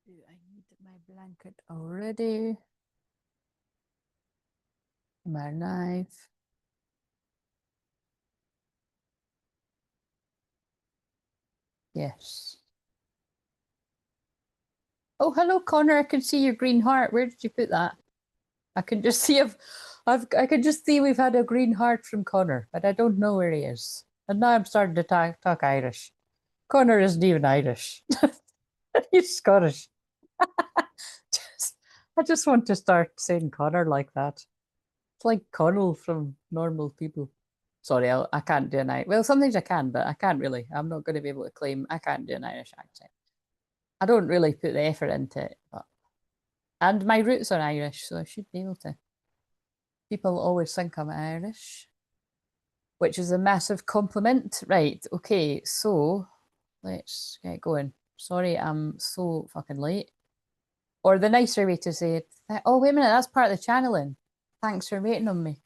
I need my blanket already. My knife. Yes. Oh, hello, Connor. I can see your green heart. Where did you put that? I can just see I can just see we've had a green heart from Connor, but I don't know where he is. And now I'm starting to talk Irish. Connor isn't even Irish. He's Scottish. I just want to start saying Connor like that. It's like Connell from Normal People. Sorry, I can't do an Irish. Well, some things I can, but I can't really. I'm not going to be able to claim I can't do an Irish accent. I don't really put the effort into it, but and my roots are Irish, so I should be able to. People always think I'm Irish, which is a massive compliment. Right, okay, so let's get going. Sorry, I'm so fucking late. Or the nicer way to say it, oh, wait a minute, that's part of the channeling. Thanks for waiting on me.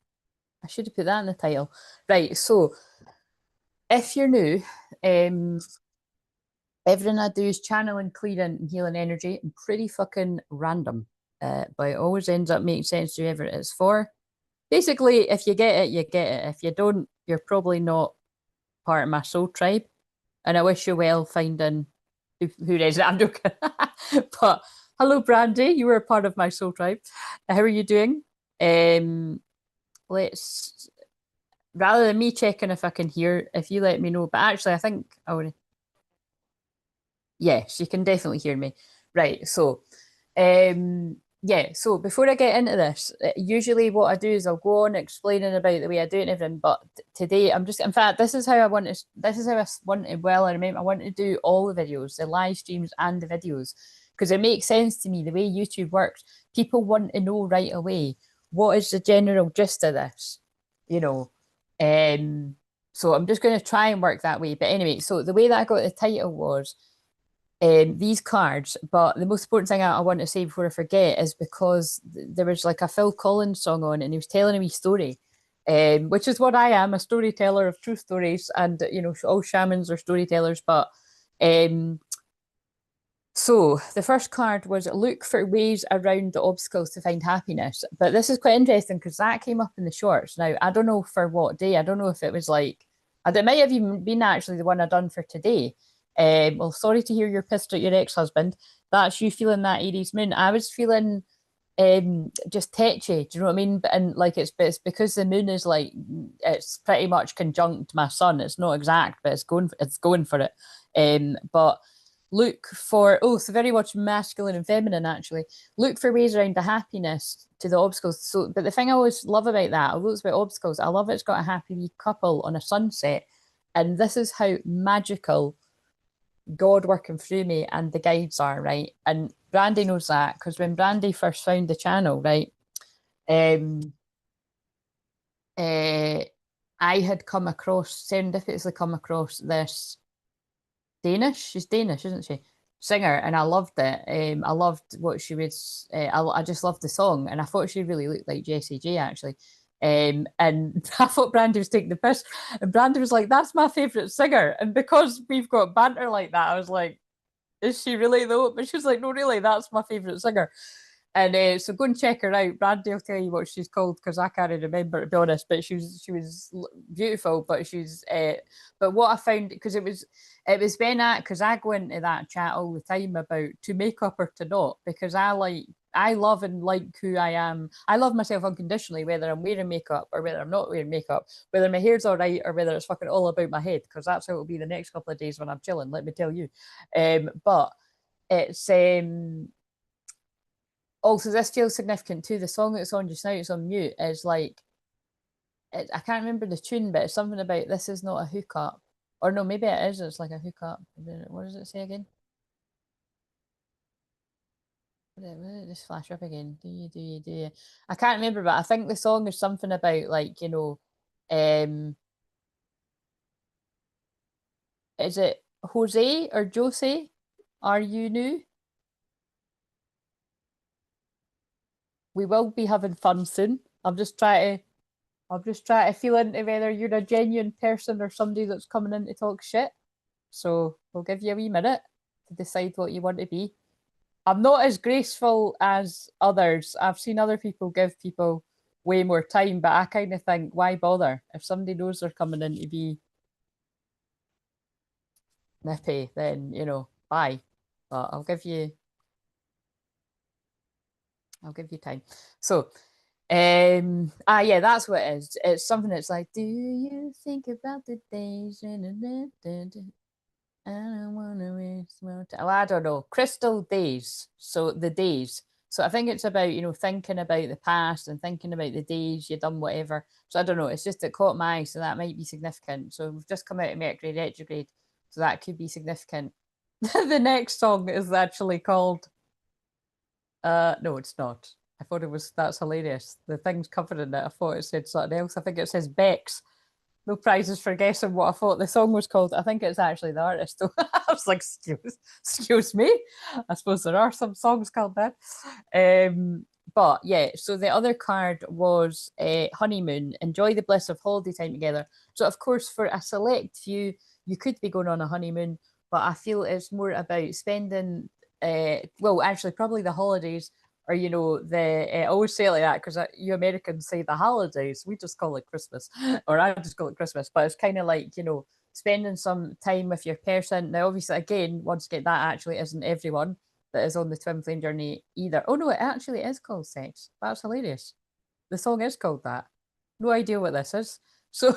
I should have put that in the title. Right, so if you're new, everything I do is channeling, clearing, and healing energy. I'm pretty fucking random, but it always ends up making sense to whoever it is for. Basically, if you get it, you get it. If you don't, you're probably not part of my soul tribe. And I wish you well finding who it is. I'm joking. But hello, Brandy. You were a part of my soul tribe. How are you doing? Let's rather than me checking if I can hear, if you let me know. But actually, I think I would. Yes, you can definitely hear me. Right. So, yeah. So before I get into this, usually what I do is I'll go on explaining about the way I do it and everything. But today, I'm just, in fact, this is how I want to. This is how I want to. Well, I remember I want to do all the videos, the live streams and the videos, because it makes sense to me the way YouTube works. People want to know right away what is the general gist of this, you know. So I'm just going to try and work that way. But anyway, so the way that I got the title was these cards. But the most important thing I want to say before I forget is because there was like a Phil Collins song on, and he was telling a wee story, which is what I am, a storyteller of true stories. And, you know, all shamans are storytellers. But um, so the first card was look for ways around the obstacles to find happiness. But this is quite interesting because that came up in the shorts. Now, I don't know for what day. I don't know if it was like, it might have even been actually the one I done for today. Well, sorry to hear you're pissed at your ex-husband. That's you feeling that Aries moon. I was feeling just tetchy. Do you know what I mean? And like it's because the moon is like it's pretty much conjunct my sun. It's not exact, but it's going for it. But look for so very much masculine and feminine actually. Look for ways around the happiness to the obstacles. So, but the thing I always love about that, although it's about obstacles, I love it's got a happy couple on a sunset, and this is how magical God working through me and the guides are, right? And Brandy knows that because when Brandy first found the channel, right, um, uh, I had come across serendipitously come across this Danish. She's Danish, isn't she? Singer, and I loved it. I loved what she was. I just loved the song, and I thought she really looked like Jessie J actually. And I thought Brandy was taking the piss, and Brandy was like, "That's my favorite singer." And because we've got banter like that, I was like, "Is she really though?" But she was like, "No, really, that's my favorite singer." And so go and check her out. Brandy will tell you what she's called because I can't remember to be honest. But she was beautiful. But but what I found because it was been at because I go into that chat all the time about to make up or to not because I love and like who I am. I love myself unconditionally, whether I'm wearing makeup or whether I'm not wearing makeup, whether my hair's all right or whether it's fucking all about my head, because that's how it'll be the next couple of days when I'm chilling, let me tell you. But it's also this feels significant too. The song that's on just now, it's on mute, is like I can't remember the tune, but it's something about this is not a hookup. Or no, maybe it is, it's like a hookup. What does it say again? What did it just flash up again? Do you? I can't remember, but I think the song is something about like, is it Jose or Jose? Are you new? We will be having fun soon. I'm just trying to feel into whether you're a genuine person or somebody that's coming in to talk shit. So we'll give you a wee minute to decide what you want to be. I'm not as graceful as others. I've seen other people give people way more time, but I kind of think, why bother? If somebody knows they're coming in to be nippy, then bye. But I'll give you time. So, yeah, that's what it is. It's something that's like, do you think about the days? I don't wanna waste more time. Well, I don't know. Crystal days. So the days. So I think it's about, thinking about the past and thinking about the days you done whatever. So I don't know. It's just it caught my eye, so that might be significant. So we've just come out of Mercury retrograde, so that could be significant. The next song is actually called no, it's not. I thought that's hilarious. The thing's covering it. I thought it said something else. I think it says Bex. No prizes for guessing what I thought the song was called. I think it's actually the artist. So I was like, excuse me. I suppose there are some songs called that. But yeah, so the other card was honeymoon. Enjoy the bliss of holiday time together. So of course, for a select few, you could be going on a honeymoon, but I feel it's more about spending. Well, actually, probably the holidays or the I always say it like that because you Americans say the holidays, we just call it Christmas, or I just call it Christmas, but it's kind of like spending some time with your person. Now obviously again, once again, that actually isn't everyone that is on the twin flame journey either. Oh no, it actually is called sex. That's hilarious. The song is called that. No idea what this is. So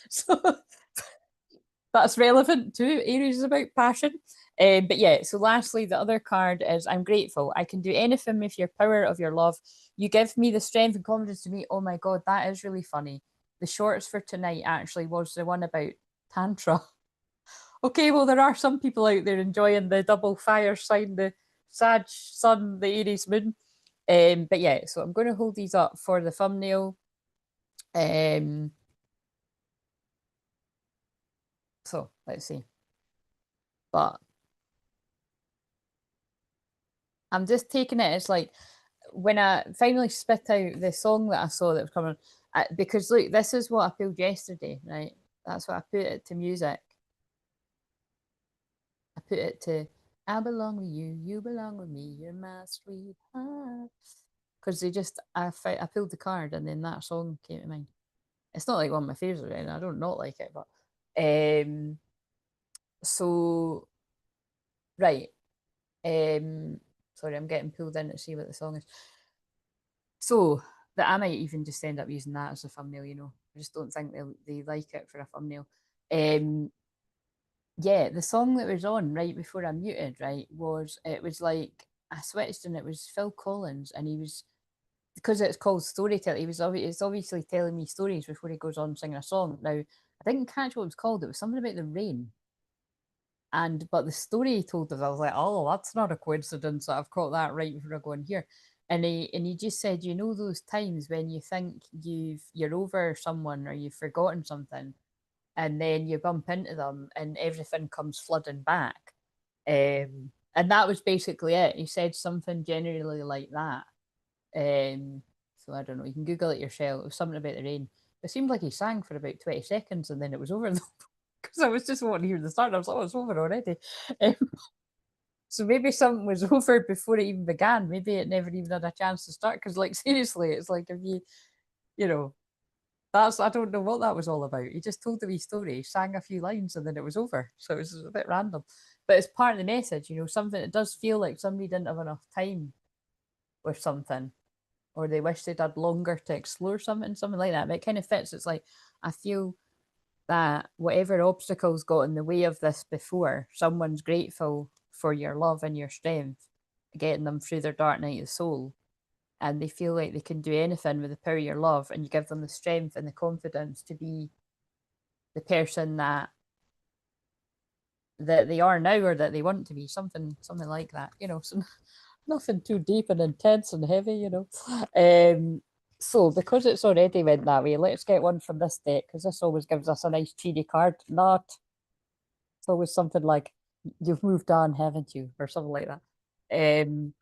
so that's relevant too. Aries is about passion. But yeah, so lastly, the other card is I'm grateful. I can do anything with your power of your love. You give me the strength and confidence to meet. Oh my God, that is really funny. The shorts for tonight actually was the one about Tantra. Okay, well, there are some people out there enjoying the double fire sign, the Sag Sun, the Aries Moon. But yeah, so I'm going to hold these up for the thumbnail. Um, so let's see. But I'm just taking it as like when I finally spit out the song that I saw that was coming, because look, this is what I pulled yesterday, right? That's what I put it to music. I put it to I belong with you, you belong with me, you're my sweetheart. Because I pulled the card and then that song came to mind. It's not like one of my favorites, and I don't not like it, but um, so right, sorry, I'm getting pulled in to see what the song is. So that I might even just end up using that as a thumbnail. I just don't think they like it for a thumbnail. Um, yeah, the song that was on right before I muted, right, it was like I switched and it was Phil Collins, and he was because it's called storytelling. It's obviously telling me stories before he goes on singing a song. Now I didn't catch what it was called. It was something about the rain. But the story he told us, I was like, oh, that's not a coincidence that I've caught that right before I go in here. And he just said, those times when you think you're over someone or you've forgotten something, and then you bump into them and everything comes flooding back. And that was basically it. He said something generally like that. So I don't know. You can Google it yourself. It was something about the rain. It seemed like he sang for about 20 seconds and then it was over. Because I was just wanting to hear the start. I was like, oh, it's over already. Um, so maybe something was over before it even began. Maybe it never even had a chance to start. Because, like, seriously, it's like if you know, I don't know what that was all about. He just told the wee story, sang a few lines, and then it was over. So it was a bit random. But it's part of the message, something that does feel like somebody didn't have enough time with something, or they wish they'd had longer to explore something like that. But it kind of fits. It's like, I feel that whatever obstacles got in the way of this before, someone's grateful for your love and your strength, getting them through their dark night of the soul. And they feel like they can do anything with the power of your love, and you give them the strength and the confidence to be the person that they are now or that they want to be, something like that. So nothing too deep and intense and heavy. So because it's already went that way, let's get one from this deck, because this always gives us a nice cheery card. Not It's always something like you've moved on, haven't you, or something like that. Um,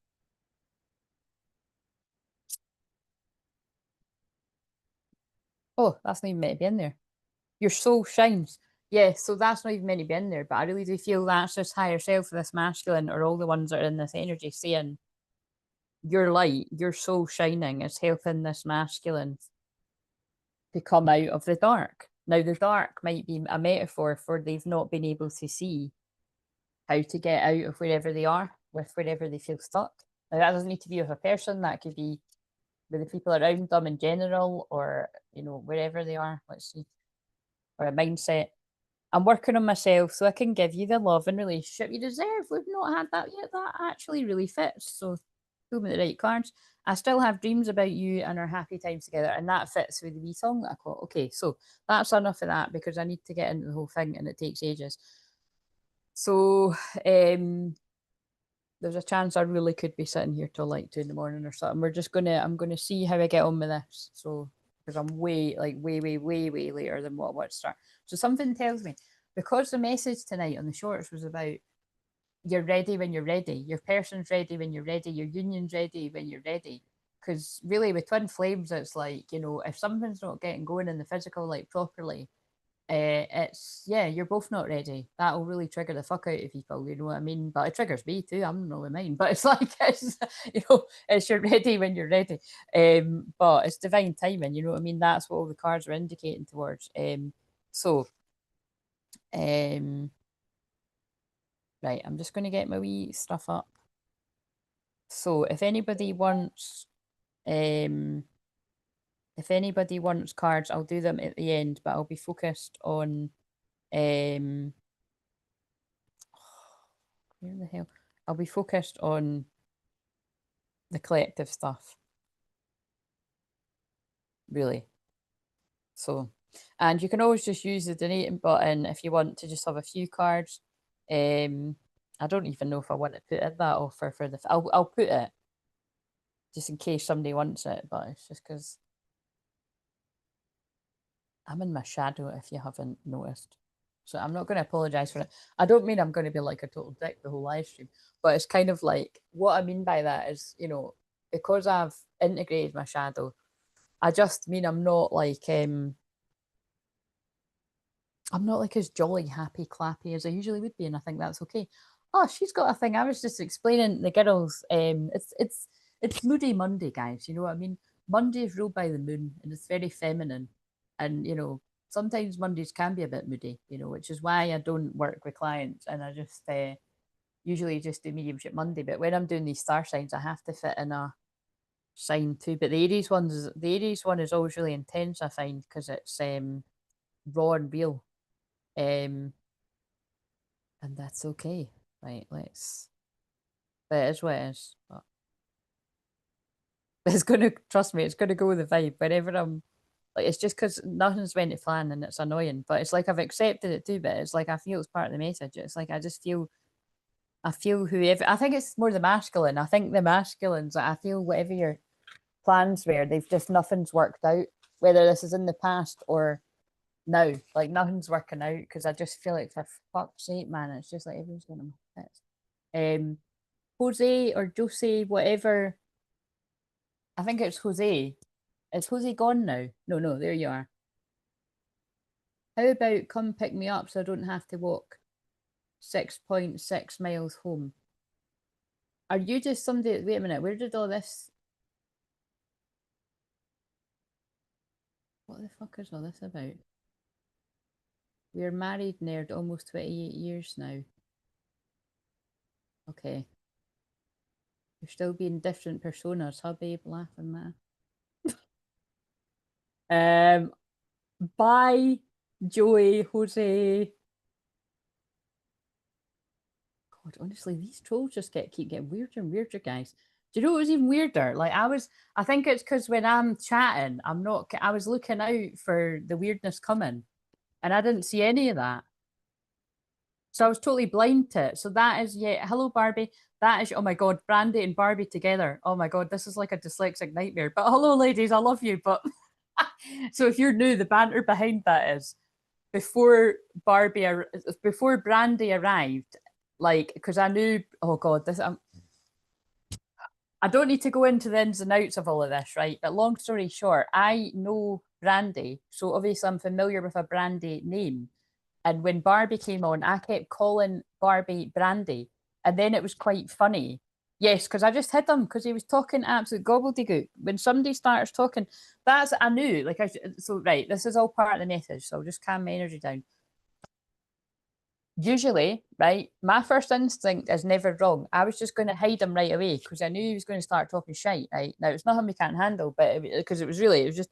oh, that's not even meant to be in there. Your soul shines. Yeah, so that's not even meant to be in there, but I really do feel that's just higher self, this masculine, or all the ones that are in this energy saying, your light, your soul shining is helping this masculine to come out of the dark. Now, the dark might be a metaphor for they've not been able to see how to get out of wherever they are, with wherever they feel stuck. Now, that doesn't need to be with a person, that could be with the people around them in general, or, you know, wherever they are, let's see, or a mindset. I'm working on myself so I can give you the love and relationship you deserve. We've not had that yet. That actually really fits. So, pull me the right cards. I still have dreams about you and our happy times together, and that fits with the wee song that I caught. Okay, so that's enough of that because I need to get into the whole thing and it takes ages. So, there's a chance I really could be sitting here till like 2 in the morning or something. I'm gonna see how I get on with this. So, because I'm way, like way later than what I want to start. So something tells me, because the message tonight on the shorts was about you're ready when you're ready, your person's ready when you're ready, your union's ready when you're ready. Because really with twin flames, it's like, you know, if something's not getting going in the physical like properly, it's, yeah, you're both not ready. That will really trigger the fuck out of people, you know what I mean? But it triggers me too. I'm not with mine, but it's like it's, you know, it's you're ready when you're ready. But it's divine timing, you know what I mean? That's what all the cards are indicating towards. So um right, I'm just gonna get my wee stuff up. So um if anybody wants cards, I'll do them at the end, but I'll be focused on um where the hell? I'll be focused on the collective stuff, really. So, and you can always just use the donating button if you want to just have a few cards. I don't even know if I want to put in that offer for the. I'll put it just in case somebody wants it, but it's just because I'm in my shadow. If you haven't noticed, so I'm not going to apologize for it. I don't mean I'm going to be like a total dick the whole live stream, but it's kind of like what I mean by that is, you know, because I've integrated my shadow, I just mean I'm not like as jolly, happy, clappy as I usually would be, and I think that's okay. Oh, she's got a thing. I was just explaining the girls. It's Moody Monday, guys. You know what I mean? Monday is ruled by the moon, and it's very feminine. And you know, sometimes Mondays can be a bit moody. You know, which is why I don't work with clients, and I just usually just do mediumship Monday. But when I'm doing these star signs, I have to fit in a sign too. But the Aries one is always really intense. I find because it's raw and real. Um, and that's okay. Right, let's. But it is what it is. But it's gonna trust me. It's gonna go with the vibe. Whenever I'm like, it's just because nothing's went to plan and it's annoying. But it's like I've accepted it too. But it's like I feel it's part of the message. It's like I just feel. I feel whoever. I think it's more the masculine. I think the masculines. Like, I feel whatever your plans were, they've just nothing's worked out. Whether this is in the past or now, like nothing's working out because I just feel like for fuck's sake, man, it's just like everyone's going to my tits. Jose or Jose, whatever. I think it's Jose. Is Jose gone now? No, no, there you are. How about come pick me up so I don't have to walk 6.6 miles home? Are you just somebody? Wait a minute, where did all this? What the fuck is all this about? We're married, nerd, almost 28 years now. Okay. You're still being different personas, huh, babe? Laughing, man. Bye, Joey, Jose. God, honestly, these trolls just keep getting weirder and weirder, guys. Do you know what was even weirder? I think it's because when I'm chatting, I was looking out for the weirdness coming and I didn't see any of that. So I was totally blind to it. So that is, yeah, hello, Barbie. That is, oh my God, Brandy and Barbie together. Oh my God, this is like a dyslexic nightmare. But hello, ladies, I love you. But so if you're new, the banter behind that is before before Brandy arrived, like because I knew, oh God, I don't need to go into the ins and outs of all of this, right? But long story short, I know Brandy, so obviously I'm familiar with a Brandy name, And when Barbie came on, I kept calling Barbie Brandy. And then it was quite funny. Yes, because I just hid him because he was talking absolute gobbledygook. When somebody starts talking, that's, I knew, like, so right, this is all part of the message. So I'll just calm my energy down. Usually, right, my first instinct is never wrong. I was just going to hide him right away because I knew he was going to start talking shite, right? Now, it's nothing we can't handle, but because it was just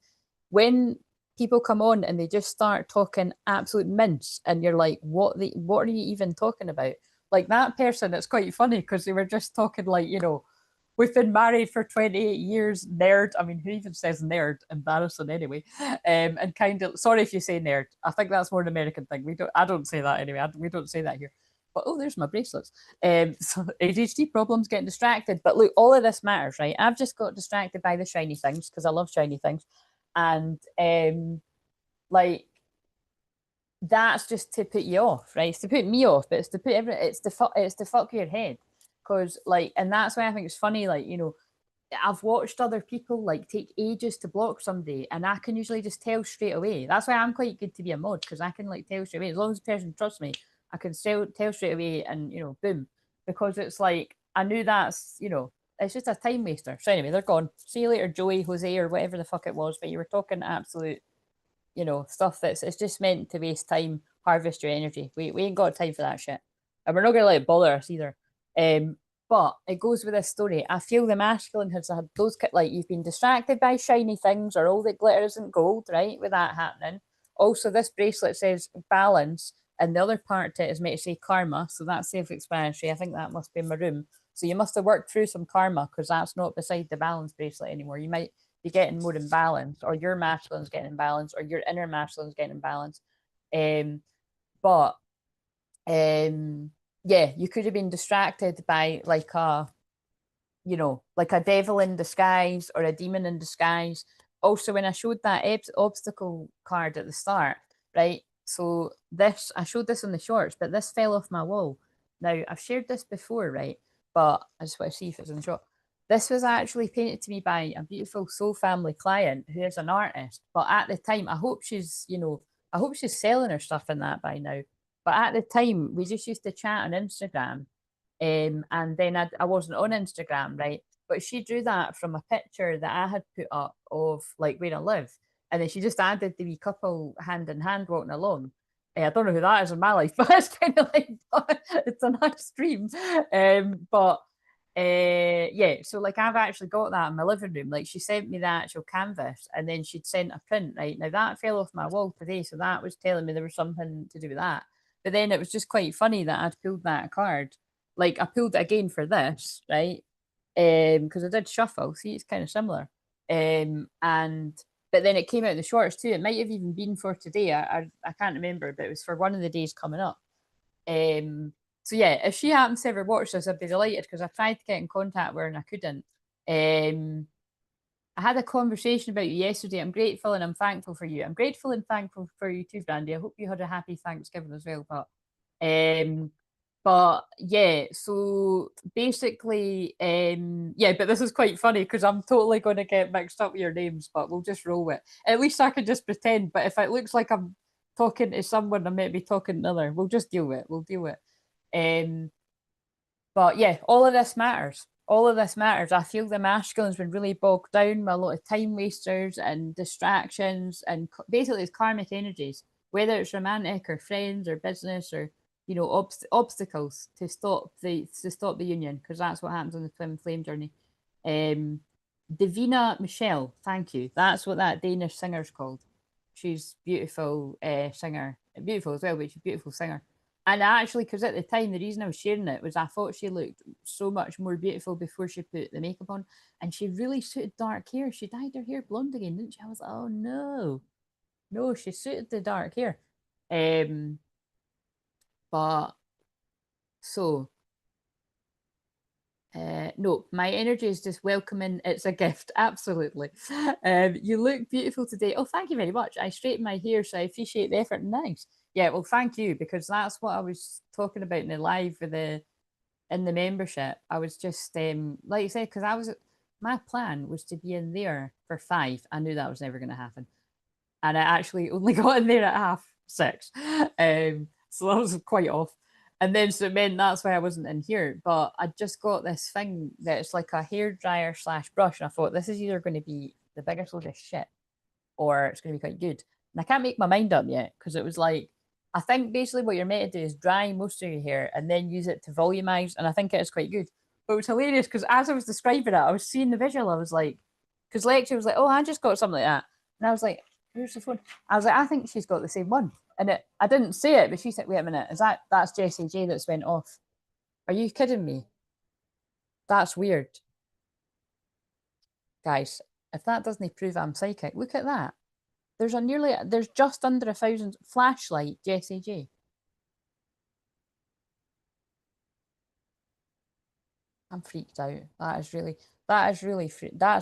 when people come on and they just start talking absolute mince and you're like, what are you even talking about? Like that person, it's quite funny because they were just talking like, we've been married for 28 years, nerd. I mean, who even says nerd? Embarrassing anyway. And kind of, sorry if you say nerd. I think that's more an American thing. I don't say that anyway. We don't say that here. But oh, there's my bracelets. So ADHD problems, getting distracted. But look, all of this matters, right? I've just got distracted by the shiny things because I love shiny things. And like that's just to put you off, right? It's to put me off, but it's to put it's to fuck your head. Cause like, and that's why I think it's funny, like, I've watched other people like take ages to block somebody, and I can usually just tell straight away. That's why I'm quite good to be a mod, because I can like tell straight away. As long as the person trusts me, I can tell straight away, and boom. Because it's like I knew it's just a time waster. So anyway, they're gone. See you later, Joey, Jose, or whatever the fuck it was. But you were talking absolute, stuff it's just meant to waste time, harvest your energy. We ain't got time for that shit, and we're not gonna let it bother us either. But it goes with this story. I feel the masculine has had those, like, you've been distracted by shiny things or all that glitter isn't gold, right? With that happening. Also, this bracelet says balance, and the other part to it is meant to say karma. So that's self-explanatory. I think that must be in my room. So you must have worked through some karma because that's not beside the balance bracelet anymore. You might be getting more imbalance, or your masculine's getting imbalance, or your inner masculine's getting imbalance. But yeah, you could have been distracted by like a devil in disguise or a demon in disguise. Also, when I showed that obstacle card at the start, right? So I showed this on the shorts, but this fell off my wall. Now, I've shared this before, right? But I just want to see if it's in the shot. This was actually painted to me by a beautiful soul family client who is an artist. But at the time, I hope she's selling her stuff in that by now. But at the time, we just used to chat on Instagram. And then I wasn't on Instagram, right? But she drew that from a picture that I had put up of like where I live. And then she just added the wee couple hand in hand walking along. I don't know who that is in my life, but it's kind of like, it's a nice dream. But yeah, so like I've actually got that in my living room. Like she sent me the actual canvas and then she'd sent a print, right? Now that fell off my wall today. So that was telling me there was something to do with that. But then it was just quite funny that I'd pulled that card. Like I pulled it again for this, right? Because I did shuffle. See, it's kind of similar. And but then it came out in the shorts too. It might have even been for today. I can't remember, but it was for one of the days coming up. So yeah, if she happens to ever watch this, I'd be delighted because I tried to get in contact with her and I couldn't. I had a conversation about you yesterday. I'm grateful and I'm thankful for you. I'm grateful and thankful for you too, Brandy. I hope you had a happy Thanksgiving as well. But yeah, so basically, yeah, but this is quite funny because I'm totally going to get mixed up with your names, but we'll just roll with it. At least I can just pretend. But if it looks like I'm talking to someone, I might be talking to another. We'll just deal with it. We'll deal with it. But yeah, all of this matters. All of this matters. I feel the masculine's been really bogged down with a lot of time wasters and distractions, and basically it's karmic energies, whether it's romantic or friends or business or obstacles to stop the union, because that's what happens on the twin flame journey. Davina Michelle, thank you. That's what that Danish singer's called. She's beautiful singer, beautiful as well, but she's a beautiful singer. And actually, because at the time, the reason I was sharing it was I thought she looked so much more beautiful before she put the makeup on. And she really suited dark hair. She dyed her hair blonde again, didn't she? I was like, oh no. No, she suited the dark hair. But so no, my energy is just welcoming. It's a gift, absolutely. You look beautiful today. Oh, thank you very much. I straightened my hair, so I appreciate the effort. Nice. Yeah, well, thank you, because that's what I was talking about in the live with in the membership. I was just like you said, because my plan was to be in there for 5. I knew that was never going to happen, and I actually only got in there at half. sex. So that was quite off. And then so it meant that's why I wasn't in here. But I just got this thing that's like a hairdryer slash brush, and I thought this is either going to be the biggest load of shit or it's going to be quite good. And I can't make my mind up yet because it was like, I think basically what you're meant to do is dry most of your hair and then use it to volumize. And I think it is quite good. But it was hilarious because as I was describing it, I was seeing the visual. I was like, because Lexi was like, oh, I just got something like that. And I was like, where's the phone? I was like, I think she's got the same one. And I didn't say it, but she said, wait a minute, that's Jessie J that's went off. Are you kidding me? That's weird. Guys, if that doesn't prove I'm psychic, look at that. There's just under 1,000 flashlight Jessie J. I'm freaked out. That's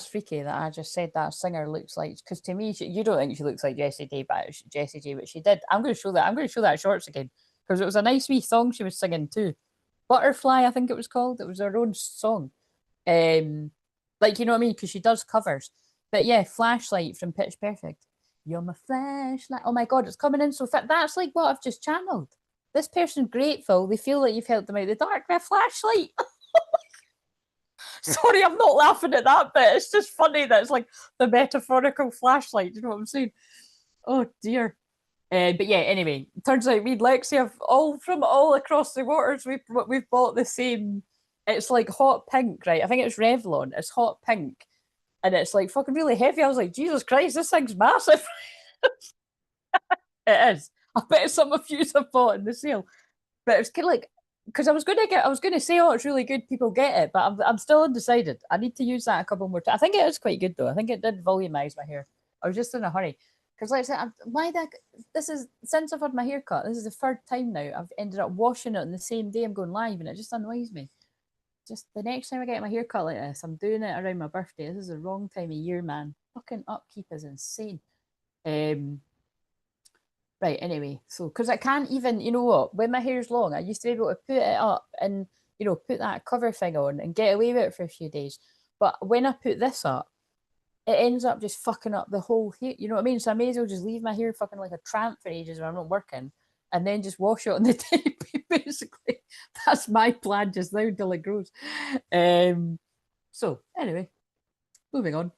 freaky that I just said that singer looks like, because to me, you don't think she looks like Jessie J, but she did. I'm going to show that shorts again because it was a nice wee song she was singing too. Butterfly, I think it was called. It was her own song. Like, you know what I mean? Because she does covers. But yeah, Flashlight from Pitch Perfect. You're my flashlight. Oh my God, it's coming in so fast. That's like what I've just channeled. This person's grateful. They feel like you've helped them out of the dark with a flashlight. Sorry, I'm not laughing at that bit. It's just funny that it's like the metaphorical flashlight. Do you know what I'm saying? Oh dear. But yeah, anyway, turns out me and Lexi have all across the waters. We've bought the same. It's like hot pink, right? I think it's Revlon. It's hot pink, and it's like fucking really heavy. I was like, Jesus Christ, this thing's massive. It is. I bet some of you have bought in the sale, but it's kind of like because I was gonna say, oh, it's really good. People get it, but I'm still undecided. I need to use that a couple more times. I think it is quite good though. I think it did volumize my hair. I was just in a hurry. Because like I said, this is since I've had my hair cut, this is the third time now I've ended up washing it on the same day I'm going live, and it just annoys me. Just the next time I get my hair cut like this, I'm doing it around my birthday. This is the wrong time of year, man. Fucking upkeep is insane. Right, anyway, so because I can't even, you know what, when my hair's long, I used to be able to put it up and, you know, put that cover thing on and get away with it for a few days. But when I put this up, it ends up just fucking up the whole hair. You know what I mean? So I may as well just leave my hair fucking like a tramp for ages when I'm not working and then just wash it on the tape. Basically, that's my plan just now until it grows. So anyway, moving on.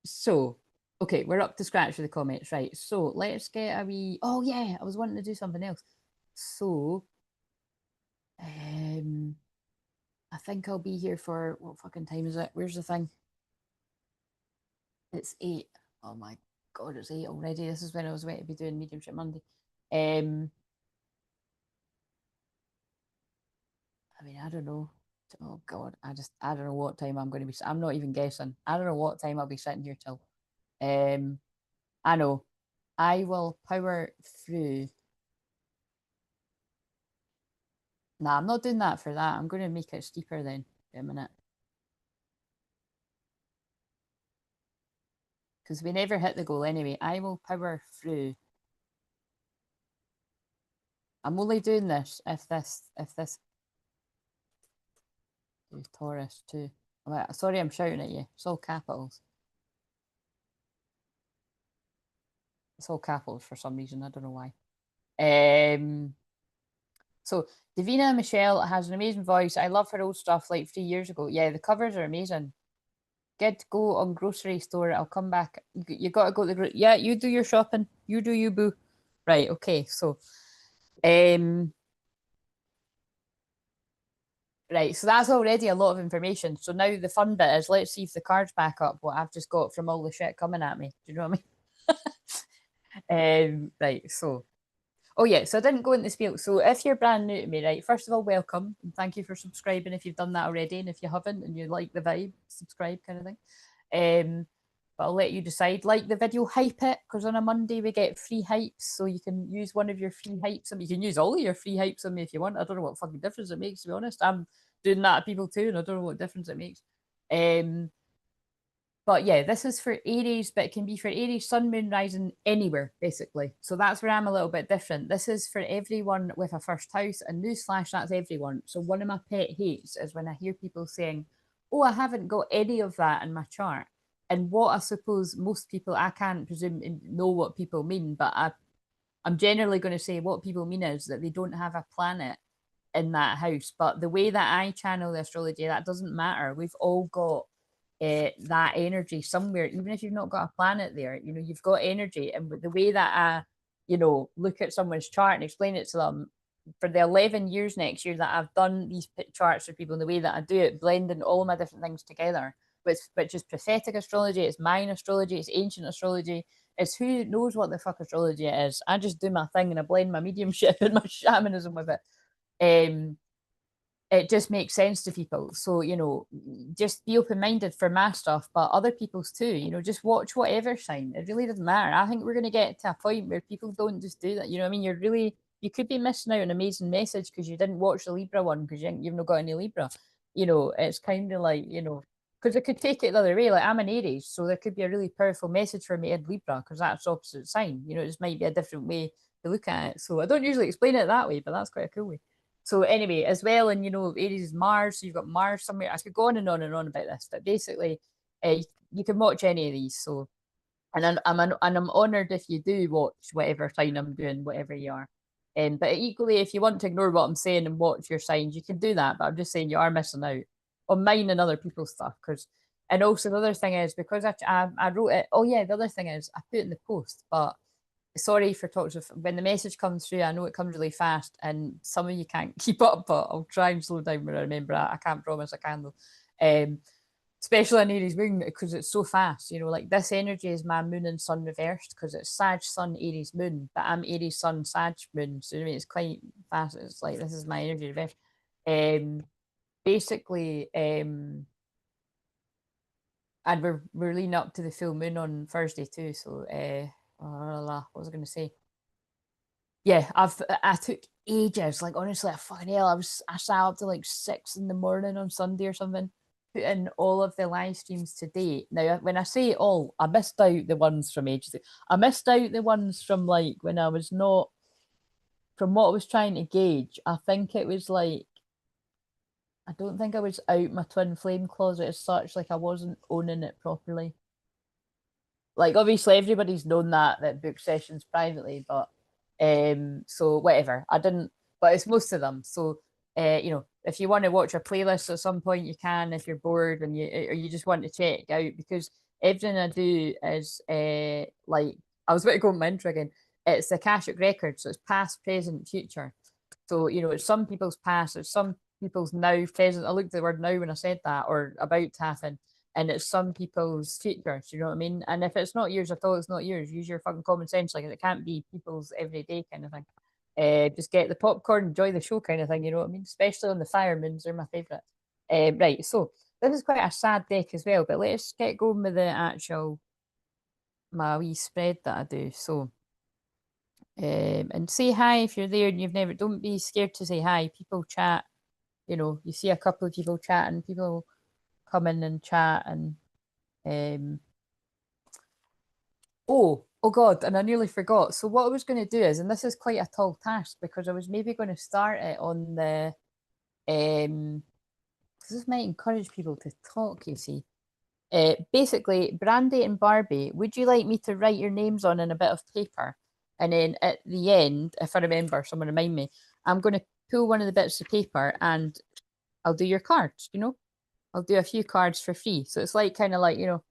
So okay, we're up to scratch with the comments, right? So let's get a wee. Oh yeah, I was wanting to do something else. So, I think I'll be here for what fucking time is it? Where's the thing? It's 8. Oh my God, it's 8 already. This is when I was meant to be doing Mediumship Monday. I mean, I don't know. Oh God, I don't know what time I'm going to be. I'm not even guessing. I don't know what time I'll be sitting here till. I know. I will power through. Nah, I'm not doing that for that. I'm going to make it steeper then. Wait a minute. Because we never hit the goal anyway. I will power through. I'm only doing this if this Taurus too. Sorry, I'm shouting at you. It's all capitals. It's all capitals for some reason. I don't know why. So Davina Michelle has an amazing voice. I love her old stuff like 3 years ago. Yeah, the covers are amazing. Good, go on grocery store. I'll come back. You got to go to the yeah. You do your shopping. You do you, boo. Right. Okay. So, right. So that's already a lot of information. So now the fun bit is let's see if the cards back up what I've just got from all the shit coming at me. Do you know what I mean? Right. So oh yeah, so I didn't go into spiel. So if you're brand new to me, right, first of all, welcome and thank you for subscribing if you've done that already, and if you haven't and you like the vibe, subscribe kind of thing. But I'll let you decide. Like the video, hype it, because on a Monday we get free hypes, so you can use one of your free hypes. I mean, you can use all of your free hypes on me if you want. I don't know what fucking difference it makes, to be honest. I'm doing that to people too, and I don't know what difference it makes. But yeah, this is for Aries, but it can be for Aries, Sun, Moon, Rising, anywhere, basically. So that's where I'm a little bit different. This is for everyone with a first house, and newsflash, that's everyone. So one of my pet hates is when I hear people saying, oh, I haven't got any of that in my chart. And what I suppose most people, I can't presume know what people mean, but I'm generally going to say what people mean is that they don't have a planet in that house. But the way that I channel the astrology, that doesn't matter. We've all got that energy somewhere, even if you've not got a planet there. You know, you've got energy, and the way that I, you know, look at someone's chart and explain it to them for the 11 years next year that I've done these charts for people, in the way that I do it, blending all my different things together, which is prophetic astrology, it's mine astrology, it's ancient astrology, it's who knows what the fuck astrology it is. I just do my thing and I blend my mediumship and my shamanism with it. It just makes sense to people. So, you know, just be open-minded for my stuff, but other people's too. You know, just watch whatever sign. It really doesn't matter. I think we're going to get to a point where people don't just do that. You know what I mean? You could be missing out on an amazing message because you didn't watch the Libra one because you've not got any Libra. You know, it's kind of like, you know, because it could take it the other way. Like, I'm an Aries, so there could be a really powerful message for me in Libra because that's opposite sign. You know, it just might be a different way to look at it. So I don't usually explain it that way, but that's quite a cool way. So anyway, as well, and you know, Aries is Mars, so you've got Mars somewhere. I could go on and on and on about this, but basically, you can watch any of these. So, and I'm honoured if you do watch whatever sign I'm doing, whatever you are. But equally, if you want to ignore what I'm saying and watch your signs, you can do that. But I'm just saying you are missing out on mine and other people's stuff. And also the other thing is, because I wrote it. Oh yeah, the other thing is I put it in the post, but sorry for talks of when the message comes through. I know it comes really fast, and some of you can't keep up, but I'll try and slow down when I remember. I can't promise I can though. Especially on Aries moon because it's so fast. You know, like this energy is my moon and sun reversed because it's Sag sun Aries moon, but I'm Aries sun Sag moon. So I mean, it's quite fast. It's like this is my energy reversed. Basically, and we're leading up to the full moon on Thursday too. So what was I going to say? Yeah, I took ages. Like honestly, I fucking hell. I sat up to like 6 in the morning on Sunday or something, put in all of the live streams to date. Now, when I say all, I missed out the ones from ages. I missed out the ones from like when I was not. From what I was trying to gauge, I think it was like I don't think I was out my twin flame closet as such. Like I wasn't owning it properly. Like obviously everybody's known that book sessions privately, but so whatever. I didn't, but it's most of them. So you know, if you want to watch a playlist at some point, you can if you're bored and you just want to check out, because everything I do is like I was about to go on my intro again. It's the Akashic record, so it's past, present, future. So, you know, it's some people's past, it's some people's now, present. I looked at the word now when I said that, or about to happen, and it's some people's future. Do you know what I mean? And if it's not yours at all, it's not yours. Use your fucking common sense. Like, it can't be people's everyday kind of thing. Just get the popcorn, enjoy the show kind of thing. You know what I mean? Especially on the fire moons, they're my favourite. Right, so this is quite a sad deck as well, but let's get going with the actual my wee spread that I do. So and say hi if you're there and you've never, don't be scared to say hi. People chat, you know, you see a couple of people chatting, people come in and chat and oh god, and I nearly forgot. So what I was going to do is, and this is quite a tall task because I was maybe going to start it on the because this might encourage people to talk, you see. Basically, Brandy and Barbie, would you like me to write your names on in a bit of paper? And then at the end, if I remember, someone remind me, I'm going to pull one of the bits of paper and I'll do your cards, you know? I'll do a few cards for free. So it's like kind of like, you know,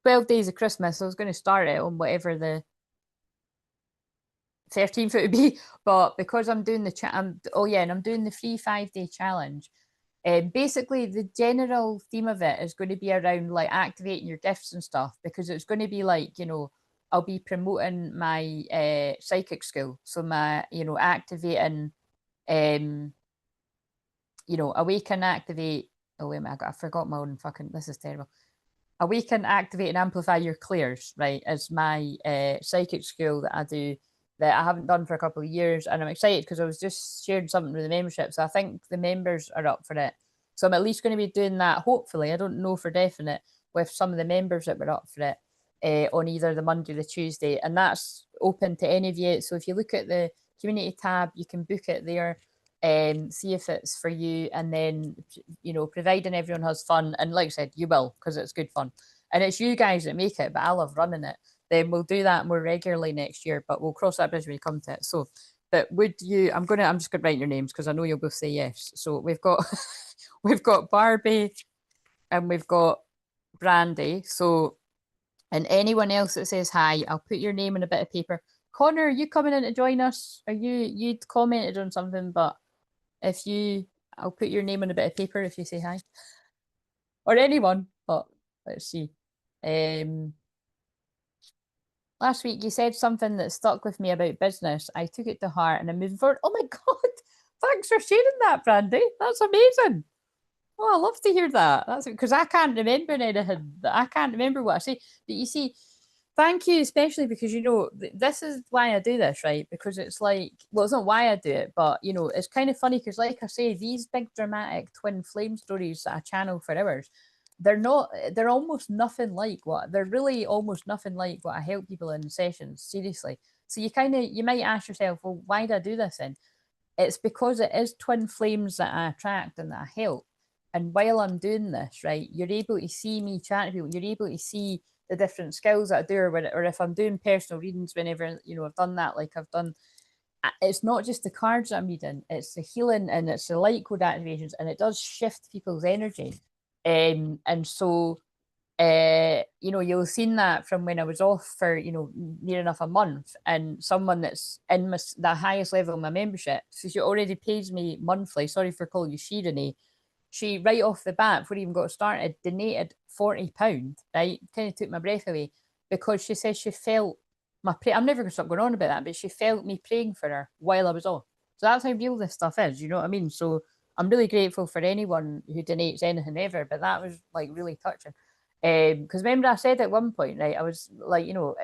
12 days of Christmas. I was going to start it on whatever the 13th it would be. But because I'm doing the and I'm doing the free 5-day challenge. Basically, the general theme of it is going to be around like activating your gifts and stuff, because it's going to be like, you know, I'll be promoting my psychic skill. So my, you know, activating, you know, awaken, activate. Oh, wait a minute, I forgot my own fucking, this is terrible. Awaken, activate, and amplify your clairs, right, is my psychic skill that I do, that I haven't done for a couple of years. And I'm excited because I was just sharing something with the membership. So I think the members are up for it. So I'm at least going to be doing that, hopefully. I don't know for definite, with some of the members that were up for it on either the Monday or the Tuesday. And that's open to any of you. So if you look at the community tab, you can book it there. See if it's for you, and then, you know, providing everyone has fun, and like I said, you will, because it's good fun. and it's you guys that make it, but I love running it. Then we'll do that more regularly next year, but we'll cross that bridge when we come to it. So, but would you? I'm just gonna write your names because I know you'll both say yes. So we've got we've got Barbie and we've got Brandy. So, and anyone else that says hi, I'll put your name on a bit of paper. Connor, are you coming in to join us? Are you'd commented on something, but if you, I'll put your name on a bit of paper if you say hi, or anyone. But let's see. Last week you said something that stuck with me about business. I took it to heart and I'm moving forward. Oh my God. Thanks for sharing that, Brandy. That's amazing. Oh, I love to hear that. That's because I can't remember anything. I can't remember what I say. But you see, thank you, especially because, you know, this is why I do this, right? Because it's like, well, it's not why I do it, but, you know, it's kind of funny because, like I say, these big dramatic twin flame stories that I channel for hours, they're almost nothing like they're really almost nothing like what I help people in sessions, seriously. So you might ask yourself, well, why do I do this then? It's because it is twin flames that I attract and that I help. And while I'm doing this, right, you're able to see me chat to people, you're able to see the different skills that I do, or if I'm doing personal readings, whenever, you know, I've done that, like I've done, it's not just the cards that I'm reading, it's the healing and it's the light code activations, and it does shift people's energy. And so, you know, you'll have seen that from when I was off for, you know, near enough a month, and someone that's in the highest level of my membership, so she already pays me monthly. Sorry for calling you Shirani. She right off the bat, before we even got started, donated £40, right? Kind of took my breath away because she says she felt my prayer. I'm never going to stop going on about that, but she felt me praying for her while I was off. So that's how real this stuff is, you know what I mean? So I'm really grateful for anyone who donates anything ever, but that was like really touching. Because remember I said at one point, right, I was like, you know,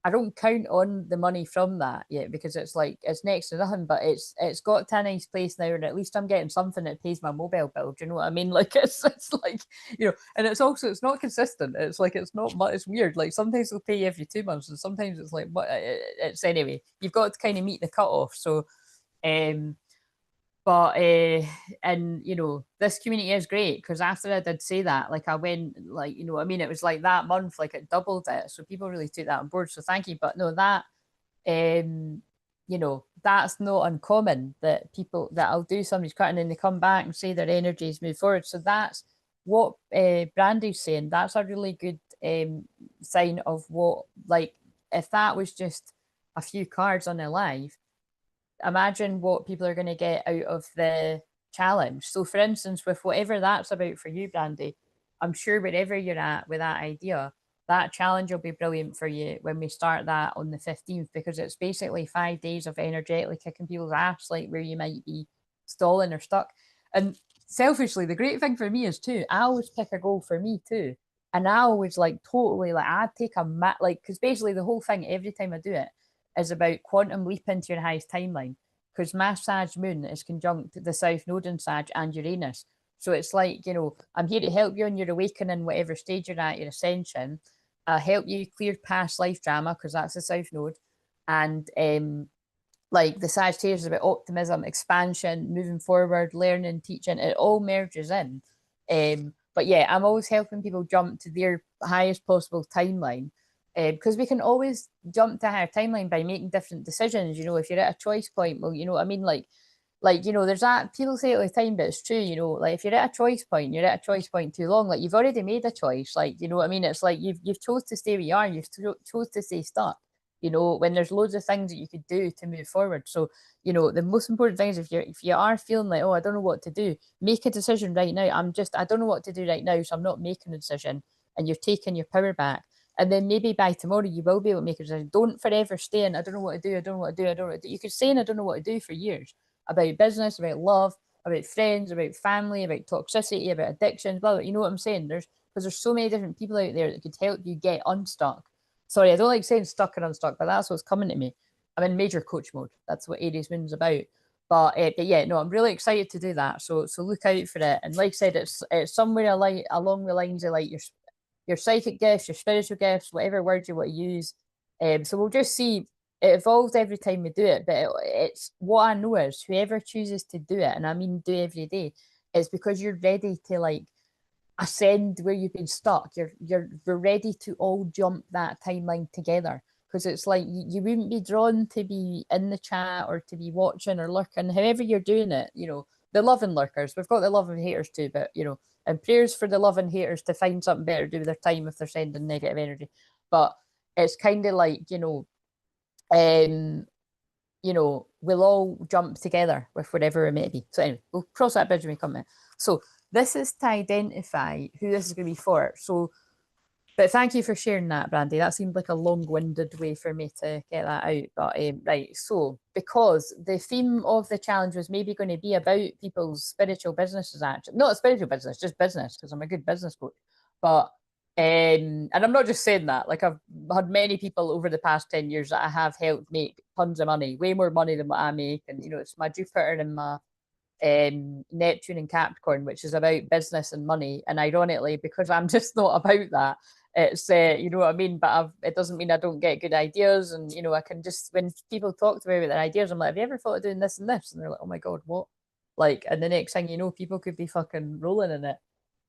I don't count on the money from that yet because it's like it's next to nothing, but it's got to a nice place now, and at least I'm getting something that pays my mobile bill. Do you know what I mean? Like it's like, you know, and it's not consistent. It's like it's not much. It's weird. Like sometimes they'll pay you every 2 months, and sometimes it's like, but it's anyway. You've got to kind of meet the cutoff. So, but and you know, this community is great because after I did say that, like I went, like, you know, I mean, it was like that month, like it doubled it, so people really took that on board, so thank you. But no, that you know, that's not uncommon, that people that I'll do somebody's cutting and they come back and say their energies move forward. So that's what Brandy's saying. That's a really good sign of what, like, if that was just a few cards on their live, imagine what people are going to get out of the challenge. So, for instance, with whatever that's about for you, Brandy, I'm sure wherever you're at with that idea, that challenge will be brilliant for you when we start that on the 15th, because it's basically 5 days of energetically kicking people's ass, like where you might be stalling or stuck. And selfishly, the great thing for me is too, I always pick a goal for me too. And I always like totally, like, I'd take like, because basically the whole thing, every time I do it, is about quantum leap into your highest timeline, because my Sag moon is conjunct the South Node in Sag and Uranus. So it's like, you know, I'm here to help you on your awakening, whatever stage you're at, your ascension. Help you clear past life drama, because that's the South Node. And like the Sagittarius is about optimism, expansion, moving forward, learning, teaching. It all merges in. But yeah, I'm always helping people jump to their highest possible timeline, because we can always jump to a higher timeline by making different decisions. You know, if you're at a choice point, well, you know what I mean? Like, you know, there's that, people say it all the time, but it's true, you know, like if you're at a choice point, you're at a choice point too long, like you've already made a choice, like, you know what I mean? It's like you've chose to stay where you are, you've chose to stay stuck, you know, when there's loads of things that you could do to move forward. So, you know, the most important thing is if you are feeling like, oh, I don't know what to do, make a decision right now. I don't know what to do right now, so I'm not making a decision, and you're taking your power back. And then maybe by tomorrow you will be able to make a decision. Don't forever stay in, I don't know what to do, I don't know what to do, I don't know what to do. You could stay in, I don't know what to do for years, about business, about love, about friends, about family, about toxicity, about addictions, blah, blah. You know what I'm saying? Because there's so many different people out there that could help you get unstuck. Sorry, I don't like saying stuck and unstuck, but that's what's coming to me. I'm in major coach mode. That's what Aries Moon's about. But yeah, no, I'm really excited to do that. So look out for it. And like I said, it's somewhere along the lines of like your psychic gifts, your spiritual gifts, whatever word you want to use. So we'll just see. It evolves every time we do it, but it's what I know is whoever chooses to do it, and I mean do every day, it's because you're ready to, like, ascend where you've been stuck. We're ready to all jump that timeline together. Because it's like you wouldn't be drawn to be in the chat or to be watching or lurking, however you're doing it, you know, the loving lurkers. We've got the loving haters too, but you know, and prayers for the loving haters to find something better to do with their time if they're sending negative energy. But it's kind of like, um, we'll all jump together with whatever it may be. So anyway, we'll cross that bridge when we come in. So this is to identify who this is going to be for. So, but thank you for sharing that, Brandy. That seemed like a long-winded way for me to get that out. But right, so because the theme of the challenge was maybe going to be about people's spiritual businesses, actually, not a spiritual business, just business, because I'm a good business coach. But and I'm not just saying that. Like I've had many people over the past 10 years that I have helped make tons of money, way more money than what I make, and it's my Jupiter and my Neptune and Capricorn, which is about business and money. And ironically, because I'm just not about that, it's you know what I mean. But it doesn't mean I don't get good ideas, and I can just, when people talk to me about their ideas, I'm like, have you ever thought of doing this and this? And they're like, oh my god, what? Like, and the next thing you know, people could be fucking rolling in it.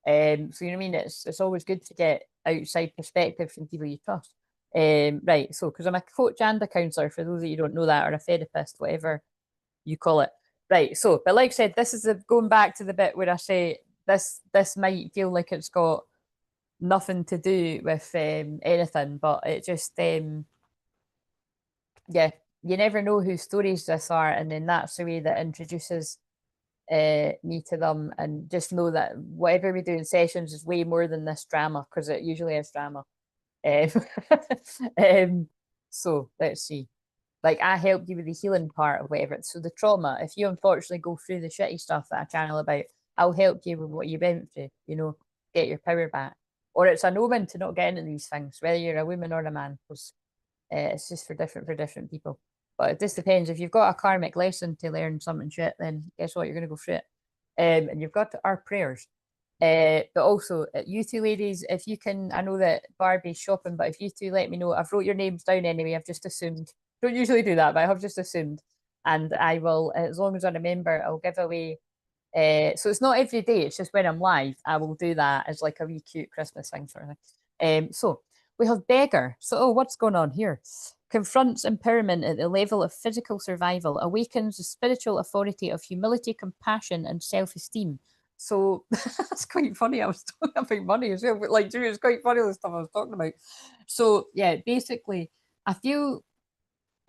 So you know what I mean? It's always good to get outside perspective from people you trust. Right. So because I'm a coach and a counsellor, for those of you who don't know that, or a therapist, whatever you call it. Right. So, but like I said, this is going back to the bit where I say this might feel like it's got nothing to do with anything, but it just yeah, you never know whose stories this are, and then that's the way that introduces me to them, and just know that whatever we do in sessions is way more than this drama, because it usually is drama. Um, so let's see. Like I help you with the healing part of whatever. So the trauma, if you unfortunately go through the shitty stuff that I channel about, I'll help you with what you went through, get your power back. Or it's an omen to not get into these things, whether you're a woman or a man, because it's just for different people. But it just depends. If you've got a karmic lesson to learn something shit, then guess what? You're going to go through it. And you've got our prayers. But also, you two ladies, if you can, I know that Barbie's shopping, but if you two let me know, I've wrote your names down anyway. I've just assumed. Don't usually do that, but I have just assumed. And I will, as long as I remember, I'll give away. So it's not every day, it's just when I'm live, I will do that as like a wee cute Christmas thing sort of thing. So we have beggar. So, what's going on here? Confronts empowerment at the level of physical survival, awakens the spiritual authority of humility, compassion, and self-esteem. So that's quite funny. I was talking about money as well, but like, it's quite funny the stuff I was talking about. So yeah, basically, I feel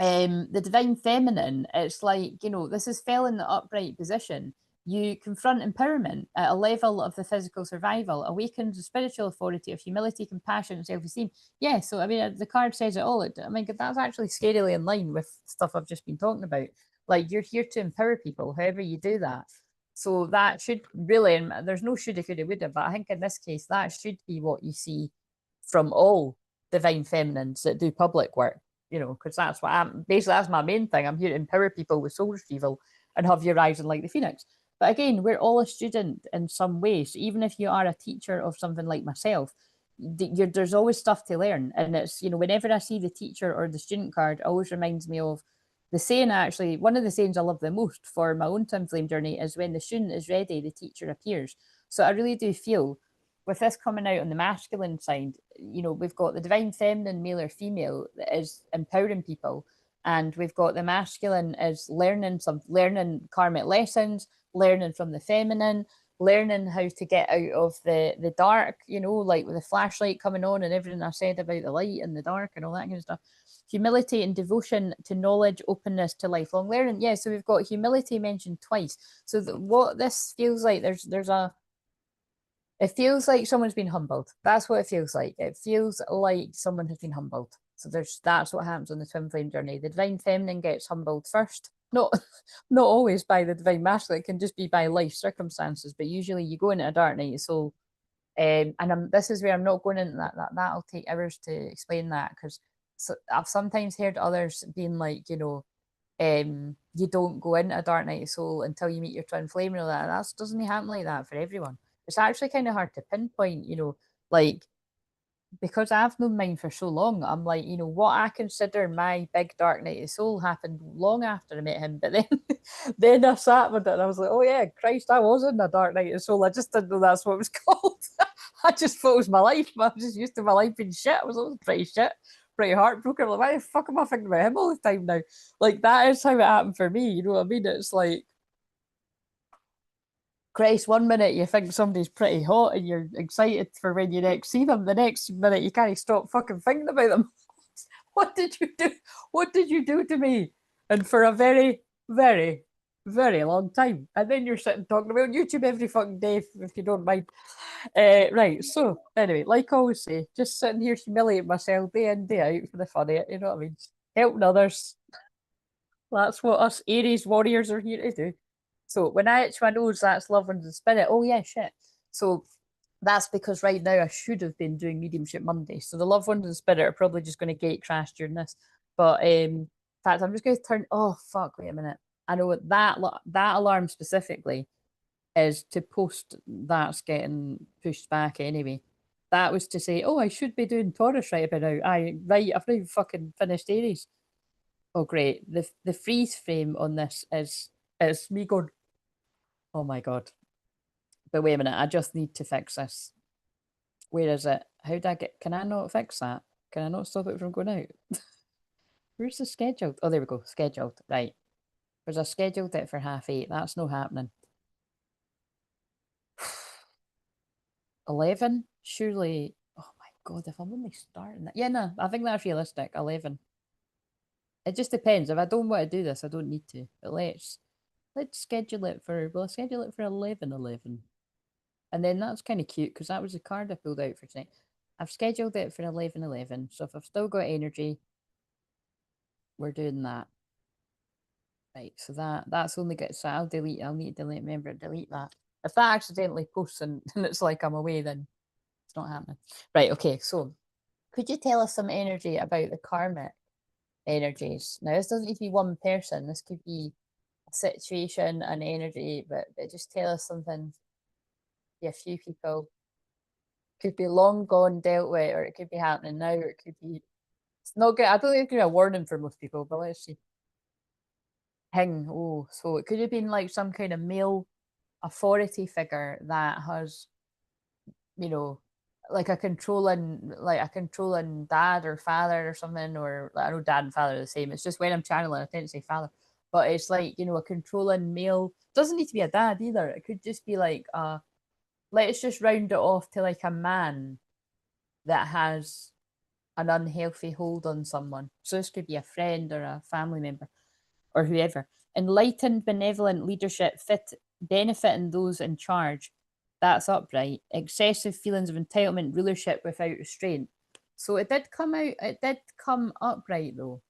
the divine feminine, it's like, this is fell in the upright position. You confront empowerment at a level of the physical survival, awakens the spiritual authority of humility, compassion, and self-esteem. Yeah, so I mean, the card says it all. I mean, that's actually scarily in line with stuff I've just been talking about. Like, you're here to empower people, however you do that. So that should really, and there's no shoulda, coulda, woulda, but I think in this case, that should be what you see from all divine feminines that do public work, because that's what that's my main thing. I'm here to empower people with soul retrieval and have you rising like the phoenix. But again, we're all a student in some way. So even if you are a teacher of something like myself, there's always stuff to learn. And it's, whenever I see the teacher or the student card, it always reminds me of the saying, actually, one of the sayings I love the most for my own Twinflame journey is when the student is ready, the teacher appears. So I really do feel with this coming out on the masculine side, we've got the divine feminine, male or female, that is empowering people. And we've got the masculine is learning karmic lessons, learning from the feminine, learning how to get out of the dark, like with the flashlight coming on and everything I said about the light and the dark and all that kind of stuff. Humility and devotion to knowledge, openness to lifelong learning. Yeah, so we've got humility mentioned twice. So what this feels like, it feels like someone's been humbled. That's what it feels like. It feels like someone has been humbled. So that's what happens on the twin flame journey. The divine feminine gets humbled first. Not always by the divine masculine. It can just be by life circumstances. But usually you go into a dark night of soul. And this is where I'm not going into that. That'll take hours to explain that, because I've sometimes heard others being like, you don't go into a dark night of soul until you meet your twin flame and all that. That doesn't happen like that for everyone. It's actually kind of hard to pinpoint, like because I've known mine for so long, I'm like, you know, what I consider my big dark night of the soul happened long after I met him. But then, then I sat with it and I was like, oh yeah, Christ, I was in a dark night of the soul. I just didn't know that's what it was called. I just thought it was my life. But I'm just used to my life being shit. I was always pretty shit, pretty heartbroken. Like, why the fuck am I thinking about him all the time now? Like that is how it happened for me. You know what I mean? It's like Christ, one minute you think somebody's pretty hot and you're excited for when you next see them. The next minute you can't stop fucking thinking about them. What did you do? What did you do to me? And for a very, very, very long time. And then you're sitting talking about YouTube every fucking day, if you don't mind. Right. So anyway, like I always say, just sitting here humiliating myself day in, day out for the fun of it. You know what I mean? Helping others. That's what us Aries warriors are here to do. So when I itch my nose, that's love and the spirit. Oh yeah, shit. So that's because right now I should have been doing mediumship Monday. So the loved ones and spirit are probably just going to gate crash during this. But in fact, I'm just going to turn. Oh fuck! Wait a minute. I know what that alarm specifically is to post. That's getting pushed back anyway. That was to say, oh, I should be doing Taurus right about now. I right. I've not even fucking finished Aries. Oh great. The freeze frame on this is me going. Oh my god. But wait a minute. I just need to fix this. Where is it? How do I get? Can I not fix that? Can I not stop it from going out? Where's the scheduled? Oh, there we go. Scheduled. Right. Because I scheduled it for 8:30. That's no happening. 11? Surely. Oh my God. If I'm only starting that. Yeah, no. I think that's realistic. 11. It just depends. If I don't want to do this, I don't need to. But let's schedule it for. Well, schedule it for 11:11. And then that's kind of cute because that was the card I pulled out for tonight. I've scheduled it for 11:11. So if I've still got energy, we're doing that. Right, so that's only got so I'll need to delete remember to delete that. If that accidentally posts and it's like I'm away, then it's not happening. Right, okay, so could you tell us some energy about the karmic energies? Now this doesn't need to be one person, this could be a situation, an energy, but just tell us something, be a few people. Could be long gone, dealt with, or it could be happening now, or it could be it's not good. I don't think it could be a warning for most people, but let's see. Hing. Oh, so it could have been like some kind of male authority figure that has, you know, like a controlling dad or father or something, or like, I know dad and father are the same. It's just when I'm channeling, I tend to say father, but it's like, you know, a controlling male. Doesn't need to be a dad either. It could just be like let's just round it off to like a man that has an unhealthy hold on someone. So this could be a friend or a family member or whoever. Enlightened, benevolent leadership fit benefiting those in charge. That's upright. Excessive feelings of entitlement, rulership without restraint. So it did come out, it did come upright though.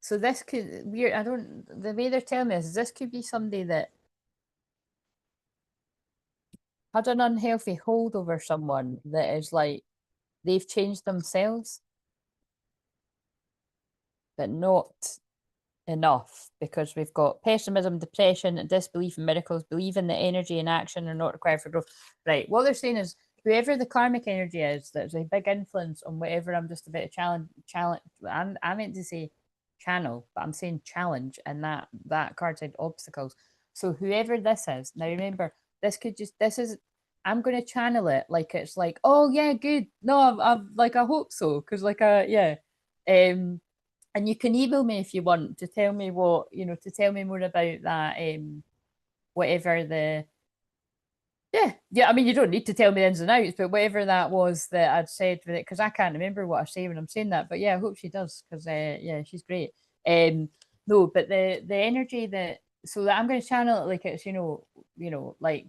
So this could weird. I don't the way they're telling me is this could be somebody that had an unhealthy hold over someone that is like they've changed themselves, but not enough because we've got pessimism, depression, and disbelief in miracles, believing that energy and action are not required for growth. Right. What they're saying is whoever the karmic energy is, there's a big influence on whatever I'm just about to challenge. I meant to say channel, but I'm saying challenge, and that card said obstacles. So whoever this is, now remember, this is I'm going to channel it like it's like, oh yeah, good. No, I've like I hope so because like yeah. Um, and you can email me if you want to tell me what, you know, to tell me more about that, whatever the, yeah, I mean, you don't need to tell me the ins and outs, but whatever that was that I'd said with it, because I can't remember what I say when I'm saying that, but yeah, I hope she does, because, yeah, she's great. No, but the energy that, so that I'm going to channel it like it's, like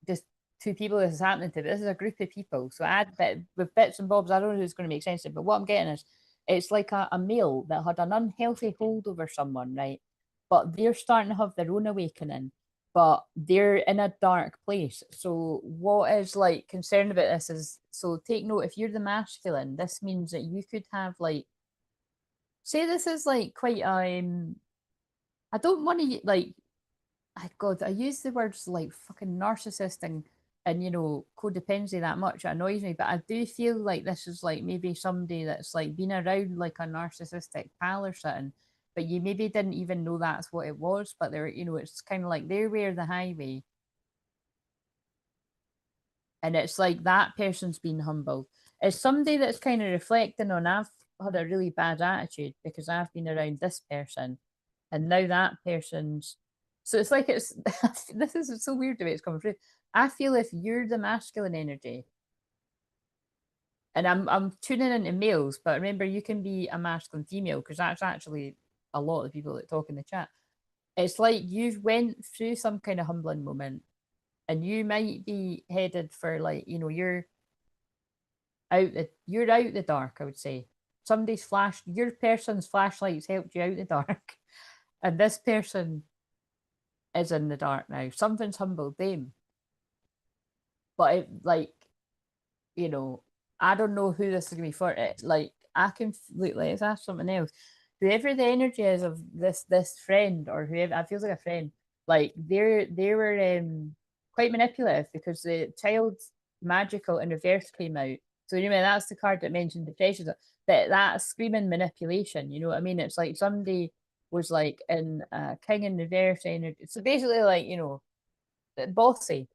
just two people this is happening to, but this is a group of people. So I add with bits and bobs, I don't know who's going to make sense of it, but what I'm getting is it's like a male that had an unhealthy hold over someone, right? But they're starting to have their own awakening, but they're in a dark place. So what is like concerned about this is so take note if you're the masculine, this means that you could have like say this is like quite I don't want to like I God, I use the words like fucking narcissist and and you know, codependency that much, it annoys me. But I do feel like this is like maybe somebody that's like been around like a narcissistic pal or something, but you maybe didn't even know that's what it was. But they're, you know, it's kind of like they're where the highway, and it's like that person's been humbled. It's somebody that's kind of reflecting on, I've had a really bad attitude because I've been around this person, and now that person's, so it's like it's this is so weird the way it's coming through. I feel if you're the masculine energy, and I'm tuning into males, but remember you can be a masculine female because that's actually a lot of people that talk in the chat. It's like you've went through some kind of humbling moment, and you might be headed for, like, you know, you're out the dark, I would say. Somebody's flash, your person's flashlights helped you out the dark, and this person is in the dark now. Something's humbled them, but it, like, you know, I don't know who this is gonna be for. It, like, I can look. Let's ask something else. Whoever the energy is of this friend, or whoever, I feels like a friend. Like they were quite manipulative because the child's magical in reverse came out. So anyway, that's the card that mentioned the treasures. That that's screaming manipulation. You know what I mean? It's like somebody was like in king in reverse energy. So basically, like, you know, bossy.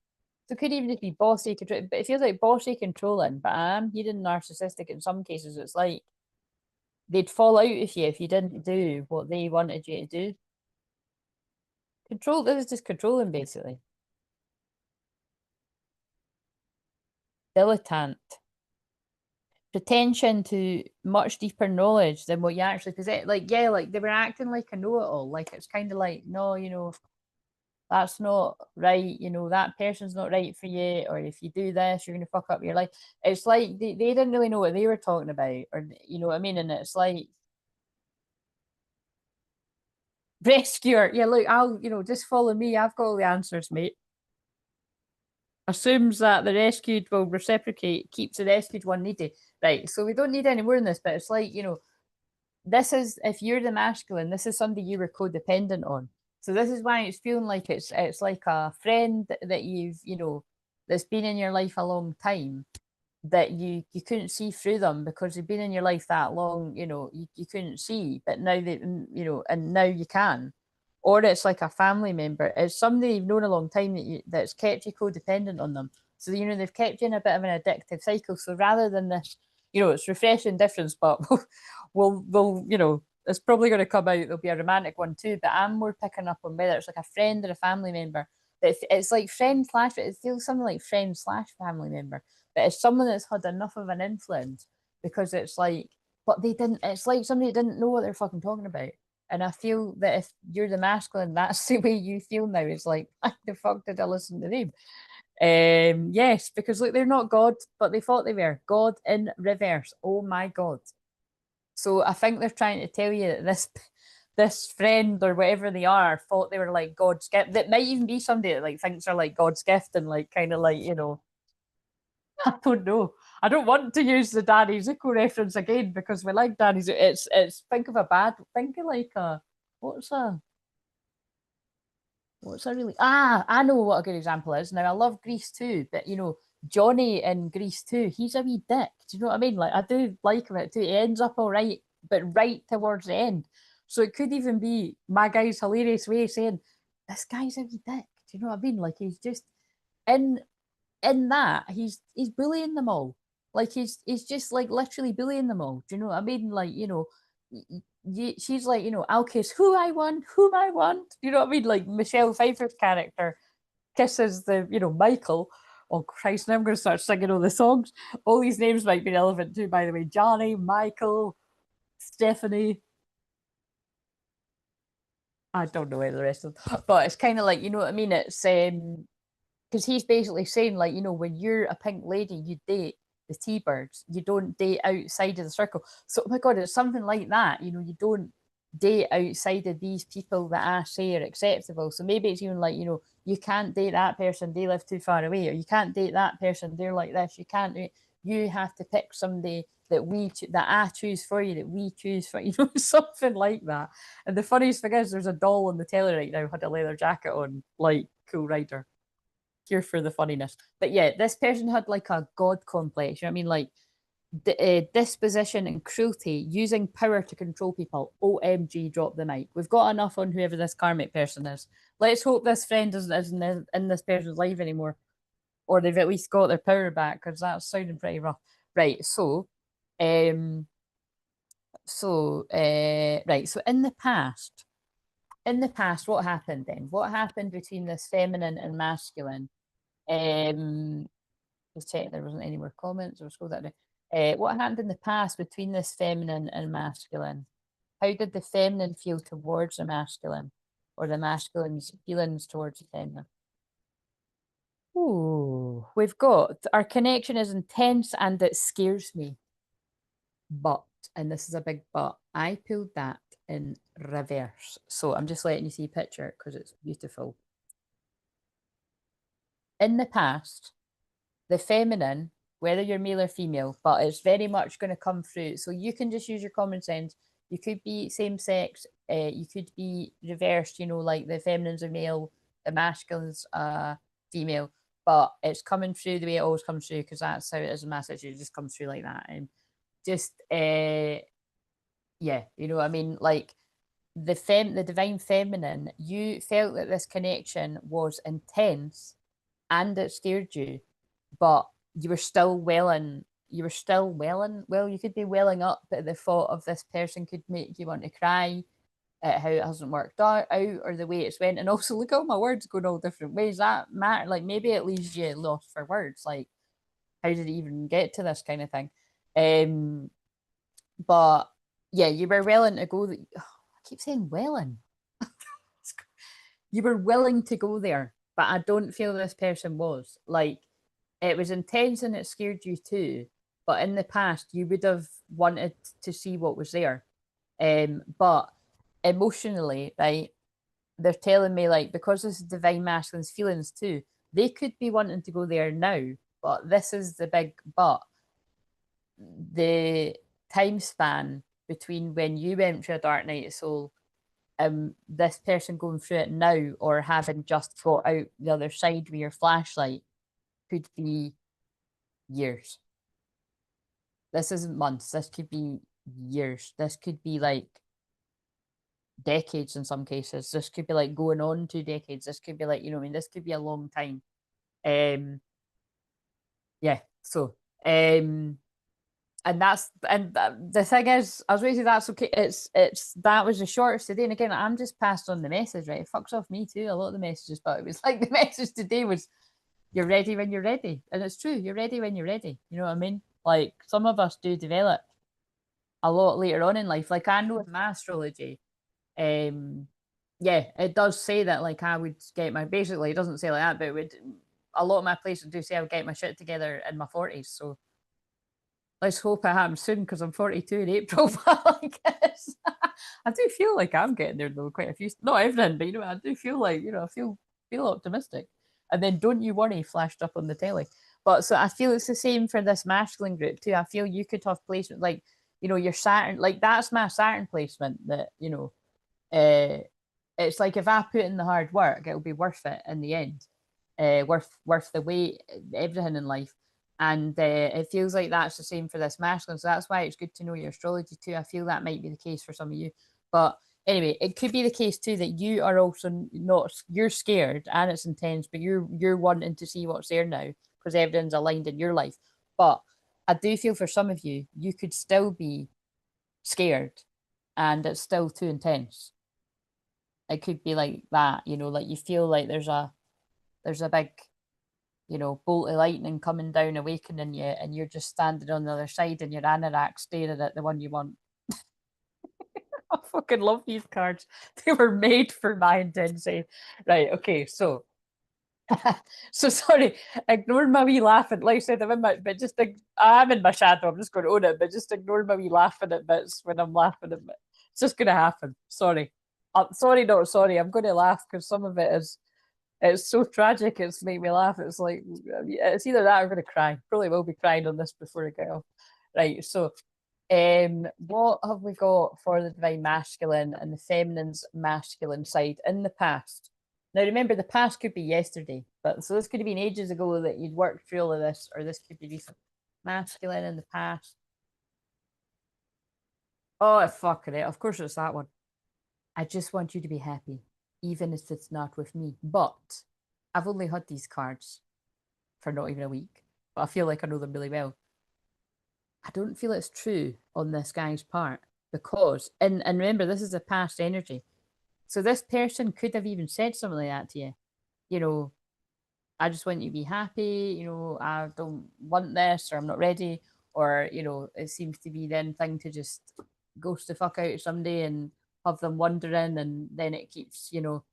So it could even just be bossy, control, but it feels like bossy controlling. But I am hearing narcissistic in some cases. It's like they'd fall out with you if you didn't do what they wanted you to do. Control. This is just controlling, basically. Dilettante. Pretension to much deeper knowledge than what you actually possess. Like, yeah, like they were acting like a know-it-all. Like it's kind of like, no, you know, that's not right, you know, that person's not right for you, or if you do this, you're going to fuck up your life. It's like they didn't really know what they were talking about, or you know what I mean? And it's like, rescuer, yeah, look, I'll, you know, just follow me, I've got all the answers, mate. Assumes that the rescued will reciprocate, keeps the rescued one needy. Right, so we don't need any more in this, but it's like, you know, this is, if you're the masculine, this is somebody you were codependent on. So this is why it's feeling like it's like a friend that you've, you know, that's been in your life a long time, that you couldn't see through them because they've been in your life that long, you know, you couldn't see, but now they, you know, and now you can. Or it's like a family member. It's somebody you've known a long time that's kept you codependent on them. So, you know, they've kept you in a bit of an addictive cycle. So rather than this, you know, it's refreshing difference, but we'll, you know, it's probably going to come out. There'll be a romantic one too, but I'm more picking up on whether it's like a friend or a family member. It's like friend slash, it feels something like friend slash family member, but it's someone that's had enough of an influence because it's like, but they didn't, it's like somebody didn't know what they're fucking talking about. And I feel that if you're the masculine, that's the way you feel now. It's like, why the fuck did I listen to them? Yes, because look, they're not God, but they thought they were. God in reverse. Oh my God. So I think they're trying to tell you that this friend or whatever they are thought they were like God's gift. That might even be somebody that like thinks they're like God's gift and like kind of like, you know, I don't know. I don't want to use the Danny Zuko reference again because we like Danny Zuko. It's think of a bad, think of like a, what's a what's a really, I know what a good example is. Now I love Grease too, but you know, Johnny in Grease too, he's a wee dick. Do you know what I mean? Like I do like him it too. He ends up all right, but right towards the end. So it could even be my guy's hilarious way of saying, this guy's a wee dick. Do you know what I mean? Like he's just in in that he's bullying them all. Like he's just like literally bullying them all. Do you know what I mean? Like, you know, she's like, you know, I'll kiss who I want, whom I want. You know what I mean? Like Michelle Pfeiffer's character kisses the, you know, Michael. Oh Christ, now I'm gonna start singing all the songs. All these names might be relevant too, by the way. Johnny, Michael, Stephanie. I don't know any of the rest of them. But it's kind of like, you know what I mean? It's because he's basically saying, like, you know, when you're a pink lady, you date the T-birds. You don't date outside of the circle. So, oh my God, it's something like that. You know, you don't date outside of these people that I say are acceptable. So maybe it's even like, you know, you can't date that person, they live too far away, or you can't date that person, they're like this. You can't do it. You have to pick somebody that that I choose for you, that we choose for you, know, something like that. And the funniest thing is, there's a doll on the telly right now had a leather jacket on, like Cool Rider. here for the funniness. But yeah, this person had like a god complex. You know what I mean? Like disposition and cruelty, using power to control people. OMG, drop the mic. We've got enough on whoever this karmic person is. Let's hope this friend isn't in this person's life anymore, or they've at least got their power back, because that's sounding pretty rough. Right. So, right. So in the past, what happened then? What happened between this feminine and masculine? Just checking there wasn't any more comments. Or scroll that down. What happened in the past between this feminine and masculine? How did the feminine feel towards the masculine, or the masculine's feelings towards the feminine? Ooh, we've got our connection is intense and it scares me. But, and this is a big but, I pulled that in reverse. So I'm just letting you see a picture because it's beautiful. In the past, the feminine, whether you're male or female, but it's very much going to come through. So you can just use your common sense. You could be same sex, you could be reversed, you know, like the feminine's a male, the masculine's female, but it's coming through the way it always comes through, because that's how it is in message. It just comes through like that. And just yeah, you know what I mean? Like the divine feminine, you felt that this connection was intense and it scared you, but you were still welling. Well, you could be welling up at the thought of this person could make you want to cry at how it hasn't worked out, or the way it's went. And also, look at all my words going all different ways. That matter. Like maybe it leaves you lost for words. Like, how did it even get to this kind of thing? But yeah, you were willing to go. I keep saying willing. You were willing to go there, but I don't feel this person was. Like, it was intense and it scared you too. But in the past, you would have wanted to see what was there. But emotionally, right, they're telling me, like, because this is divine masculine's feelings too, they could be wanting to go there now. But this is the big but. The time span between when you went through a dark night of soul, this person going through it now, or having just got out the other side with your flashlight, could be years. This isn't months. This could be years. This could be like decades in some cases. This could be like going on 2 decades. This could be like, you know, I mean, this could be a long time. Yeah. So, and the thing is, I was waiting. That's okay. It's that was the shortest today. And again, I'm just passed on the message, right? It fucks off me too. A lot of the messages, but it was like the message today was, "You're ready when you're ready," and it's true. You're ready when you're ready. You know what I mean? Like some of us do develop a lot later on in life. Like I know in my astrology, yeah, it does say that like I would get my basically it doesn't say like that, but it would a lot of my places do say I would get my shit together in my 40s. So let's hope it happens soon because I'm 42 in April. But I guess I do feel like I'm getting there though. Quite a few, not everything, but you know, I do feel like I feel optimistic. And then "Don't You Worry" flashed up on the telly. But so I feel it's the same for this masculine group too. I feel you could have placement like your Saturn, like that's my Saturn placement. That it's like if I put in the hard work, it'll be worth it in the end. Worth the wait, everything in life. And it feels like that's the same for this masculine. So that's why it's good to know your astrology too. I feel that might be the case for some of you. But anyway, it could be the case too that you are also not, you're scared and it's intense, but you're wanting to see what's there now because everything's aligned in your life. But I do feel for some of you, you could still be scared and it's still too intense. It could be like that, like you feel like there's a big bolt of lightning coming down, awakening you, and you're just standing on the other side in your anorak staring at the one you want. I fucking love these cards. They were made for my intensity. Right, okay, so so sorry, ignore my wee laughing. Like I said, I'm in my, but just I'm in my shadow. I'm just going to own it, but just ignore my wee laughing at bits when I'm laughing at bits. It's just going to happen. Sorry, sorry, not sorry. I'm going to laugh because some of it is. It's so tragic. It's made me laugh. It's like it's either that or I'm going to cry. Probably will be crying on this before I get off. Right. So, what have we got for the divine masculine and the feminine's masculine side in the past? Now remember, the past could be yesterday, but so this could have been ages ago that you'd worked through all of this, or this could be recent. Masculine in the past. Oh, fuck it. Of course it's that one. I just want you to be happy, even if it's not with me. But I've only had these cards for not even a week, but I feel like I know them really well. I don't feel it's true on this guy's part because, and remember, this is a past energy. So this person could have even said something like that to you. You know, I just want you to be happy. You know, I don't want this, or I'm not ready, or you know, it seems to be then thing to just ghost the fuck out of somebody and have them wondering, and then it keeps, you know,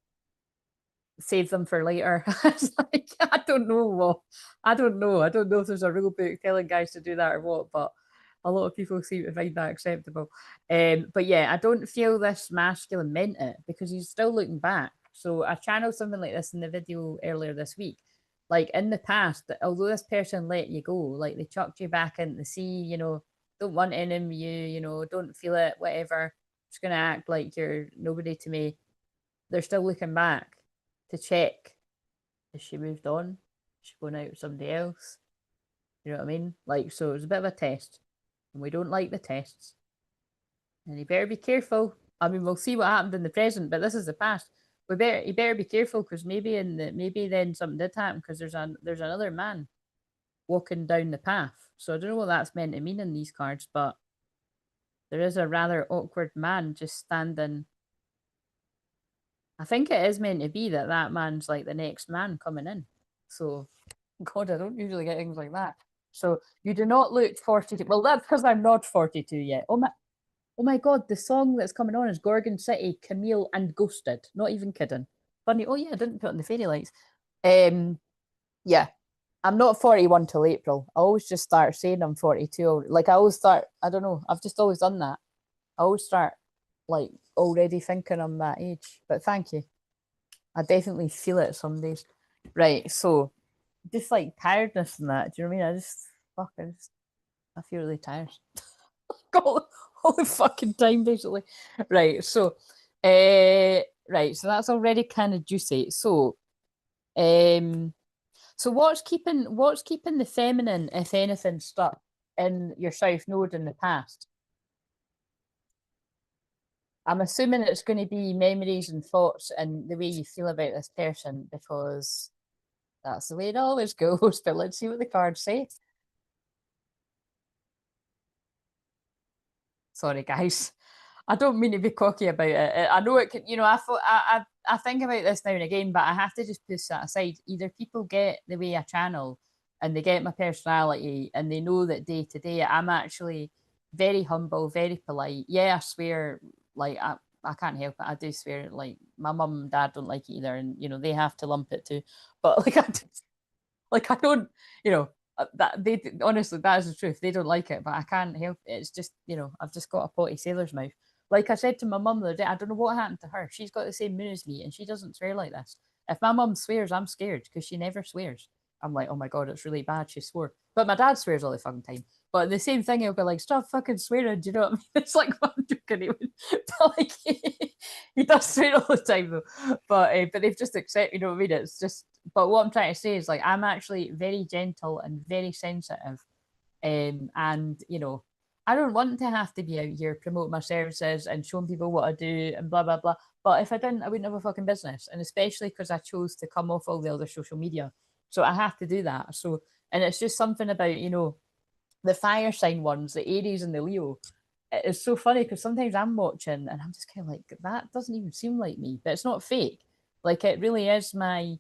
save them for later. It's like, I don't know what. I don't know. I don't know if there's a rule book telling guys to do that or what, but a lot of people seem to find that acceptable. But yeah, I don't feel this masculine meant it because he's still looking back. So I channeled something like this in the video earlier this week. Like in the past, although this person let you go, like they chucked you back in the sea, you know, don't want any of you, you know, don't feel it, whatever. Just gonna act like you're nobody to me. They're still looking back to check. Has she moved on? Is she going out with somebody else? You know what I mean? Like, so it was a bit of a test, and we don't like the tests. And you better be careful. I mean, we'll see what happened in the present, but this is the past. You better be careful because maybe then something did happen because there's another man walking down the path. So I don't know what that's meant to mean in these cards, but there is a rather awkward man just standing. I think it is meant to be that that man's like the next man coming in. So, God, I don't usually get things like that. So you do not look 42. Well, that's because I'm not 42 yet. Oh my God, the song that's coming on is Gorgon City, Camille and Ghosted. Not even kidding. Funny. Oh yeah, I didn't put on the fairy lights. Yeah, I'm not 41 till April. I always just start saying I'm 42. Like I always start. I don't know. I've just always done that. I always start like already thinking I'm that age. But thank you. I definitely feel it some days. Right. So just like tiredness and that. Do you know what I mean? I feel really tired. all the fucking time, basically. Right. So, right. So that's already kind of juicy. Um, so what's keeping the feminine, if anything, stuck in your South Node in the past? I'm assuming it's going to be memories and thoughts and the way you feel about this person because that's the way it always goes. But let's see what the cards say. Sorry, guys. I don't mean to be cocky about it. I know it can, you know, I think about this now and again, but I have to just push that aside. Either people get the way I channel and they get my personality and they know that day to day I'm actually very humble, very polite. Yeah, I swear, like I can't help it. I do swear, like my mum and dad don't like it either, and you know, they have to lump it too. But like I don't, you know, that they honestly that is the truth. They don't like it, but I can't help it. It's just, you know, I've just got a potty sailor's mouth. Like I said to my mum the other day, I don't know what happened to her. She's got the same moon as me, and she doesn't swear like this. If my mum swears, I'm scared because she never swears. I'm like, oh my God, it's really bad. She swore, but my dad swears all the fucking time. But the same thing, he'll be like, stop fucking swearing. Do you know what I mean? It's like I'm joking, but like he does swear all the time though. But they've just accepted, you know what I mean? It's just, but what I'm trying to say is like I'm actually very gentle and very sensitive. And you know, I don't want to have to be out here promoting my services and showing people what I do and blah blah blah. But if I didn't, I wouldn't have a fucking business. And especially because I chose to come off all the other social media. So I have to do that. So and it's just something about, you know, the fire sign ones, the Aries and the Leo. It's so funny because sometimes I'm watching and I'm just kind of like, that doesn't even seem like me, but it's not fake. Like it really is my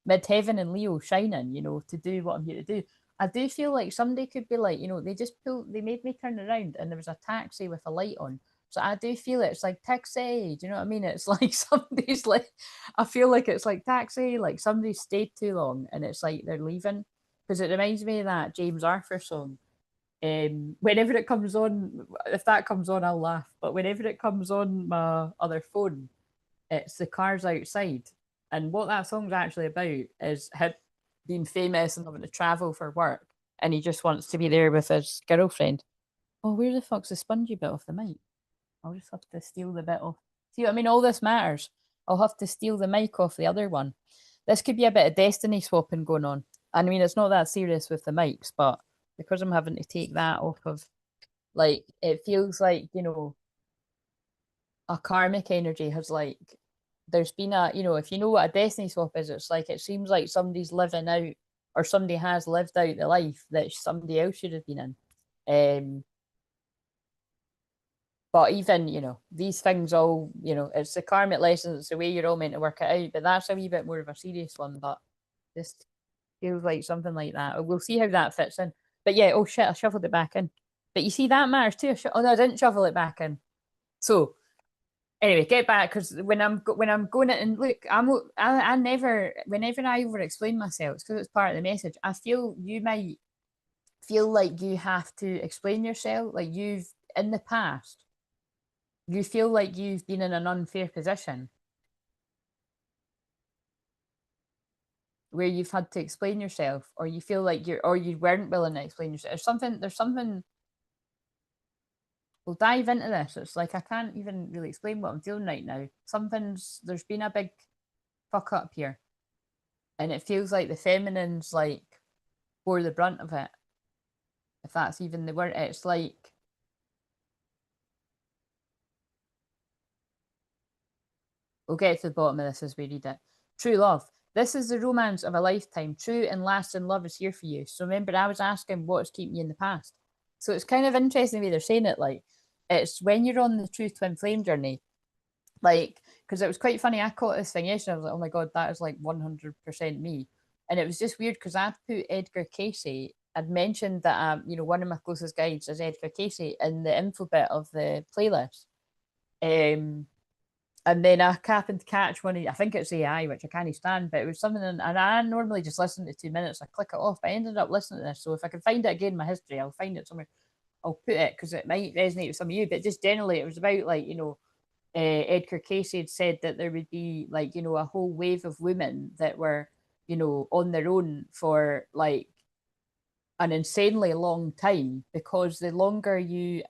midheaven and Leo shining, you know, to do what I'm here to do. I do feel like somebody could be like, you know, they made me turn around and there was a taxi with a light on. So I do feel it's like taxi. Do you know what I mean? It's like somebody's like, I feel like it's like taxi, like somebody stayed too long and it's like they're leaving. Because it reminds me of that James Arthur song, whenever it comes on, if that comes on, I'll laugh. But whenever it comes on my other phone, it's the cars outside. And what that song's actually about is him being famous and having to travel for work. And he just wants to be there with his girlfriend. Oh, where the fuck's the spongy bit off the mic? I'll just have to steal the bit off. See what I mean? All this matters. I'll have to steal the mic off the other one. This could be a bit of destiny swapping going on. I mean, it's not that serious with the mics, but because I'm having to take that off of, like, it feels like, you know, a karmic energy has like, there's been a, you know, if you know what a destiny swap is, it's like, it seems like somebody's living out, or somebody has lived out the life that somebody else should have been in. But even, you know, these things all, you know, it's the karmic lessons, it's the way you're all meant to work it out. But that's a wee bit more of a serious one. But this feels like something like that. We'll see how that fits in. But yeah, oh shit, I shuffled it back in. But you see, that matters too. Oh no, I didn't shuffle it back in. So anyway, get back, because when I'm going it, and look, I never, whenever I over explain myself, it's because it's part of the message. I feel you might feel like you have to explain yourself, like you've in the past you feel like you've been in an unfair position where you've had to explain yourself, or you feel like or you weren't willing to explain yourself. There's something, we'll dive into this. It's like, I can't even really explain what I'm feeling right now. There's been a big fuck up here. And it feels like the feminine's like bore the brunt of it. If that's even the word. It's like, we'll get to the bottom of this as we read it. True love. This is the romance of a lifetime. True and lasting love is here for you. So remember, I was asking what's keeping you in the past. So it's kind of interesting the way they're saying it. Like, it's when you're on the true twin flame journey, like, because it was quite funny. I caught this thing yesterday. I was like, oh my God, that is like 100% me. And it was just weird because I'd put Edgar Casey. I'd mentioned that, you know, one of my closest guides is Edgar Casey in the info bit of the playlist. Um, and then I happened to catch one of, I think it's AI, which I can't stand, but it was something, and I normally just listen to 2 minutes, I click it off, but I ended up listening to this. So if I can find it again in my history, I'll find it somewhere. I'll put it because it might resonate with some of you. But just generally, it was about, like, you know, Edgar Casey had said that there would be, like, you know, a whole wave of women that were, you know, on their own for like an insanely long time, because the longer you're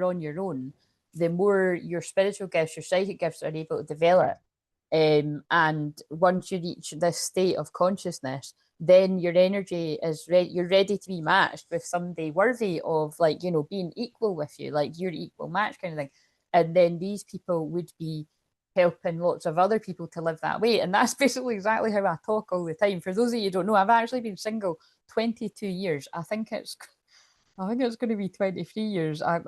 on your own, the more your spiritual gifts, your psychic gifts are able to develop. And once you reach this state of consciousness, then your energy is you're ready to be matched with somebody worthy of, like, you know, being equal with you, like your equal match kind of thing. And then these people would be helping lots of other people to live that way. And that's basically exactly how I talk all the time. For those of you who don't know, I've actually been single 22 years. I think it's going to be 23 years. I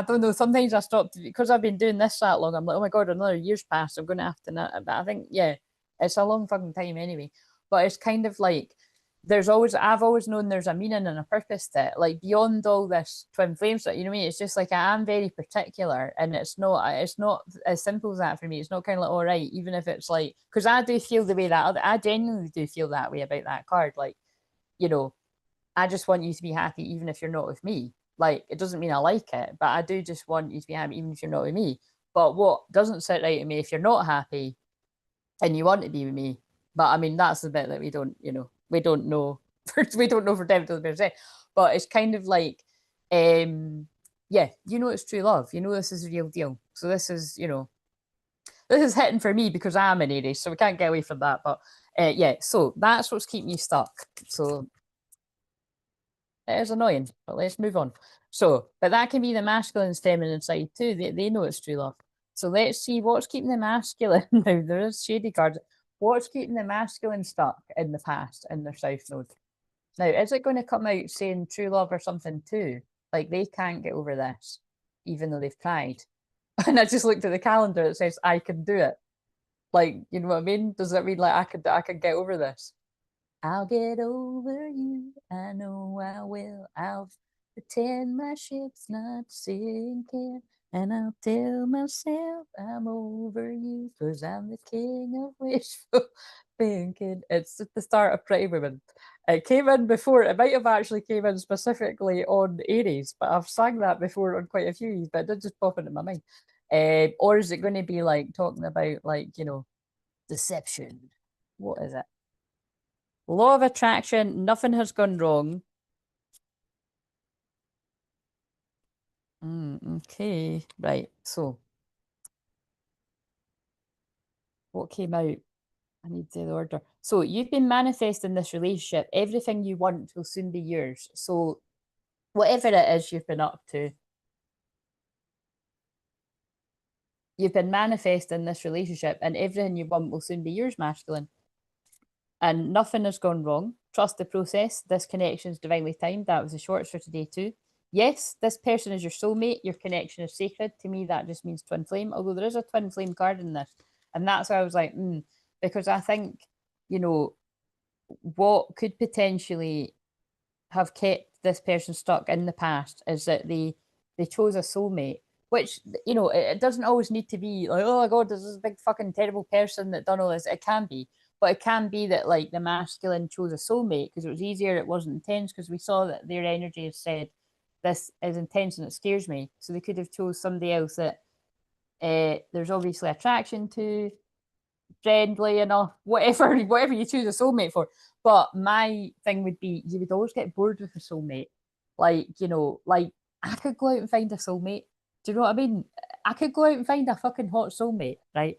don't know. Sometimes I stopped because I've been doing this that long. I'm like, oh my God, another year's passed. I'm going to have to, but I think, yeah, it's a long fucking time anyway. But it's kind of like, I've always known there's a meaning and a purpose to it. Like, beyond all this twin flame stuff, you know what I mean? It's just like, I am very particular, and it's not as simple as that for me. It's not kind of like, all right, even if it's like, because I do feel the way that, I genuinely do feel that way about that card. Like, you know, I just want you to be happy, even if you're not with me. Like, it doesn't mean I like it, but I do just want you to be happy, even if you're not with me. But what doesn't sit right with me, if you're not happy and you want to be with me, but I mean, that's the bit that we don't, you know, we don't know. We don't know for definitely per se. But it's kind of like, yeah, you know, it's true love. You know, this is a real deal. So this is, you know, this is hitting for me because I'm an Aries, so we can't get away from that. But yeah, so that's what's keeping you stuck. So it is annoying, but let's move on. So, but that can be the masculine's feminine side too. They know it's true love. So let's see what's keeping the masculine. Now, there is shady cards. What's keeping the masculine stuck in the past in their south node? Now, is it going to come out saying true love or something too? Like, they can't get over this, even though they've tried. And I just looked at the calendar. It says I can do it. Like, you know what I mean? Does that mean like I could get over this? I'll get over you. I know I will. I'll pretend my ship's not sinking. And I'll tell myself I'm over you, 'cause I'm the king of wishful thinking. It's at the start of Pretty Women. It came in before, it might have actually came in specifically on Aries, but I've sang that before on quite a few, but it did just pop into my mind. Or is it going to be like talking about, like, you know, deception? What is it? Law of attraction, nothing has gone wrong. Okay, right. So What came out? I need to the order. So you've been manifesting this relationship. Everything you want will soon be yours. So whatever it is you've been up to, you've been manifesting this relationship, and everything you want will soon be yours, masculine. And nothing has gone wrong. Trust the process. This connection is divinely timed. That was the shorts for today too. Yes, this person is your soulmate. Your connection is sacred. To me, that just means twin flame. Although there is a twin flame card in this, and that's why I was like, because I think, you know, what could potentially have kept this person stuck in the past is that they chose a soulmate, which, you know, it doesn't always need to be like, oh my god, there's this big fucking terrible person that done all this. It can be, but it can be that like the masculine chose a soulmate because it was easier, it wasn't intense, because we saw that their energy has said this is intense and it scares me. So they could have chose somebody else that there's obviously attraction to, friendly enough, whatever you choose a soulmate for. But my thing would be, you would always get bored with a soulmate. Like, you know, like I could go out and find a soulmate. Do you know what I mean? I could go out and find a fucking hot soulmate, right?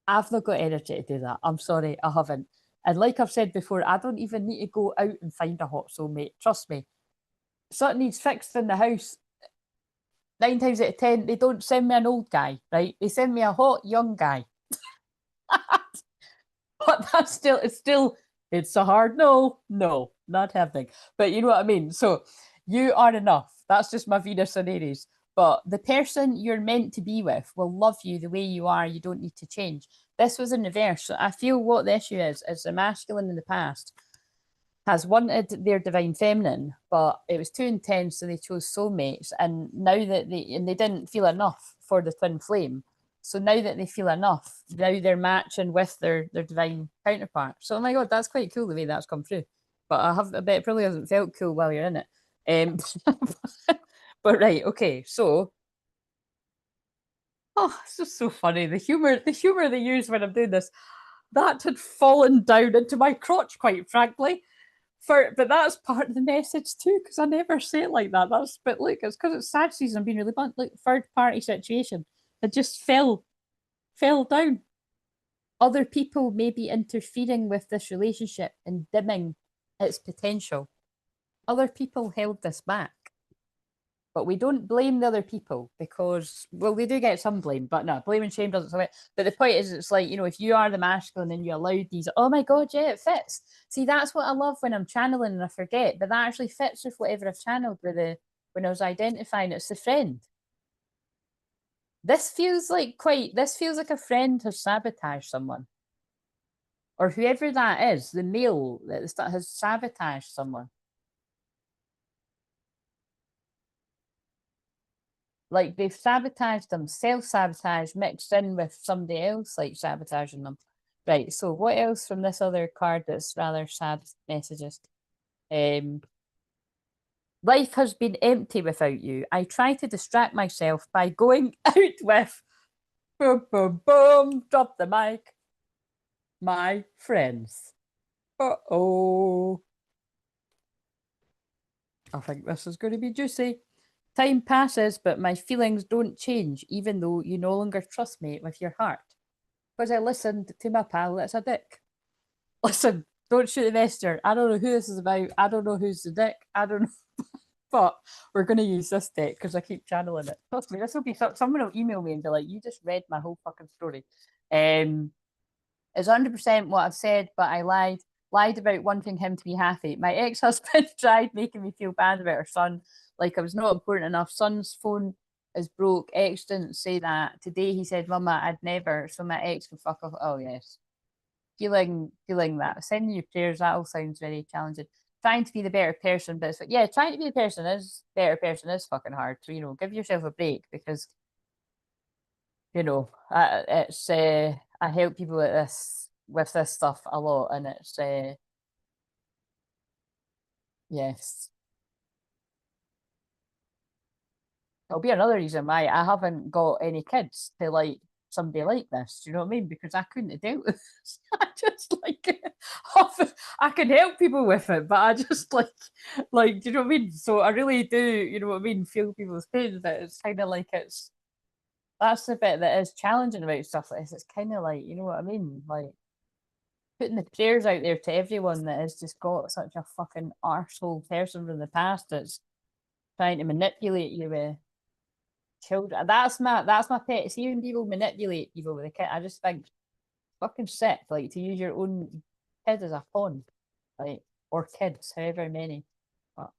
I've not got energy to do that. I'm sorry, I haven't. And like I've said before, I don't even need to go out and find a hot soulmate. Trust me. Something needs fixed in the house. 9 times out of 10, they don't send me an old guy, right? They send me a hot young guy. But that's it's a hard no, not happening. But you know what I mean? So you are enough. That's just my Venus and Aries. But the person you're meant to be with will love you the way you are. You don't need to change. This was in reverse. So I feel what the issue is the masculine in the past has wanted their divine feminine, but it was too intense, so they chose soulmates. And now that they didn't feel enough for the twin flame. So now that they feel enough, now they're matching with their divine counterpart. So oh my god, that's quite cool the way that's come through. But I bet it probably hasn't felt cool while you're in it. But right, okay, so it's just so funny. The humor they use when I'm doing this, that had fallen down into my crotch, quite frankly. But that's part of the message too, because I never say it like that. But look, it's because it's sad season. I'm being really blunt. Like third party situation, it just fell down. Other people may be interfering with this relationship and dimming its potential. Other people held this back. But we don't blame the other people because, well, we do get some blame, but no, blame and shame doesn't solve it. But the point is, it's like, you know, if you are the masculine and you allowed these, oh my God, yeah, it fits. See, that's what I love when I'm channeling and I forget, but that actually fits with whatever I've channeled when I was identifying. It's the friend. This feels like a friend has sabotaged someone. Or whoever that is, the male that has sabotaged someone. Like they've sabotaged them, self-sabotage mixed in with somebody else, like sabotaging them. Right. So what else from this other card that's rather sad messages? Life has been empty without you. I try to distract myself by going out with boom, boom, boom, drop the mic. My friends. Uh-oh. I think this is going to be juicy. Time passes, but my feelings don't change, even though you no longer trust me with your heart. Because I listened to my pal that's a dick. Listen, don't shoot the messenger. I don't know who this is about. I don't know who's the dick. I don't know. But we're going to use this deck because I keep channeling it. Trust me, this will be someone will email me and be like, you just read my whole fucking story. It's 100% what I've said, but I lied about wanting him to be happy. My ex-husband tried making me feel bad about her son, like I was not important enough. Son's phone is broke. Ex didn't say that. Today he said, Mama, I'd never, so my ex can fuck off. Oh yes. Feeling that. Sending you prayers, that all sounds very challenging. Trying to be the better person, but yeah, trying to be the better person is fucking hard. So, you know, give yourself a break because, you know, it's I help people with this stuff a lot, and it's yes, it'll be another reason why I haven't got any kids to like somebody like this. Do you know what I mean? Because I couldn't have dealt with this. I just like I can help people with it, but I just do you know what I mean? So I really do, you know what I mean, feel people's pain, but it's kind of like it's That's the bit that is challenging about stuff like this. It's kind of like, you know what I mean? Like putting the prayers out there to everyone that has just got such a fucking arsehole person from the past that's trying to manipulate you with children. That's my pet. See when people manipulate people with a kid, I just think fucking sick. Like to use your own kid as a pawn, like or kids, however many. But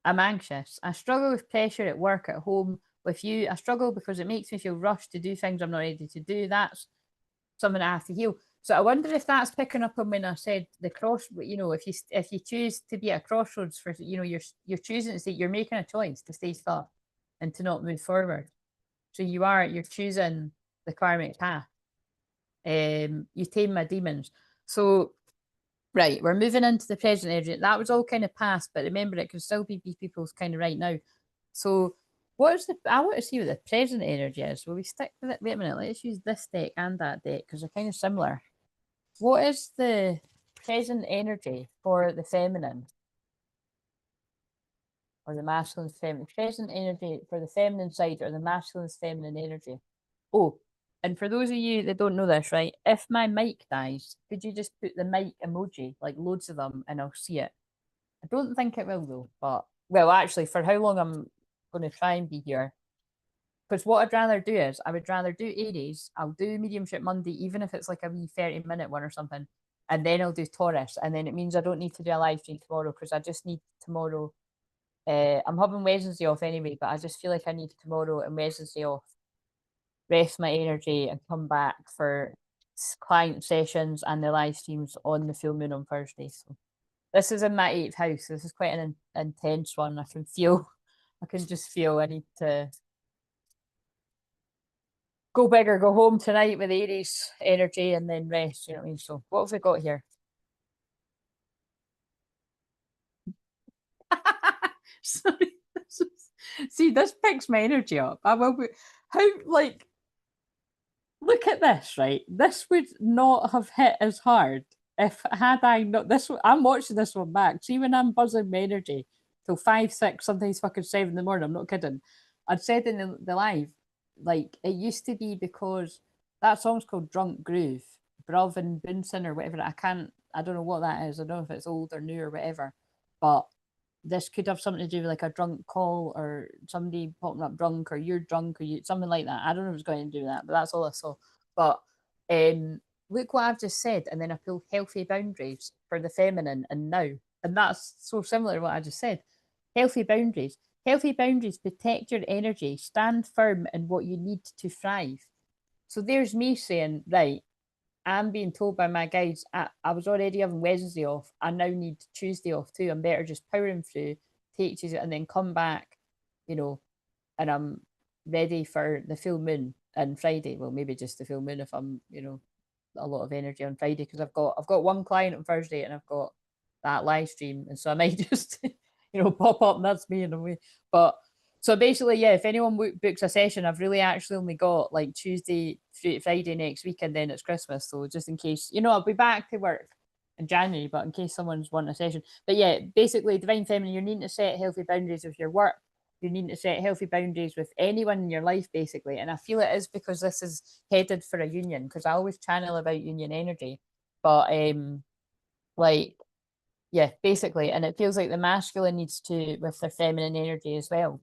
I'm anxious. I struggle with pressure at work, at home, with you. I struggle because it makes me feel rushed to do things I'm not ready to do. That's something I have to heal. So I wonder if that's picking up on when I said the cross. You know, if you choose to be at a crossroads for, you know, you're choosing to say you're making a choice to stay stuck and to not move forward. So you're choosing the karmic path. You tame my demons. So right, we're moving into the present energy. That was all kind of past, but remember it can still be people's kind of right now. So what is the I want to see what the present energy is. Will we stick with it? Wait a minute, let's use this deck and that deck because they're kind of similar. What is the present energy for the feminine or the masculine feminine? Present energy for the feminine side or the masculine feminine energy. Oh, and for those of you that don't know this, right? If my mic dies, could you just put the mic emoji, like loads of them, and I'll see it. I don't think it will though, but well, actually, for how long I'm going to try and be here. Because what I'd rather do is I would rather do Aries. I'll do mediumship Monday, even if it's like a wee 30-minute one or something. And then I'll do Taurus. And then it means I don't need to do a live stream tomorrow because I just need tomorrow. I'm having Wednesday off anyway, but I just feel like I need tomorrow and Wednesday off, rest my energy and come back for client sessions and the live streams on the full moon on Thursday. So this is in my 8th house. This is quite an intense one. I can just feel I need to go big or go home tonight with Aries energy and then rest. You know what I mean? So what have we got here? Sorry. See, this picks my energy up. I will be how like look at this, right? This would not have hit as hard if had I not this. I'm watching this one back. See, when I'm buzzing my energy till 5, 6, sometimes fucking 7 in the morning. I'm not kidding. I'd said in the live, like it used to be because that song's called Drunk Groove, Brovin Bunsen or whatever. I don't know what that is. I don't know if it's old or new or whatever, but this could have something to do with like a drunk call or somebody popping up drunk or you're drunk or you something like that. I don't know if it's going to do that, but that's all I saw. But look what I've just said, and then I pull healthy boundaries for the feminine and now. And that's so similar to what I just said. Healthy boundaries. Healthy boundaries protect your energy, stand firm in what you need to thrive. So there's me saying, right, I'm being told by my guides I was already having Wednesday off. I now need Tuesday off too. I'm better just powering through, take Tuesday, and then come back, you know, and I'm ready for the full moon and Friday. Well, maybe just the full moon if I'm, you know, a lot of energy on Friday because I've got one client on Thursday and I've got that live stream, and so I might just pop up and that's me in a way. But so basically, yeah, if anyone books a session, I've really actually only got like Tuesday through to Friday next week, and then it's Christmas. So just in case, I'll be back to work in January, but in case someone's wanting a session. But yeah, basically, Divine Feminine, you're needing to set healthy boundaries with your work. You're needing to set healthy boundaries with anyone in your life, basically. And I feel it is because this is headed for a union, because I always channel about union energy. But like yeah, basically, and it feels like the masculine needs to with their feminine energy as well.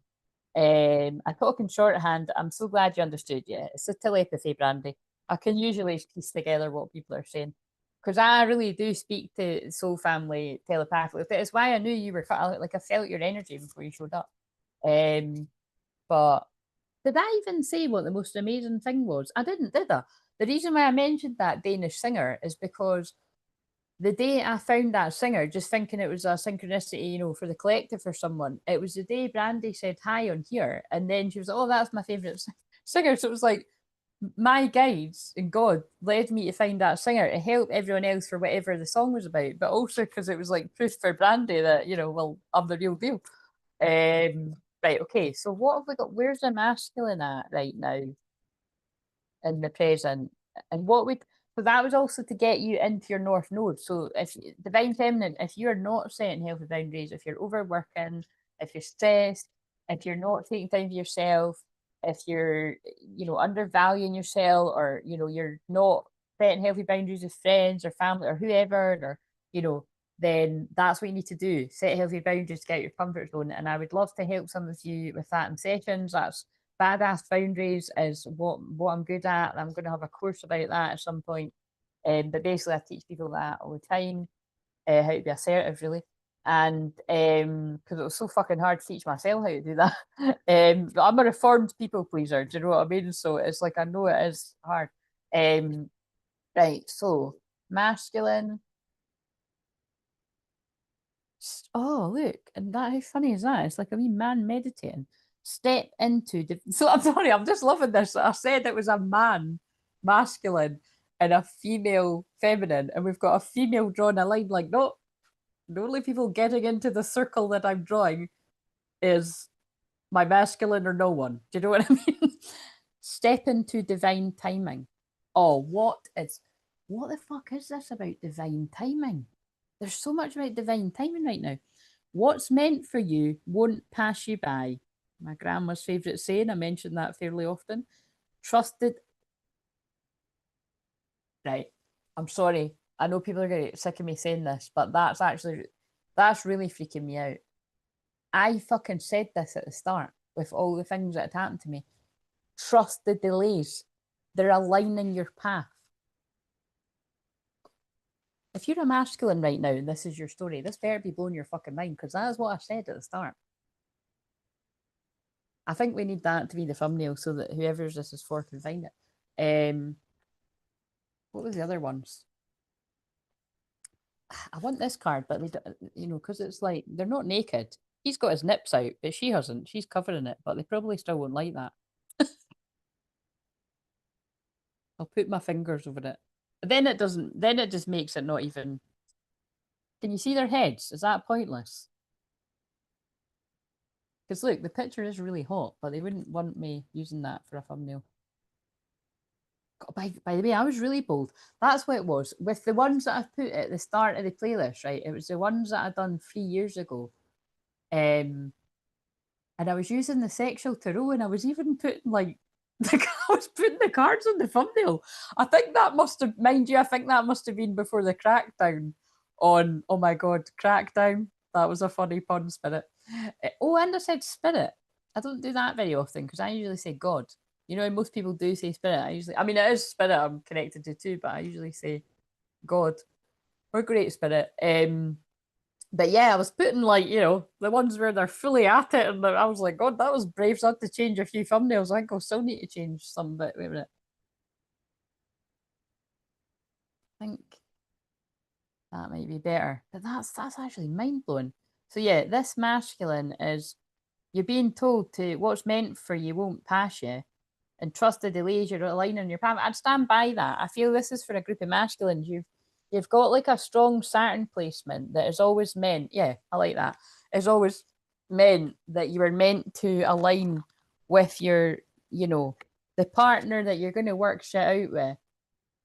I talk in shorthand. I'm so glad you understood. Yeah, it's a telepathy, Brandy. I can usually piece together what people are saying because I really do speak to soul family telepathically. It's why I knew you were like I felt your energy before you showed up. But did I even say what the most amazing thing was? I didn't, did I? The reason why I mentioned that Danish singer is because the day I found that singer, just thinking it was a synchronicity, for the collective for someone, it was the day Brandy said hi on here. And then she was like, oh, that's my favourite singer. So it was like my guides and God led me to find that singer to help everyone else for whatever the song was about, but also because it was like proof for Brandy that, well, I'm the real deal. Right, okay. So what have we got? Where's the masculine at right now in the present? And what would so that was also to get you into your North Node. So if Divine Feminine, if you're not setting healthy boundaries, if you're overworking, if you're stressed, if you're not taking time for yourself, if you're, you know, undervaluing yourself, or, you know, you're not setting healthy boundaries with friends or family or whoever, or, you know, then that's what you need to do. Set healthy boundaries to get out your comfort zone. And I would love to help some of you with that in sessions. That's badass boundaries is what I'm good at. I'm going to have a course about that at some point. But basically, I teach people that all the time, how to be assertive, really. And because it was so fucking hard to teach myself how to do that. But I'm a reformed people pleaser. Do you know what I mean? So it's like I know it is hard. Right. So masculine. Oh, look, and that how funny is that? It's like a wee man meditating. Step into the. So I'm sorry, I'm just loving this. I said it was a man, masculine, and a female, feminine, and we've got a female drawing a line. Like, no, the only people getting into the circle that I'm drawing is my masculine or no one. Do you know what I mean? Step into divine timing. Oh, what the fuck is this about divine timing? There's so much about divine timing right now. What's meant for you won't pass you by. My grandma's favourite saying, I mention that fairly often. Trusted. Right. I'm sorry. I know people are going to get sick of me saying this, but that's really freaking me out. I fucking said this at the start with all the things that had happened to me. Trust the delays. They're aligning your path. If you're a masculine right now and this is your story, this better be blowing your fucking mind, because that is what I said at the start. I think we need that to be the thumbnail so that whoever's this is for can find it. What was the other ones? I want this card, but you know, because it's like they're not naked. He's got his nips out, but she hasn't. She's covering it, but they probably still won't like that. I'll put my fingers over it. But then it doesn't. Then it just makes it not even. Can you see their heads? Is that pointless? Because look, the picture is really hot, but they wouldn't want me using that for a thumbnail. God, by the way, I was really bold. That's what it was. With the ones that I've put at the start of the playlist, right? It was the ones that I'd done 3 years ago. And I was using the sexual tarot, and I was even putting like I was putting the cards on the thumbnail. I think that must have, mind you, I think that must have been before the crackdown on, oh my god, crackdown. That was a funny pun, spirit. Oh, and I said spirit. I don't do that very often because I usually say God. You know, most people do say spirit. I mean, it is spirit I'm connected to too, but I usually say God or great spirit. But yeah, I was putting like, you know, the ones where they're fully at it, and I was like, God, that was brave. So I had to change a few thumbnails. I think I'll still need to change some bit. Wait a minute. I think that might be better. But that's actually mind blowing. So yeah, this masculine is you're being told to what's meant for you won't pass you, and trust the delays you're aligning on your path. I'd stand by that. I feel this is for a group of masculines. You've got like a strong Saturn placement that is always meant. Yeah, I like that. Is always meant that you are meant to align with your, you know, the partner that you're going to work shit out with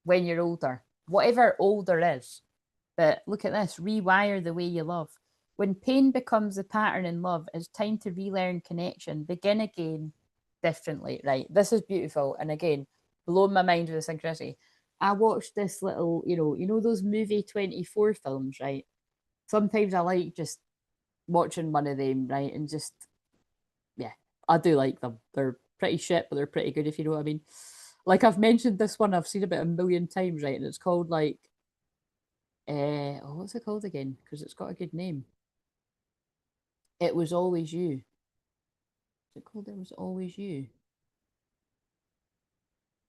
when you're older, whatever older is. But look at this, rewire the way you love. When pain becomes the pattern in love, it's time to relearn connection, begin again differently. Right. This is beautiful. And again, blowing my mind with the synchronicity. I watched this little, you know, those movie 24 films, right? Sometimes I like just watching one of them, right? And just, yeah, I do like them. They're pretty shit, but they're pretty good, if you know what I mean. Like I've mentioned this one, I've seen about a million times, right? And it's called like, what's it called again? Because it's got a good name. It Was Always You. Is it called It Was Always You?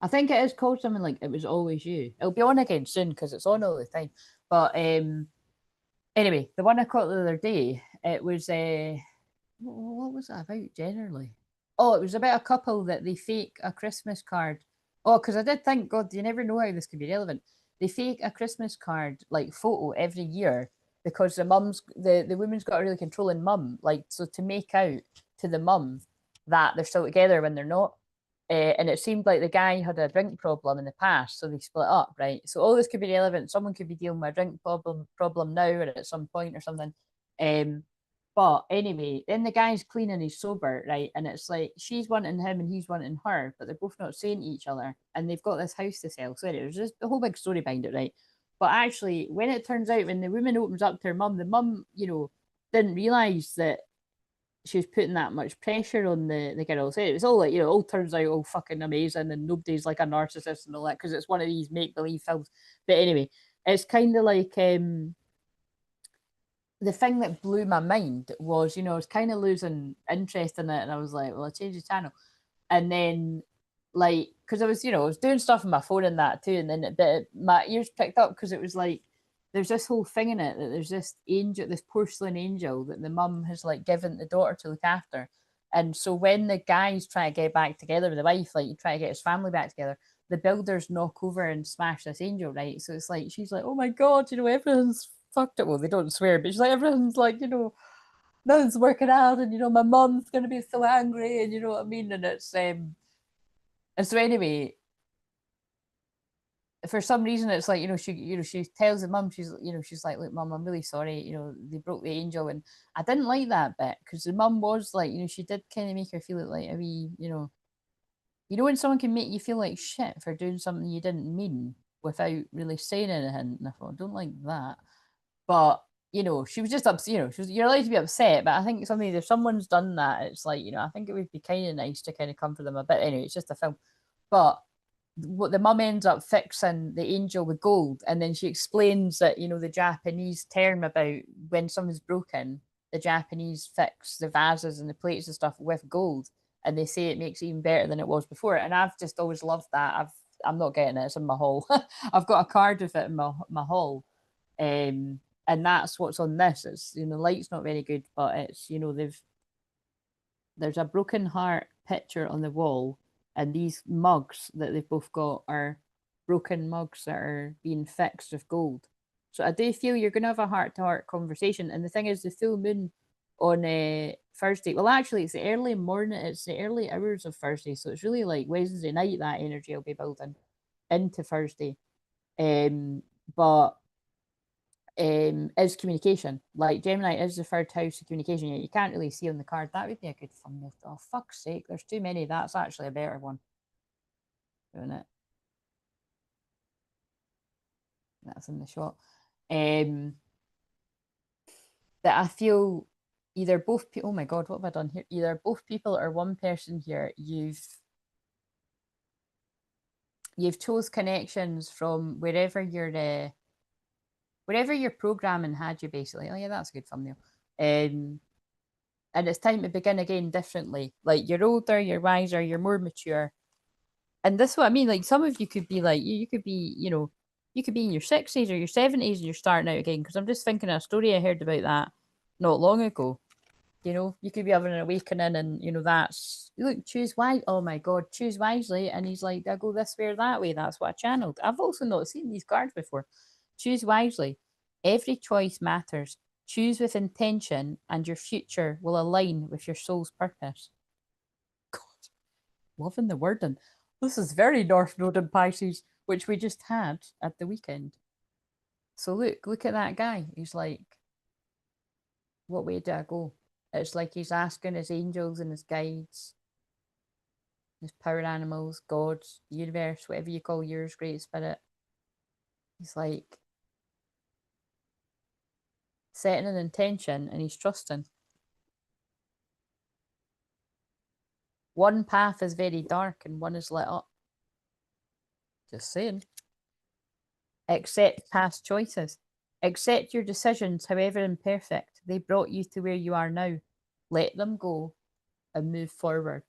I think it is called something like It Was Always You. It'll be on again soon because it's on all the time. But anyway, the one I caught the other day, it was what was that about generally? Oh, it was about a couple that they fake a Christmas card. Oh, because I did think, God, you never know how this could be relevant. They fake a Christmas card like photo every year because the woman's got a really controlling mum, like so to make out to the mum that they're still together when they're not. And it seemed like the guy had a drink problem in the past, so they split up, right? So all this could be relevant. Someone could be dealing with a drink problem now or at some point or something. But anyway, then the guy's clean and he's sober, right? And it's like she's wanting him and he's wanting her, but they're both not saying to each other. And they've got this house to sell. So anyway, there's just a whole big story behind it, right? But actually, when it turns out, when the woman opens up to her mum, the mum, didn't realise that she was putting that much pressure on the girl. So it was all like, it all turns out all fucking amazing and nobody's like a narcissist and all that because it's one of these make believe films. But anyway, it's kind of like the thing that blew my mind was, I was kind of losing interest in it, and I was like, well, I changed the channel, and then like because I was, I was doing stuff on my phone and that too, and then my ears picked up because it was like there's this whole thing in it that there's this angel, this porcelain angel that the mum has like given the daughter to look after, and so when the guys try to get back together with the wife, like you try to get his family back together, the builders knock over and smash this angel, right? So it's like she's like, oh my god, everything's fucked up. Well, they don't swear, but she's like, everything's like, nothing's working out, and my mum's gonna be so angry, and you know what I mean. And it's and so anyway, for some reason, it's like she tells the mum, she's like, look, mum, I'm really sorry. They broke the angel, and I didn't like that bit because the mum was like, she did kind of make her feel like a wee, when someone can make you feel like shit for doing something you didn't mean without really saying anything. And I thought, I don't like that. But she was just upset. You're allowed to be upset, but I think something if someone's done that, it's like I think it would be kind of nice to kind of comfort them a bit. Anyway, it's just a film. But what the mum ends up fixing the angel with gold, and then she explains that the Japanese term about when something's broken, the Japanese fix the vases and the plates and stuff with gold, and they say it makes it even better than it was before. And I've just always loved that. I'm not getting it. It's in my hall. I've got a card with it in my hall. And that's what's on this. It's the light's not very good, but it's there's a broken heart picture on the wall, and these mugs that they've both got are broken mugs that are being fixed with gold. So I do feel you're going to have a heart to heart conversation. And the thing is, the full moon on Thursday. Well, actually, it's the early morning. It's the early hours of Thursday, so it's really like Wednesday night. That energy will be building into Thursday. But is communication. Like Gemini is the third house of communication. You can't really see on the card. That would be a good thumbnail. Oh, fuck's sake. There's too many. That's actually a better one. Doing it. That's in the shot. That I feel either both people, oh my God, what have I done here? Either both people or one person here, you've chose connections from wherever your programming had you basically. Oh yeah, that's a good thumbnail. And it's time to begin again differently. Like you're older, you're wiser, you're more mature. And this is what I mean. Like some of you could be like you could be, you could be in your 60s or your 70s and you're starting out again. Because I'm just thinking of a story I heard about that not long ago. You could be having an awakening, and that's look, choose wise. Oh my God, choose wisely. And he's like, I go this way or that way. That's what I channeled. I've also not seen these cards before. Choose wisely. Every choice matters. Choose with intention, and your future will align with your soul's purpose. God, loving the wording. This is very North Node in Pisces, which we just had at the weekend. So look at that guy. He's like, what way do I go? It's like he's asking his angels and his guides, his power animals, gods, universe, whatever you call yours, great spirit. He's like setting an intention and he's trusting. One path is very dark and one is lit up. Just saying. Accept past choices. Accept your decisions, however imperfect. They brought you to where you are now. Let them go and move forward.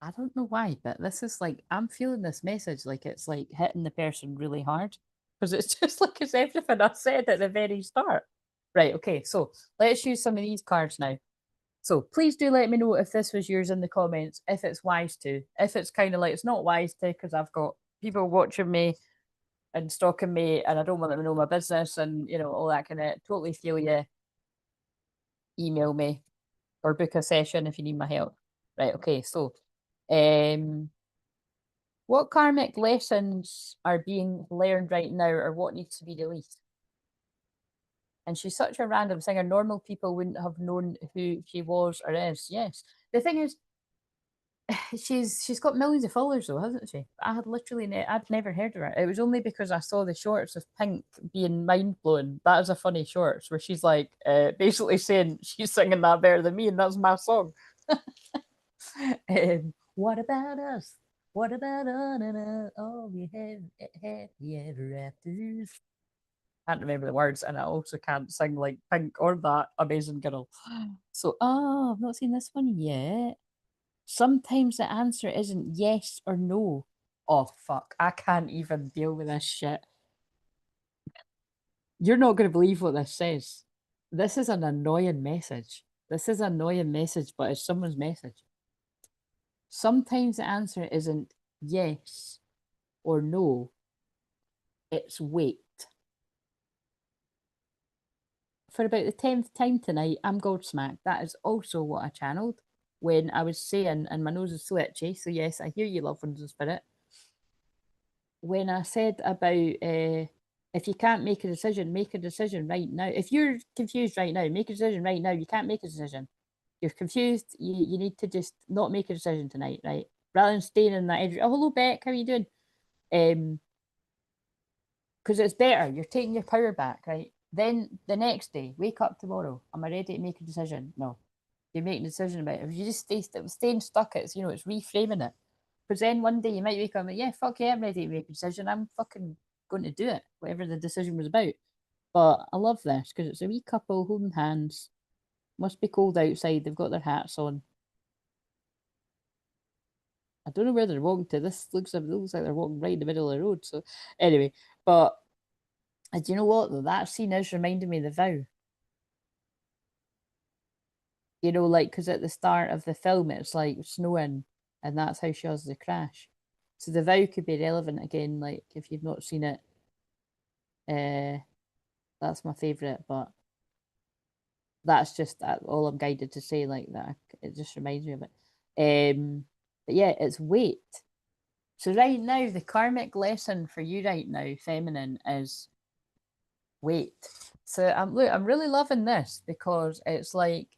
I don't know why, but this is like, I'm feeling this message like it's like hitting the person really hard because it's just like it's everything I said at the very start. Right, okay, so let's use some of these cards now. So please do let me know if this was yours in the comments, if it's wise to, if it's kind of like it's not wise to because I've got people watching me and stalking me and I don't want them to know my business and all that kind of totally feel you. Email me or book a session if you need my help. Right, okay, so what karmic lessons are being learned right now or what needs to be released? And she's such a random singer. Normal people wouldn't have known who she was or is. Yes. The thing is, she's got millions of followers though, hasn't she? I had literally I'd never heard of her. It was only because I saw the shorts of Pink being mind blowing. That is a funny shorts where she's like basically saying she's singing that better than me, and that's my song. What about us? What about all we have happy ever afters? Can't remember the words, and I also can't sing like Pink or that amazing girl. So, I've not seen this one yet. Sometimes the answer isn't yes or no. Oh, fuck. I can't even deal with this shit. You're not going to believe what this says. This is an annoying message. This is an annoying message, but it's someone's message. Sometimes the answer isn't yes or no, it's wait. For about the 10th time tonight, I'm gobsmacked. That is also what I channeled when I was saying, and my nose is so itchy, so yes, I hear you, loved ones in spirit. When I said about if you can't make a decision right now. If you're confused right now, make a decision right now. You can't make a decision. You're confused, you need to just not make a decision tonight, right? Rather than staying in that edge. Oh, hello, Beck, how are you doing? Because it's better. You're taking your power back, right? Then the next day, wake up tomorrow. Am I ready to make a decision? No. You're making a decision about it. If you just staying stuck, it's it's reframing it. Because then one day you might wake up and yeah, fuck yeah, I'm ready to make a decision. I'm fucking going to do it, whatever the decision was about. But I love this because it's a wee couple holding hands. Must be cold outside. They've got their hats on. I don't know where they're walking to. This looks like they're walking right in the middle of the road. So anyway, but do you know what though? That scene is reminding me of the vow. Like because at the start of the film it's like snowing, and that's how she has the crash. So the vow could be relevant again, like if you've not seen it. That's my favourite, but that's just all I'm guided to say like that. It just reminds me of it. But yeah, it's wait. So right now, the karmic lesson for you right now, feminine, is wait. So I'm really loving this because it's like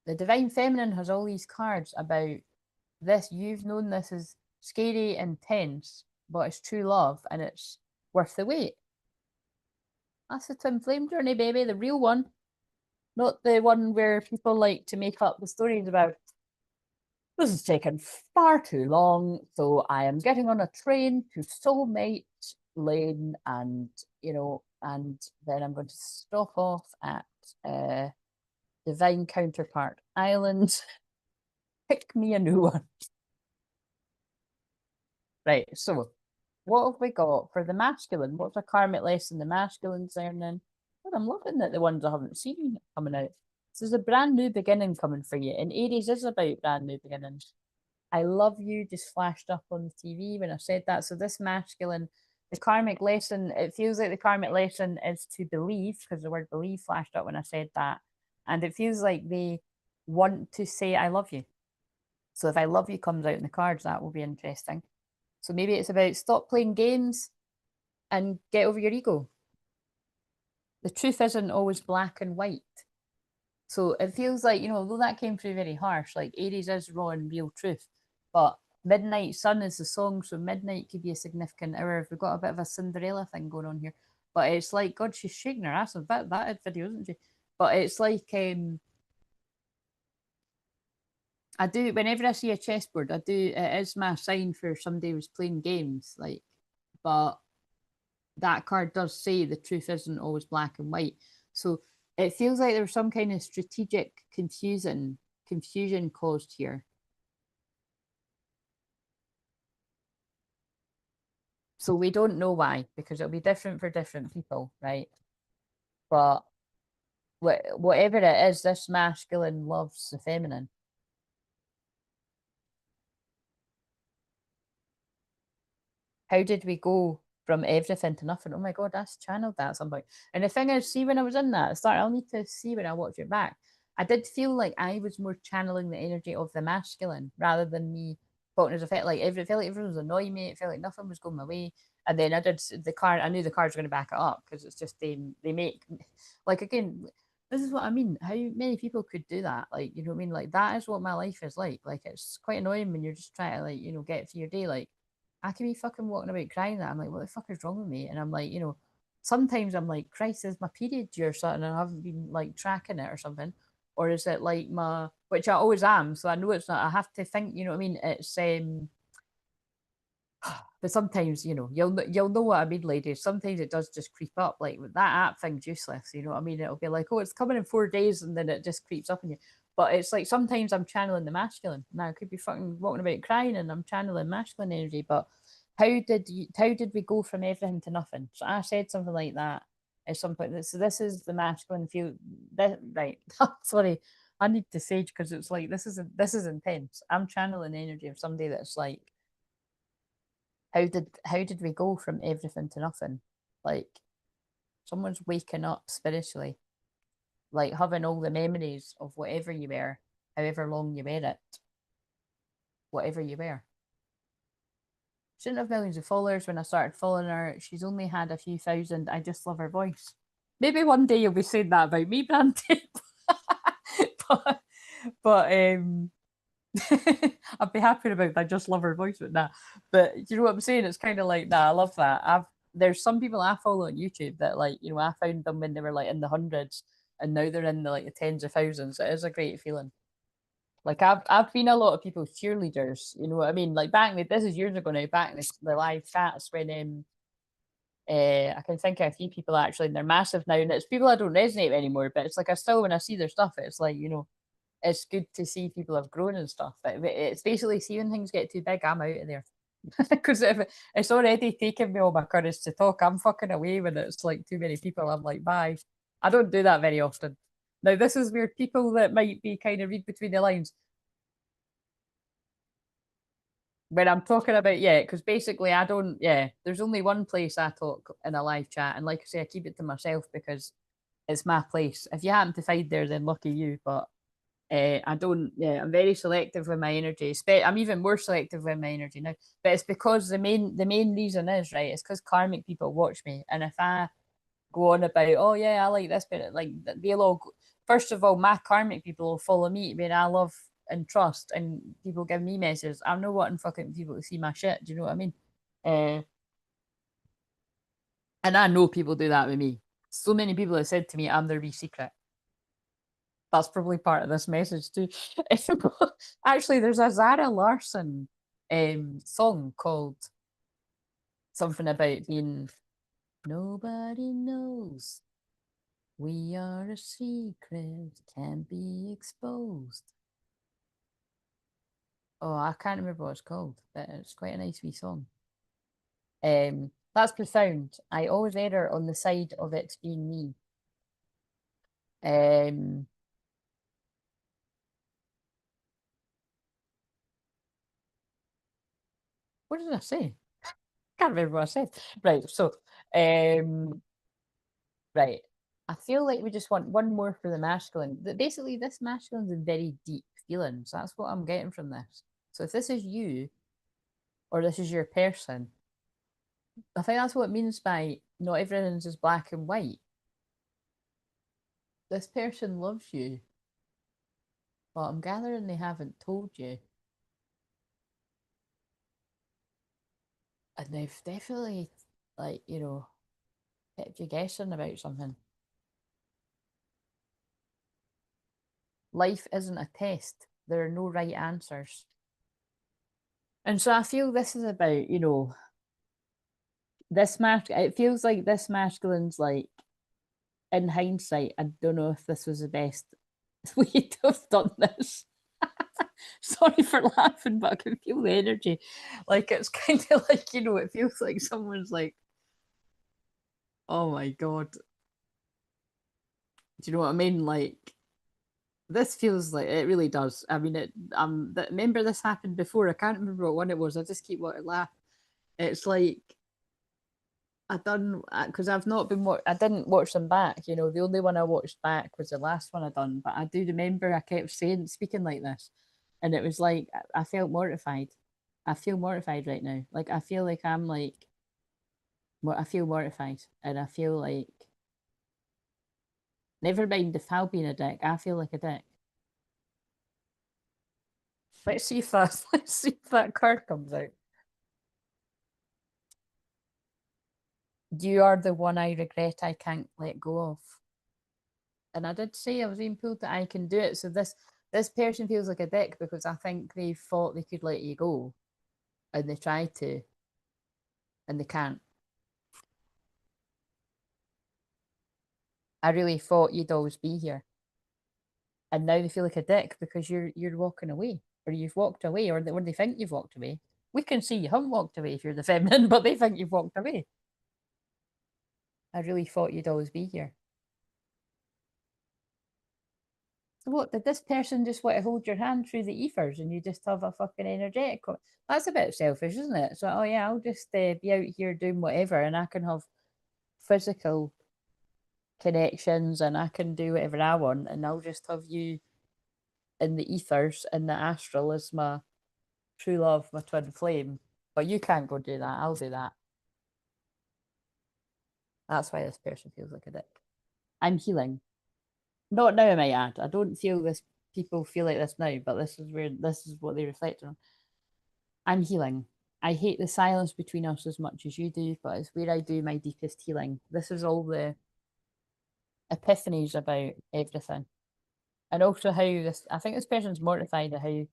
the divine feminine has all these cards about this. You've known this is scary, intense, but it's true love and it's worth the wait. That's the twin flame journey, baby, the real one, not the one where people like to make up the stories about. This has taken far too long, so I am getting on a train to Soulmate Lane, and and then I'm going to stop off at Divine Counterpart Island. Pick me a new one. Right, so what have we got for the masculine? What's a karmic lesson the masculine's learning? But I'm loving that the ones I haven't seen coming out. This is a brand new beginning coming for you, and Aries is about brand new beginnings. I love you just flashed up on the TV when I said that. So this masculine, the karmic lesson, it feels like the karmic lesson is to believe, because the word believe flashed up when I said that. And it feels like they want to say I love you. So if I love you comes out in the cards, that will be interesting. So maybe it's about stop playing games and get over your ego. The truth isn't always black and white. So it feels like, although that came through very harsh, like Aries is raw and real truth. But Midnight Sun is the song, so midnight could be a significant hour. We've got a bit of a Cinderella thing going on here. But it's like, God, she's shaking her ass. That video, isn't she? But it's like, I do, whenever I see a chessboard, it is my sign for somebody who's playing games. Like, but that card does say the truth isn't always black and white. So it feels like there's some kind of strategic confusion caused here. So we don't know why, because it'll be different for different people, right? But whatever it is, this masculine loves the feminine. How did we go from everything to nothing? Oh my God, that's channeled that at some point. And the thing is, see, when I was in that, I'll need to see when I watch it back. I did feel like I was more channeling the energy of the masculine rather than me talking as a felt like it felt like everyone was annoying me. It felt like nothing was going my way. And then I did the card. I knew the cards were going to back it up because it's just they make like again. This is what I mean. How many people could do that? Like, you know what I mean? Like that is what my life is like. Like it's quite annoying when you're just trying to like, you know, get through your day. Like I can be fucking walking about crying that. I'm like, what the fuck is wrong with me? And I'm like, you know, sometimes I'm like, Christ, is my period due or something? And I haven't been like tracking it or something. Or is it like my, which I always am. So I know it's not, I have to think, you know what I mean? It's, but sometimes, you know, you'll know what I mean, ladies. Sometimes it does just creep up. Like that app thing's useless. You know what I mean? It'll be like, oh, it's coming in 4 days, and then it just creeps up on you. But it's like sometimes I'm channeling the masculine. Now I could be fucking walking about crying, and I'm channeling masculine energy. But how did we go from everything to nothing? So I said something like that at some point. So this is the masculine feel. This, right? Sorry, I need to sage because it's like this is intense. I'm channeling energy of somebody that's like how did we go from everything to nothing? Like someone's waking up spiritually, like having all the memories of whatever you were, however long you were it, whatever you were. Shouldn't have millions of followers when I started following her. She's only had a few thousand. I just love her voice. Maybe one day you'll be saying that about me, Brandy. but but I'd be happy about that. I just love her voice with that. But you know what I'm saying? It's kind of like that. I love that. There's some people I follow on YouTube that like, you know, I found them when they were like in the hundreds and now they're in the like the tens of thousands. It is a great feeling. Like I've been a lot of people's cheerleaders, you know what I mean? Like back in this is years ago now, back in the live chats when I can think of a few people actually and they're massive now and it's people I don't resonate with anymore, but it's like I still when I see their stuff, it's like, you know, it's good to see people have grown and stuff. But it's basically see when things get too big, I'm out of there. Because if it's already taken me all my courage to talk, I'm fucking away when it's like too many people. I'm like, bye. I don't do that very often. Now, this is where people that might be kind of read between the lines when I'm talking about, yeah, because basically I don't, yeah, there's only one place I talk in a live chat. And like I say, I keep it to myself because it's my place. If you happen to find there, then lucky you. But I don't, yeah, I'm very selective with my energy. I'm even more selective with my energy now. But it's because the main reason is, right, it's because karmic people watch me. And if I go on about, oh yeah, I like this, but like they'll all, first of all, my karmic people will follow me. I mean, I love and trust, and people give me messages. I'm not wanting fucking people to see my shit. Do you know what I mean? Uh, and I know people do that with me. So many people have said to me, I'm their wee secret. That's probably part of this message too. Actually, there's a Zara Larson song called something about being nobody knows. We are a secret, can't be exposed. Oh, I can't remember what it's called, but it's quite a nice wee song. That's profound. I always err on the side of it being me. Um, what did I say? Can't remember what I said. Right, so right. I feel like we just want one more for the masculine. Basically, this masculine's in very deep feelings. That's what I'm getting from this. So if this is you or this is your person, I think that's what it means by not everything's just black and white. This person loves you, but I'm gathering they haven't told you. And they've definitely, like, you know, kept you guessing about something. Life isn't a test. There are no right answers. And so I feel this is about, you know, it feels like this masculine's like in hindsight, I don't know if this was the best way to have done this. Sorry for laughing, but I can feel the energy. Like it's kind of like, you know, it feels like someone's like, oh my God. Do you know what I mean? Like this feels like it really does. I mean it remember this happened before. I can't remember what one it was. I just keep wanting to laugh. It's like I done because I've not been I didn't watch them back. You know, the only one I watched back was the last one I done. But I do remember I kept speaking like this, and it was like I felt mortified. I feel mortified right now. Like I feel like I'm like I feel mortified, and I feel like, never mind if I'll be a dick, I feel like a dick. Let's see if that let's see if that card comes out. You are the one I regret I can't let go of. And I did say I was being pulled that I can do it. So this person feels like a dick because I think they thought they could let you go, and they tried to, and they can't. I really thought you'd always be here, and now they feel like a dick because you're walking away, or you've walked away, or they think you've walked away. We can see you haven't walked away if you're the feminine, but they think you've walked away. I really thought you'd always be here. So what, did this person just want to hold your hand through the ethers and you just have a fucking energetic? That's a bit selfish, isn't it? So, oh yeah, I'll just be out here doing whatever, and I can have physical connections and I can do whatever I want, and I'll just have you in the ethers, in the astral, as my true love, my twin flame. But you can't go do that. I'll do that. That's why this person feels like a dick. I'm healing. Not now, I might add. I don't feel this. People feel like this now, but this is what they reflect on. I'm healing. I hate the silence between us as much as you do, but it's where I do my deepest healing. This is all the epiphanies about everything. And also how this, I think this person's mortified at how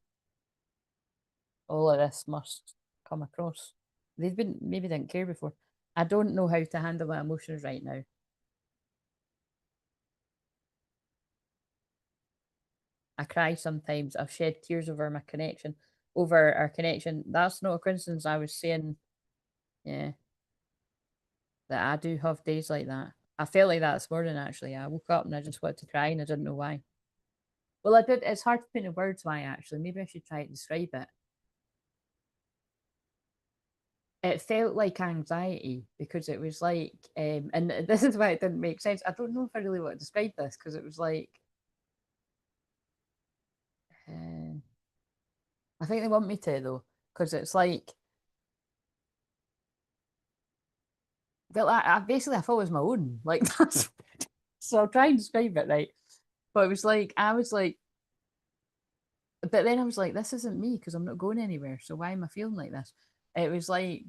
all of this must come across. They've been, maybe didn't care before. I don't know how to handle my emotions right now. I cry sometimes. I've shed tears over my connection, over our connection. That's not a coincidence. I was saying, yeah, that I do have days like that. I felt like that this morning, actually. I woke up and I just wanted to cry and I didn't know why. Well, I did. It's hard to put into words why, actually. Maybe I should try to describe it. It felt like anxiety because it was like, and this is why it didn't make sense. I don't know if I really want to describe this because it was like, uh, I think they want me to though, because it's like, well, I basically I thought it was my own, like that's, so I'll try and describe it right. But it was like I was like, but then I was like, this isn't me because I'm not going anywhere. So why am I feeling like this? It was like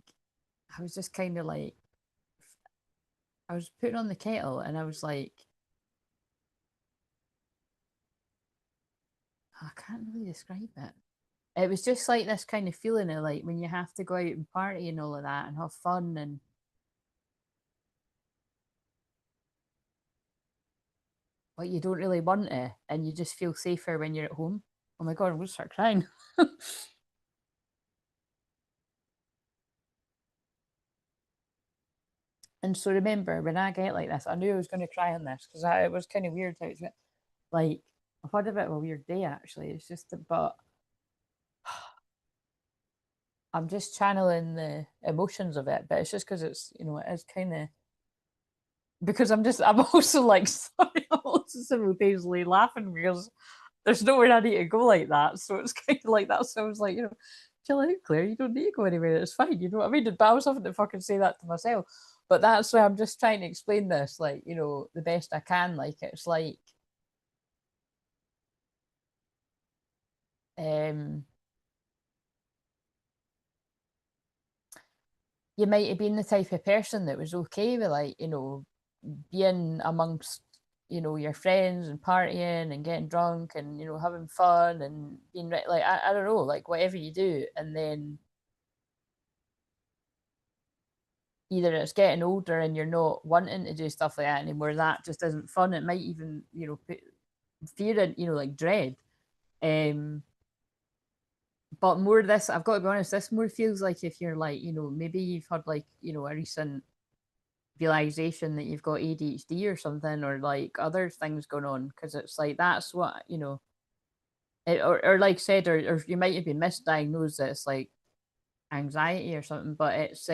I was just kind of like I was putting on the kettle and I was like, I can't really describe it. It was just like this kind of feeling of like when you have to go out and party and all of that and have fun, and like you don't really want it and you just feel safer when you're at home. Oh my god, I'm gonna start crying. And so remember, when I get like this, I knew I was going to cry on this because it was kind of weird how it's like I've had a bit of a weird day actually. It's just, but I'm just channeling the emotions of it. But it's just because it's it is kind of because I'm also like sorry, I'm also simultaneously laughing because there's nowhere I need to go like that. So it's kind of like that. So I was like, chill out, Claire. You don't need to go anywhere. It's fine. You know what I mean? But I was having to fucking say that to myself. But that's why I'm just trying to explain this, like, the best I can. Like, it's like, um, you might have been the type of person that was okay with, like, being amongst, your friends and partying and getting drunk and, having fun and being like, I don't know, like, whatever you do. And then either it's getting older and you're not wanting to do stuff like that anymore, that just isn't fun. It might even, put fear in, like dread. Um, but more this, I've got to be honest, this more feels like if you're like, maybe you've had like, a recent realization that you've got ADHD or something, or like other things going on, because it's like that's what, or like I said, or you might have been misdiagnosed that it's like anxiety or something, but it's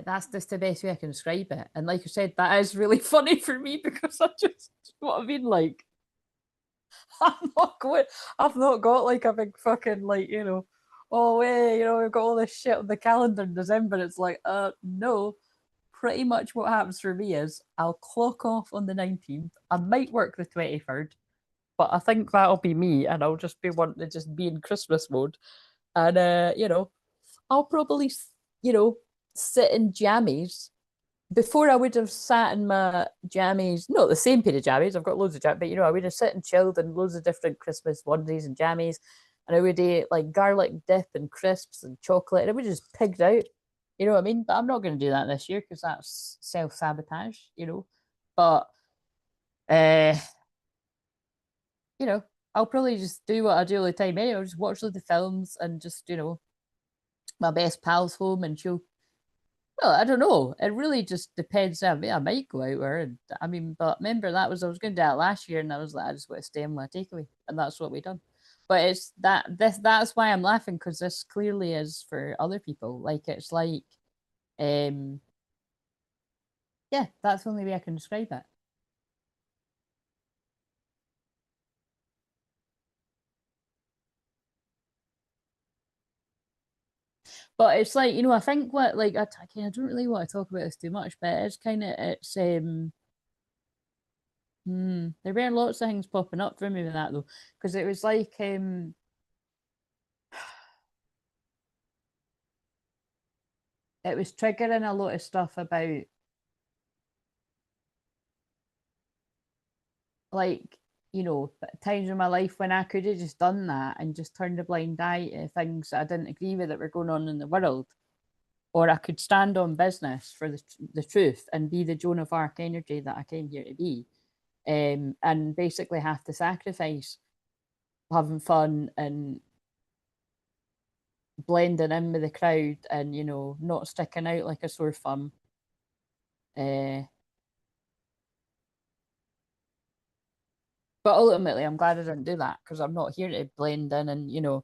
that's just the best way I can describe it. And like I said, that is really funny for me because I just what I mean, like I'm not going, I've not got like a big fucking like, oh, wait, we've got all this shit on the calendar in December. It's like, no. Pretty much what happens for me is I'll clock off on the 19th. I might work the 23rd, but I think that'll be me, and I'll just be wanting to just be in Christmas mode. And, I'll probably, sit in jammies. Before I would have sat in my jammies, not the same pair of jammies, I've got loads of jammies, but I would have sat and chilled in loads of different Christmas onesies and jammies. And I would eat like garlic dip and crisps and chocolate. And I would just pigged out. You know what I mean? But I'm not going to do that this year because that's self sabotage. But, uh, you know, I'll probably just do what I do all the time anyway. I'll just watch loads of films and just, my best pal's home and she'll well, I don't know. It really just depends. I might go out there, and I mean, but remember I was going to do that last year, and I was like, I just want to stay in my takeaway, and that's what we done. But it's that's why I'm laughing because this clearly is for other people. Like it's like, um, yeah, that's the only way I can describe it. But it's like I think what like I don't really want to talk about this too much, but it's kind of there were lots of things popping up for me with that though, because it was like it was triggering a lot of stuff about like times in my life when I could have just done that and just turned a blind eye to things that I didn't agree with that were going on in the world, or I could stand on business for the truth and be the Joan of Arc energy that I came here to be, and basically have to sacrifice having fun and blending in with the crowd and not sticking out like a sore thumb. Uh, but ultimately, I'm glad I didn't do that because I'm not here to blend in and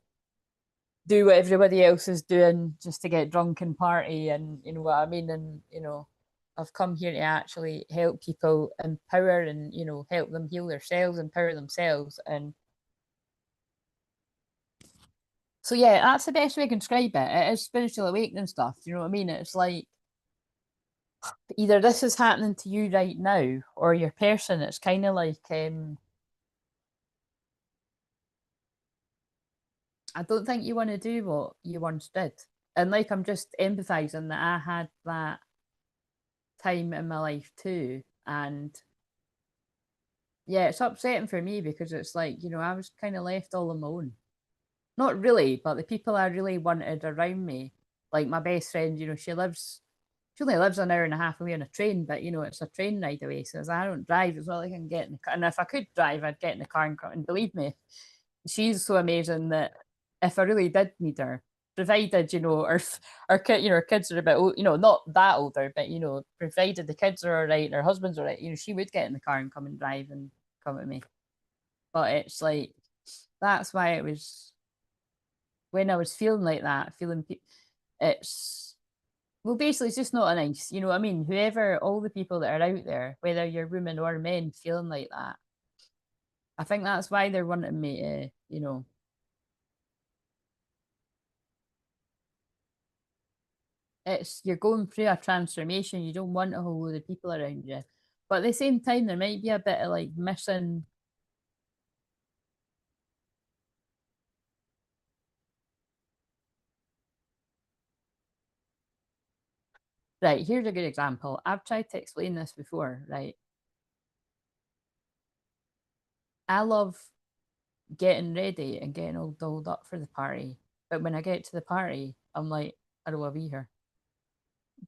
do what everybody else is doing just to get drunk and party, and you know what I mean. And I've come here to actually help people empower and help them heal themselves, empower themselves, and so yeah, that's the best way I can describe it. It is spiritual awakening stuff. You know what I mean? It's like either this is happening to you right now or your person. It's kind of like I don't think you want to do what you once did. And like I'm just empathizing that I had that time in my life too. And yeah, it's upsetting for me because it's like, I was kind of left all alone. Not really, but the people I really wanted around me, like my best friend, she only lives an hour and a half away on a train, but it's a train ride away. So as I don't drive as well, I can get in the car. And if I could drive, I'd get in the car and come. And believe me, she's so amazing that if I really did need her, provided our kid, our kids are a bit old, not that older, but provided the kids are all right and her husband's all right, she would get in the car and come and drive and come with me. But it's like that's why it was when I was feeling like that, it's well, basically, it's just not a nice, you know what I mean? Whoever, all the people that are out there, whether you're women or men, feeling like that, I think that's why they're wanting me to, you're going through a transformation. You don't want a whole load of people around you. But at the same time, there might be a bit of like missing. Right, here's a good example. I've tried to explain this before, right? I love getting ready and getting all dolled up for the party. But when I get to the party, I'm like, I don't want to be here.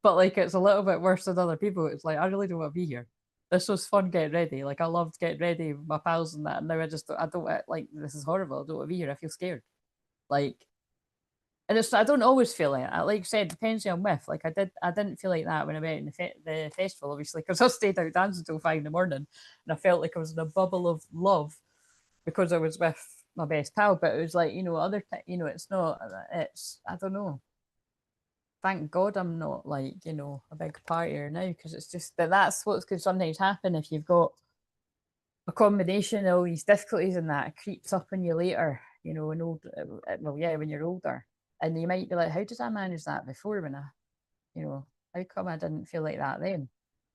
But like it's a little bit worse than other people. It's like I really don't want to be here. This was fun getting ready. Like I loved getting ready with my pals and that. And now I don't like this is horrible. I don't want to be here. I feel scared. Like and I don't always feel like that. Like I said, depends who I'm with. Like I didn't feel like that when I went in the festival, obviously, because I stayed out dancing until 5 in the morning, and I felt like I was in a bubble of love because I was with my best pal. But it was like it's not. It's I don't know. Thank God I'm not like a big partier now because it's just that's what could sometimes happen if you've got a combination of all these difficulties and that it creeps up on you later. And old well yeah when you're older. And you might be like, how did I manage that before when I, you know, how come I didn't feel like that then?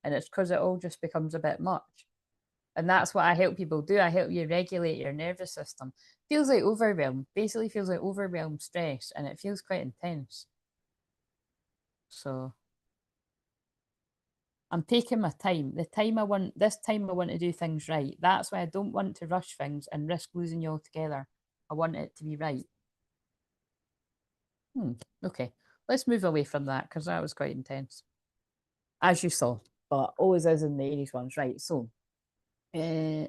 And it's because it all just becomes a bit much. And that's what I help people do. I help you regulate your nervous system. Feels like overwhelm, basically feels like overwhelmed stress, and it feels quite intense. So I'm taking my time. This time I want to do things right. That's why I don't want to rush things and risk losing you altogether. I want it to be right. Okay, let's move away from that because that was quite intense, as you saw, but always is in the Aries ones, right? So, uh,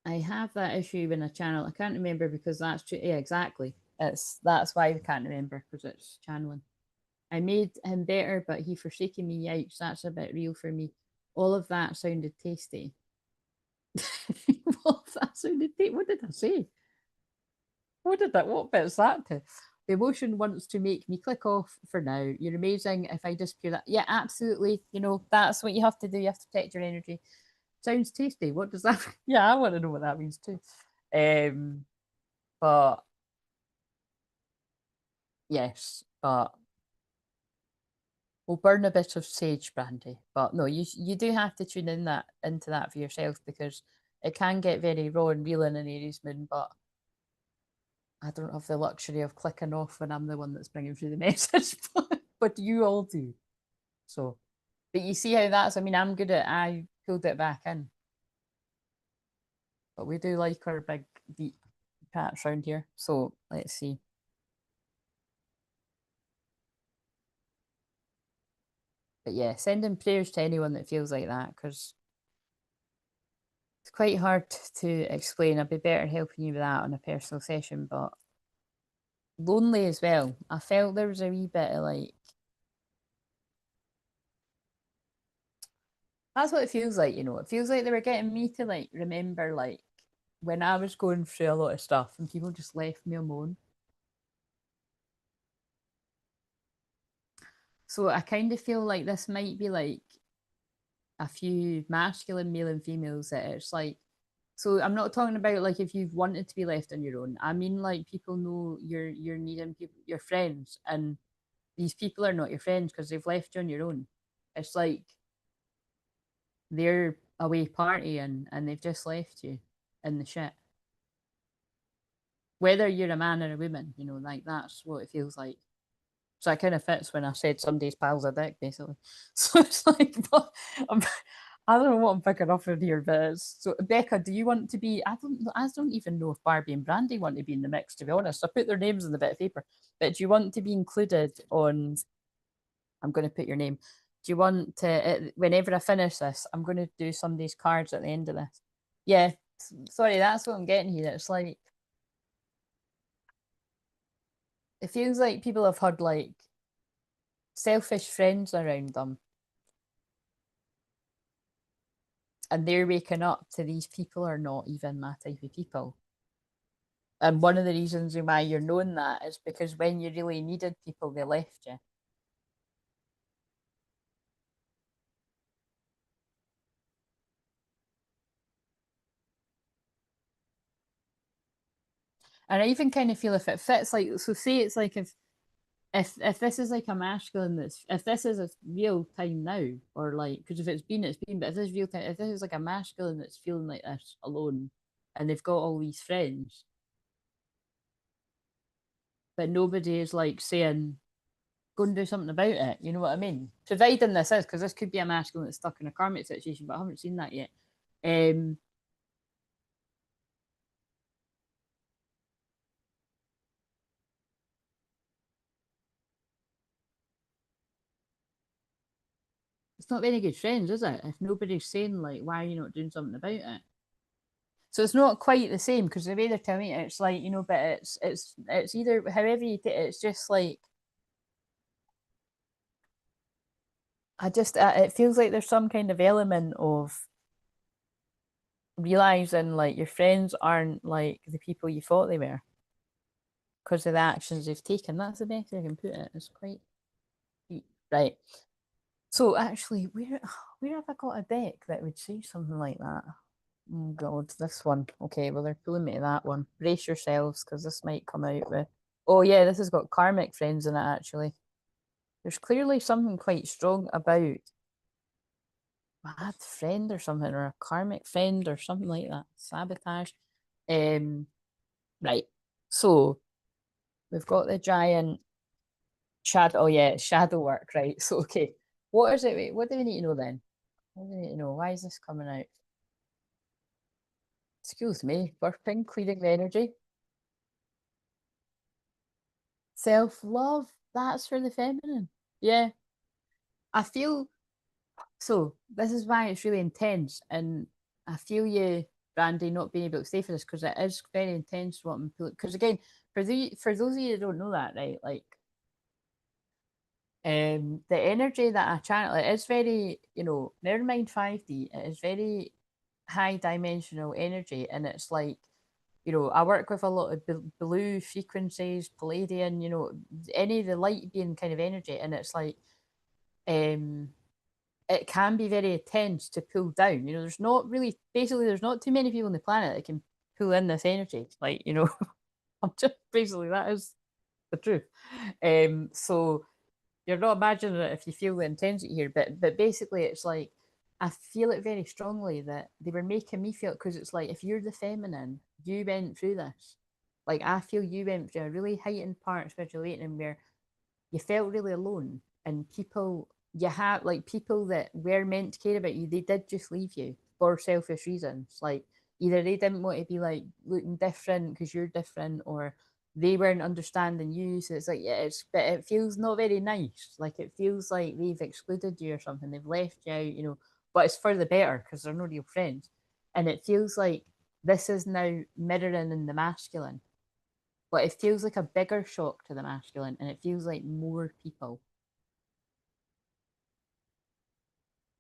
I have that issue in a channel. I can't remember because that's true. Yeah, exactly. That's why I can't remember because it's channeling. I made him better, but he forsaken me. Yikes, that's a bit real for me. All of that sounded tasty. All of that sounded tasty. What did I say? What bit's that to? The emotion wants to make me click off for now. You're amazing. If I disappear that, yeah, absolutely. You know, that's what you have to do. You have to protect your energy. Sounds tasty. What does that mean? Yeah, I want to know what that means too. But yes, but we'll burn a bit of sage brandy. But no, you do have to tune in that into that for yourself because it can get very raw and real in an Aries moon, but I don't have the luxury of clicking off when I'm the one that's bringing through the message, but you all do. So, but you see how that's, I mean, I pulled it back in, but we do like our big deep patch around here. So let's see. But yeah, sending prayers to anyone that feels like that because it's quite hard to explain. I'd be better helping you with that on a personal session, but lonely as well. I felt there was a wee bit of like, that's what it feels like, you know. It feels like they were getting me to like remember like when I was going through a lot of stuff and people just left me alone. So I kind of feel like this might be like a few masculine male and females that it's like, so I'm not talking about like if you've wanted to be left on your own. I mean like people know you're needing people, your friends, and these people are not your friends because they've left you on your own. It's like they're away partying and they've just left you in the shit. Whether you're a man or a woman, you know, like that's what it feels like. So that kind of fits when I said somebody's pal's a dick, basically. So it's like, but I don't know what I'm picking up in here, but it's, so Becca, do you want to be? I don't even know if Barbie and Brandy want to be in the mix. To be honest, I put their names in the bit of paper. But do you want to be included on? I'm going to put your name. Do you want to? Whenever I finish this, I'm going to do somebody's cards at the end of this. Yeah, sorry, that's what I'm getting here. It's like it feels like people have had like selfish friends around them and they're waking up to these people are not even my type of people. And one of the reasons why you're knowing that is because when you really needed people, they left you. And I even kind of feel if it fits like so say it's like if this is like a masculine that's if this is a real time now or like because if it's been but if this is real time if this is like a masculine that's feeling like this alone and they've got all these friends but nobody is like saying go and do something about it. You know what I mean? Providing this is because this could be a masculine that's stuck in a karmic situation, but I haven't seen that yet. Um, it's not very good friends, is it? If nobody's saying like, why are you not doing something about it? So it's not quite the same because the way they're telling it, it's like you know, but it's either however you take it, it's just like it feels like there's some kind of element of realizing like your friends aren't like the people you thought they were because of the actions they've taken. That's the best I can put it. It's quite deep. Right. So actually, where have I got a deck that would say something like that? Oh God, this one. Okay, well they're pulling me to that one. Brace yourselves, because this might come out with. Oh yeah, this has got karmic friends in it actually. There's clearly something quite strong about bad friend or something, or a karmic friend or something like that. Sabotage. Right. So we've got the giant shadow. Oh yeah, shadow work. Right. So okay, what is it? Wait, what do we need to know then? What do we need to know? Why is this coming out? Excuse me. Burping, clearing the energy. Self love. That's for the feminine. Yeah. I feel so. This is why it's really intense, and I feel you, Brandy, not being able to stay for this because it is very intense. What I'm because again, for those of you that don't know that, right? Like the energy that I channel, it is very, never mind 5D, it is very high dimensional energy. And it's like, I work with a lot of blue frequencies, Palladian, any of the light being kind of energy. And it's like, um, it can be very intense to pull down. There's not really, basically, there's not too many people on the planet that can pull in this energy. Like, I'm just basically, that is the truth. So, you're not imagining it if you feel the intensity here, but basically it's like I feel it very strongly that they were making me feel, because it's like if you're the feminine, you went through this. Like I feel you went through a really heightened part of spiritual awakening where you felt really alone, and people you had like people that were meant to care about you, they did just leave you for selfish reasons. Like either they didn't want to be like looking different because you're different, or they weren't understanding you. So it's like, yeah, but it feels not very nice. Like it feels like they've excluded you or something, they've left you out, but it's for the better because they're no real friends. And it feels like this is now mirroring in the masculine, but it feels like a bigger shock to the masculine, and it feels like more people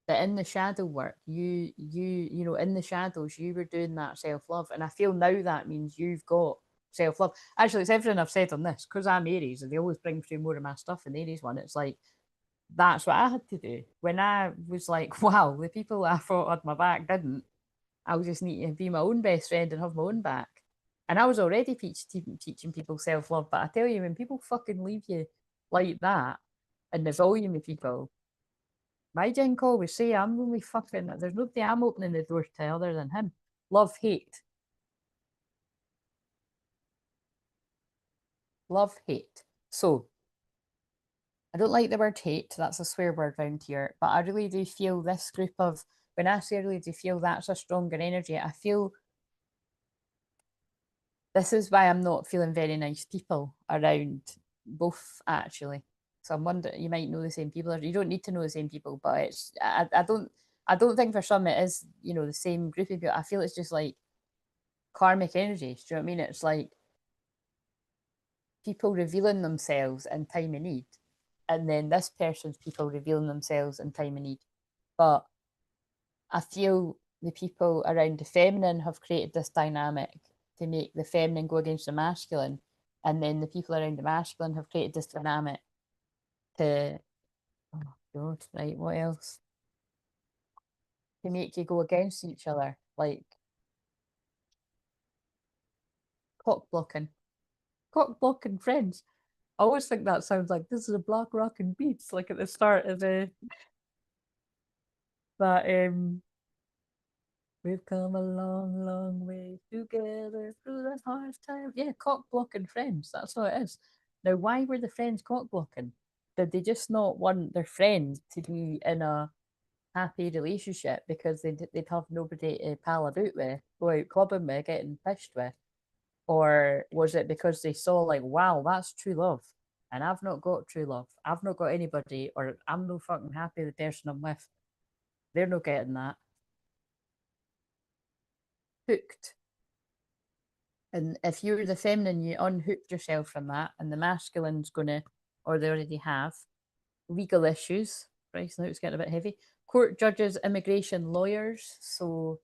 that in the shadow work, in the shadows, you were doing that self love. And I feel now that means you've got self love. Actually, it's everything I've said on this because I'm Aries and they always bring through more of my stuff in the Aries one. It's like, that's what I had to do when I was like, wow, the people I thought had my back didn't. I'll just need to be my own best friend and have my own back. And I was already teaching people self love, but I tell you, when people fucking leave you like that, and the volume of people, my Jen always say, I'm only fucking, there's nobody I'm opening the door to other than him. Love, hate. Love, hate. So, I don't like the word hate, that's a swear word round here, but I really do feel this group of, when I say I really do feel that's a stronger energy, I feel this is why I'm not feeling very nice people around both actually. So I'm wondering, you might know the same people, or you don't need to know the same people, but I don't think for some it is, the same group of people. I feel it's just like karmic energy. Do you know what I mean? It's like people revealing themselves in time of need. And then this person's people revealing themselves in time of need. But I feel the people around the feminine have created this dynamic to make the feminine go against the masculine. And then the people around the masculine have created this dynamic to, oh God, right, what else? To make you go against each other, like cock blocking. Cock blocking friends. I always think that sounds like this is a black rock and beats, like at the start of that we've come a long, long way together through the hard times. Yeah, cock blocking friends. That's what it is. Now, why were the friends cock blocking? Did they just not want their friends to be in a happy relationship because they'd have nobody to pal about with, go out clubbing with, getting pished with? Or was it because they saw like, wow, that's true love? And I've not got true love. I've not got anybody, or I'm no fucking happy with the person I'm with. They're not getting that. Hooked. And if you're the feminine, you unhooked yourself from that, and the masculine's gonna, or they already have, legal issues. Right, so now it's getting a bit heavy. Court judges, immigration lawyers. So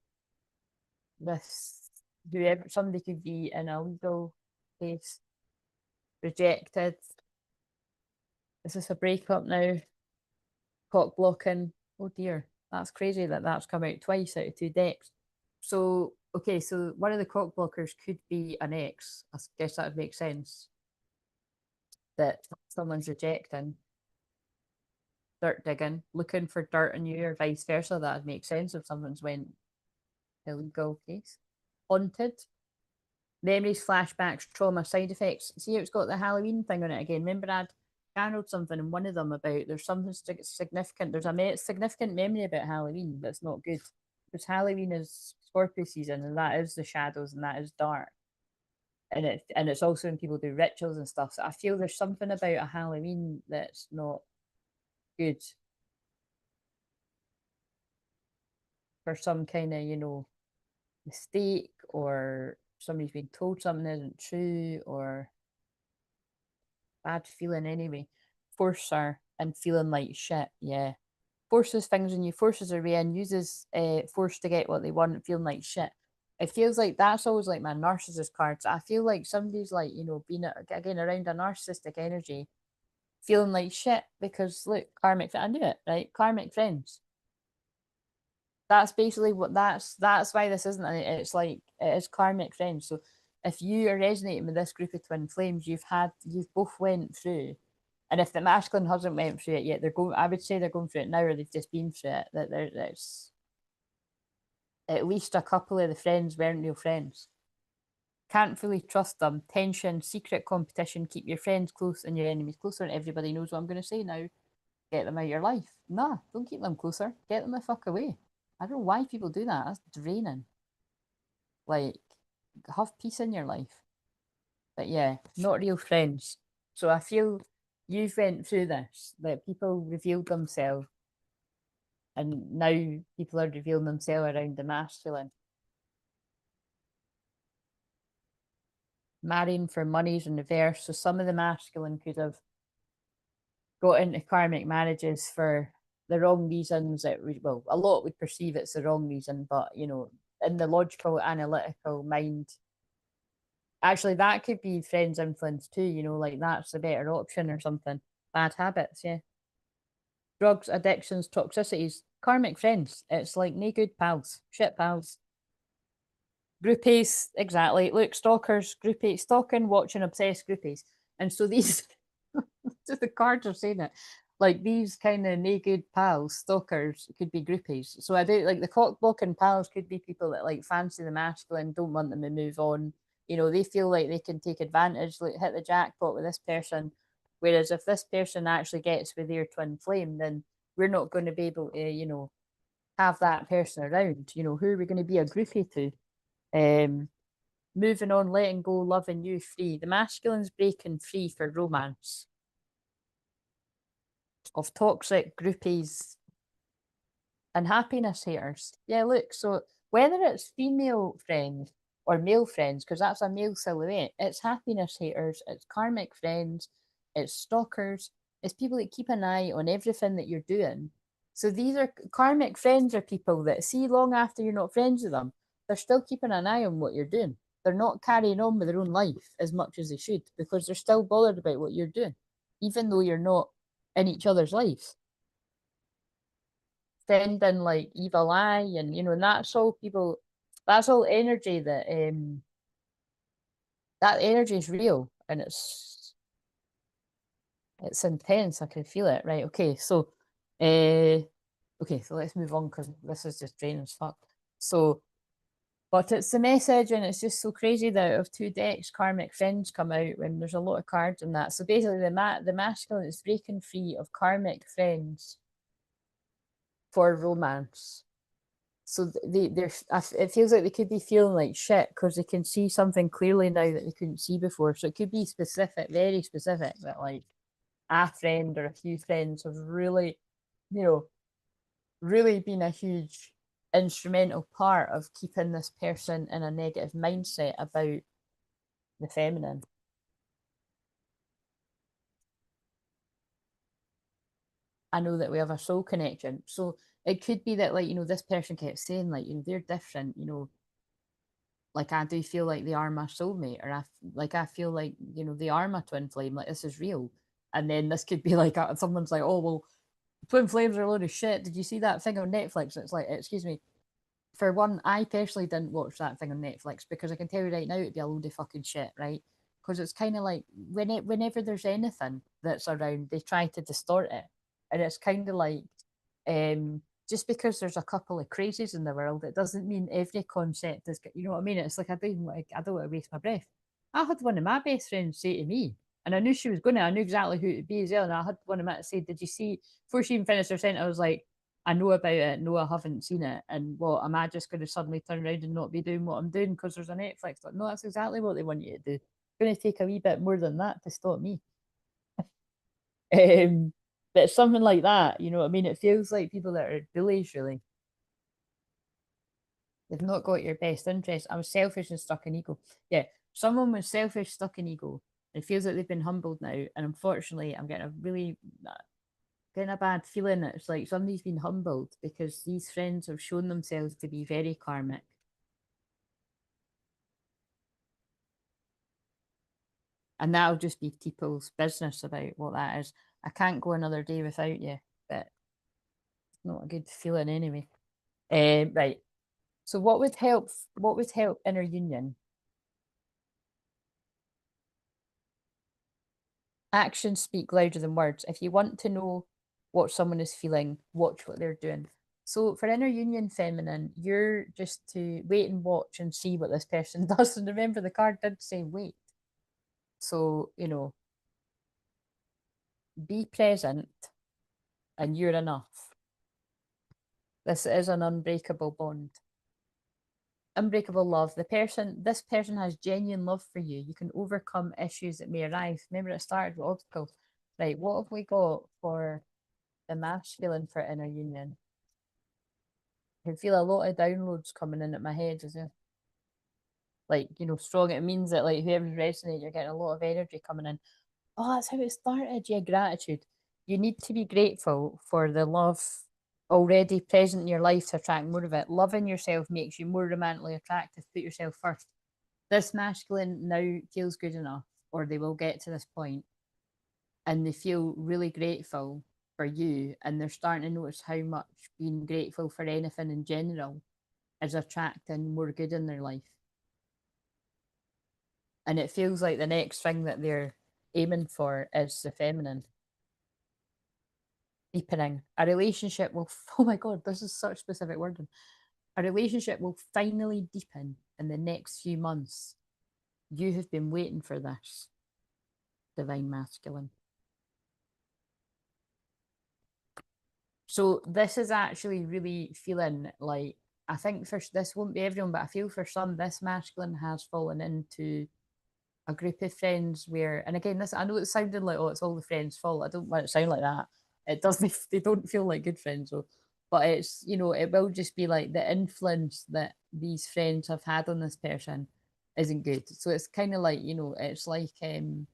this, whoever, somebody could be in a legal case, rejected. Is this a breakup now? Cock blocking. Oh dear, that's crazy that that's come out twice out of two decks. So, okay, so one of the cock blockers could be an ex. I guess that would make sense. That someone's rejecting, dirt digging, looking for dirt in you, or vice versa. That would make sense if someone's went illegal case. Haunted, memories, flashbacks, trauma, side effects. See, it's got the Halloween thing on it again. Remember, I'd channeled something in one of them about there's something significant. There's a significant memory about Halloween that's not good because Halloween is Scorpio season, and that is the shadows, and that is dark. And it's also when people do rituals and stuff. So I feel there's something about a Halloween that's not good for some kind of, mistake, or somebody's been told something isn't true, or bad feeling anyway. Forcer and feeling like shit, yeah. Forces things in you, forces a way and uses force to get what they want, feeling like shit. It feels like that's always like my narcissist cards. I feel like somebody's like, being again around a narcissistic energy, feeling like shit because look, karmic. I knew it, right? Karmic friends. That's basically what that's why this isn't. It's like it is karmic friends. So if you are resonating with this group of twin flames, you've both went through, and if the masculine hasn't went through it yet, they're going. I would say they're going through it now, or they've just been through it. That there's at least a couple of the friends weren't real friends. Can't fully trust them. Tension, secret competition. Keep your friends close and your enemies closer. And everybody knows what I'm going to say now. Get them out of your life. Nah, don't keep them closer. Get them the fuck away. I don't know why people do that. That's draining. Like, have peace in your life. But yeah, not real friends. So I feel you've went through this, that people revealed themselves, and now people are revealing themselves around the masculine. Marrying for money's in reverse. So some of the masculine could have got into karmic marriages for the wrong reasons. Well, a lot would perceive it's the wrong reason, but in the logical, analytical mind, actually that could be friends influence too. Like that's a better option or something. Bad habits, yeah. Drugs, addictions, toxicities, karmic friends. It's like no good pals, shit pals. Groupies, exactly. Look, stalkers, groupies, stalking, watching, obsessed groupies. And so these, just the cards are saying it. Like these kind of no good pals, stalkers could be groupies. So I do like the cock blocking pals could be people that like fancy the masculine, don't want them to move on. They feel like they can take advantage, like hit the jackpot with this person. Whereas if this person actually gets with their twin flame, then we're not going to be able to, have that person around. Who are we going to be a groupie to? Moving on, letting go, loving you, free. The masculine's breaking free for romance of toxic groupies and happiness haters. Yeah, look, so whether it's female friends or male friends, because that's a male silhouette, it's happiness haters, it's karmic friends, it's stalkers, it's people that keep an eye on everything that you're doing. So these are karmic friends, are people that see long after you're not friends with them, they're still keeping an eye on what you're doing. They're not carrying on with their own life as much as they should because they're still bothered about what you're doing, even though you're not in each other's lives. Sending like evil eye, and that's all people, that's all energy that energy is real, and it's intense. I can feel it. Right. Okay. So okay, so let's move on because this is just draining as fuck. So but it's the message, and it's just so crazy that out of two decks, karmic friends come out when there's a lot of cards in that. So basically, the masculine is breaking free of karmic friends for romance. So it feels like they could be feeling like shit because they can see something clearly now that they couldn't see before. So it could be specific, very specific, that like a friend or a few friends have really, you know, really been a huge instrumental part of keeping this person in a negative mindset about the feminine. I know that we have a soul connection. So it could be that, like, this person kept saying, like, they're different, like I do feel like they are my soulmate, or I feel like, they are my twin flame, like this is real. And then this could be like someone's like, oh well, twin flames are a load of shit. Did you see that thing on Netflix? It's like, excuse me, for one, I personally didn't watch that thing on Netflix because I can tell you right now it'd be a load of fucking shit, right? Because it's kind of like whenever there's anything that's around, they try to distort it, and it's kind of like um, just because there's a couple of crazies in the world, it doesn't mean every concept is. You know what I mean? It's like I don't want to waste my breath. I had one of my best friends say to me, and I knew she was going to. I knew exactly who it'd be as well. And I had one of my say, "Did you see?" Before she even finished her sentence, I was like, "I know about it. No, I haven't seen it." And what am I just going to suddenly turn around and not be doing what I'm doing because there's a Netflix? Like, no, that's exactly what they want you to do. It's going to take a wee bit more than that to stop me. Um, but something like that, you know what I mean? It feels like people that are bullies, really. They've not got your best interest. I'm selfish and stuck in ego. Yeah, someone was selfish, stuck in ego. It feels like they've been humbled now. And unfortunately, I'm getting a really getting a bad feeling. It's like somebody's been humbled because these friends have shown themselves to be very karmic. And that'll just be people's business about what that is. I can't go another day without you, but it's not a good feeling anyway. Right. So what would help? What would help inner union? Actions speak louder than words. If you want to know what someone is feeling, watch what they're doing. So for inner union feminine, you're just to wait and watch and see what this person does. And remember, the card did say wait. So, you know, be present and you're enough. This is an unbreakable bond. Unbreakable love. This person has genuine love for you. You can overcome issues that may arise. Remember, it started with obstacles. Right, what have we got for the masculine for inner union? I can feel a lot of downloads coming in at my head as well. Like, you know, strong. It means that like whoever's resonating, you're getting a lot of energy coming in. Oh, that's how it started. Yeah, gratitude. You need to be grateful for the love already present in your life to attract more of it. Loving yourself makes you more romantically attractive. Put yourself first. This masculine now feels good enough, or they will get to this point, and they feel really grateful for you, and they're starting to notice how much being grateful for anything in general is attracting more good in their life. And it feels like the next thing that they're aiming for is the feminine. Deepening. A relationship will, oh my God, this is such specific wording. A relationship will finally deepen in the next few months. You have been waiting for this, divine masculine. So this is actually really feeling like, I think for this won't be everyone, but I feel for some this masculine has fallen into a group of friends where, and again, this I know it's sounding like, oh, it's all the friends' fault. I don't want it to sound like that. It doesn't. They don't feel like good friends, though. But it's, you know, it will just be like the influence that these friends have had on this person isn't good. So it's kind of like, you know, it's like it's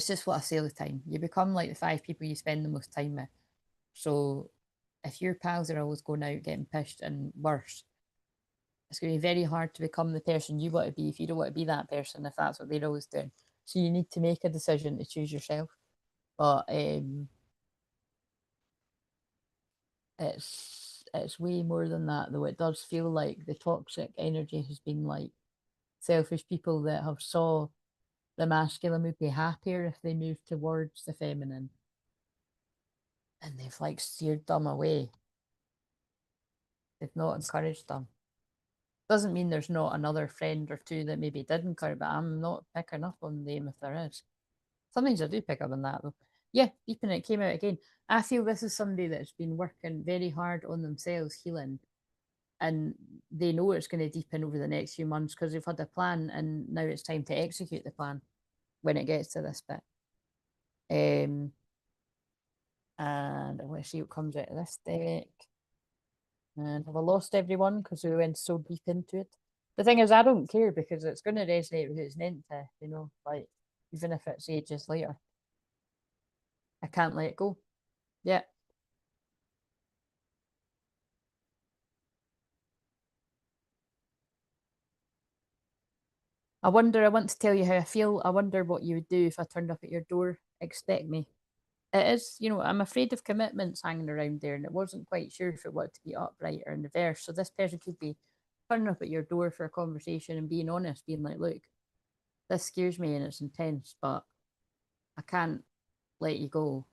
just what I say all the time. You become like the five people you spend the most time with. So if your pals are always going out getting pished and worse, it's going to be very hard to become the person you want to be if you don't want to be that person, if that's what they're always doing. So you need to make a decision to choose yourself. But it's way more than that, though. It does feel like the toxic energy has been like selfish people that have saw the masculine would be happier if they moved towards the feminine, and they've like steered them away. They've not encouraged them. Doesn't mean there's not another friend or two that maybe did encourage, but I'm not picking up on them if there is. Sometimes I do pick up on that though. Yeah, deeping it came out again. I feel this is somebody that's been working very hard on themselves, healing, and they know it's going to deepen over the next few months because they've had a plan, and now it's time to execute the plan when it gets to this bit. And I want to see what comes out of this deck. And have I lost everyone because we went so deep into it? The thing is, I don't care because it's going to resonate with who it's meant to, you know, like even if it's ages later. I can't let it go. Yeah. I want to tell you how I feel. I wonder what you would do if I turned up at your door. Expect me. it is, you know, I'm afraid of commitments hanging around there, and it wasn't quite sure if it wanted to be upright or in reverse. So this person could be turning up at your door for a conversation and being honest, being like, look, this scares me and it's intense, but I can't let you go.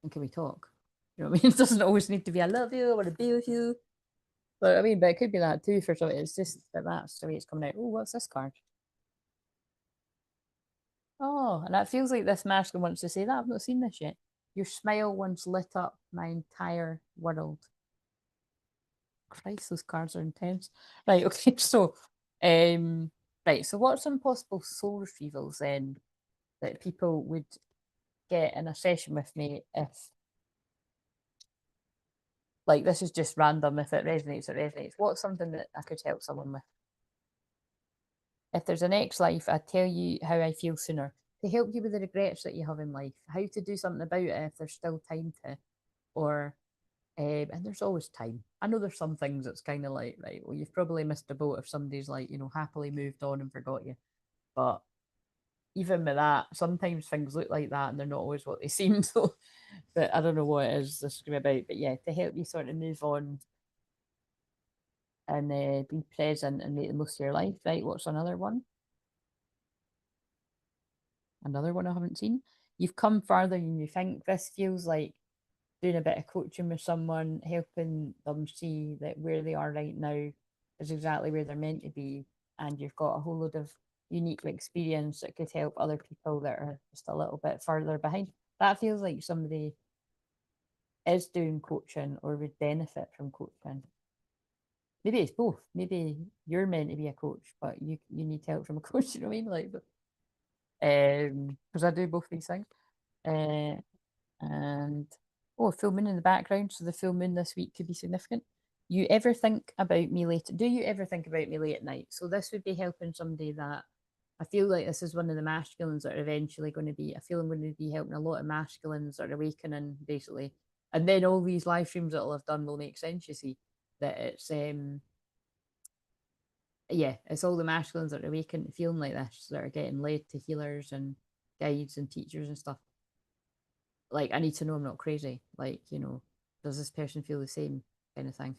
And can we talk? You know what I mean? It doesn't always need to be I love you, I want to be with you. But I mean, but it could be that too for something. It's just that that's the way it's coming out. Oh, what's this card? Oh, and that feels like this masculine wants to say that. I've not seen this yet. Your smile once lit up my entire world. Christ, those cards are intense. Right, okay, so right, so what's some possible soul retrievals then that people would get in a session with me if, like, this is just random, if it resonates, it resonates. What's something that I could help someone with? If there's an ex life, I tell you how I feel sooner. To help you with the regrets that you have in life, how to do something about it if there's still time to, or and there's always time. I know there's some things that's kind of like, right, well, you've probably missed a boat if somebody's like, you know, happily moved on and forgot you. But even with that, sometimes things look like that and they're not always what they seem. So, but I don't know what it is this is going to be about. But yeah, to help you sort of move on and be present and make the most of your life, right? What's another one? Another one I haven't seen. You've come farther than you think. This feels like doing a bit of coaching with someone, helping them see that where they are right now is exactly where they're meant to be. And you've got a whole load of unique experience that could help other people that are just a little bit further behind. That feels like somebody is doing coaching or would benefit from coaching. Maybe it's both. Maybe you're meant to be a coach, but you need help from a coach. You know what I mean? Like, because I do both these things. Uh, and oh, full moon in the background. So the full moon this week could be significant. You ever think about me late? Do you ever think about me late at night? So this would be helping somebody that I feel like this is one of the masculines that are eventually going to be. I feel I'm going to be helping a lot of masculines that are awakening basically, and then all these live streams that I'll have done will make sense. You see that it's yeah, it's all the masculines that are awakening, feeling like this, that are getting led to healers and guides and teachers and stuff. Like, I need to know I'm not crazy. Like, you know, does this person feel the same kind of thing?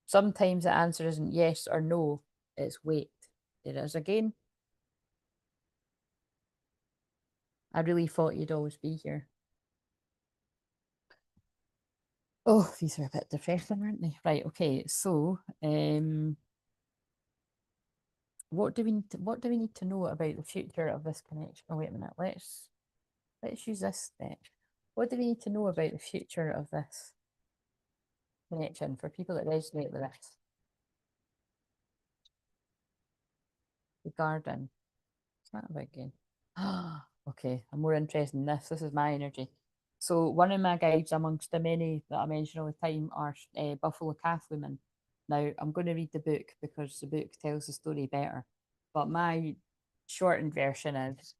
Sometimes the answer isn't yes or no, it's wait. It is again. I really thought you'd always be here. Oh, these are a bit depressing, aren't they? Right, okay, so what do we need to know about the future of this connection? Oh, wait a minute, let's use this step. What do we need to know about the future of this connection for people that resonate with this? The garden. What's that about again? Okay, I'm more interested in this. This is my energy. So one of my guides amongst the many that I mention all the time are Buffalo Calf Women. Now I'm going to read the book because the book tells the story better. But my shortened version is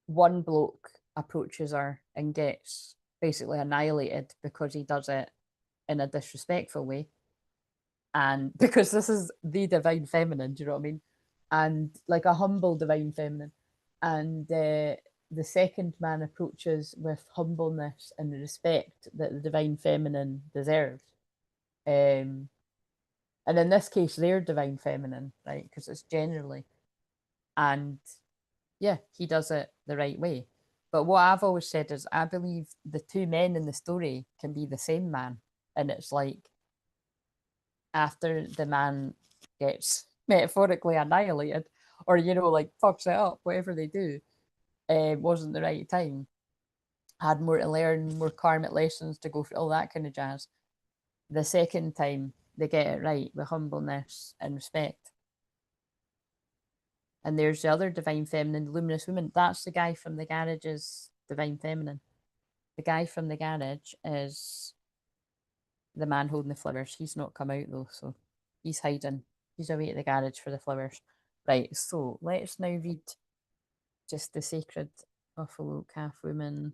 one bloke approaches her and gets basically annihilated because he does it in a disrespectful way. And because this is the divine feminine, do you know what I mean? And like a humble divine feminine. And the second man approaches with humbleness and respect that the divine feminine deserves. Um, and in this case, they're divine feminine, right? Because it's generally. And yeah, he does it the right way. But what I've always said is I believe the two men in the story can be the same man. And it's like after the man gets metaphorically annihilated or, you know, like fucks it up, whatever they do, wasn't the right time, had more to learn, more karmic lessons to go through, all that kind of jazz. The second time they get it right with humbleness and respect. And there's the other divine feminine, the luminous woman. That's the guy from the garage's divine feminine. The guy from the garage is the man holding the flowers. He's not come out though, so he's hiding. He's away at the garage for the flowers. Right, so let's now read just the sacred Buffalo Calf Woman.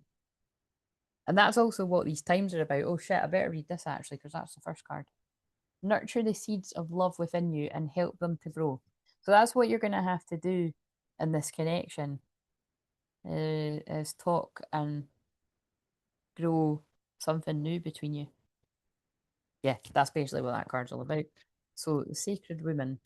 And that's also what these times are about. Oh shit, I better read this actually, because that's the first card. Nurture the seeds of love within you and help them to grow. So that's what you're going to have to do in this connection is talk and grow something new between you. Yeah, that's basically what that card's all about. So the Sacred Woman.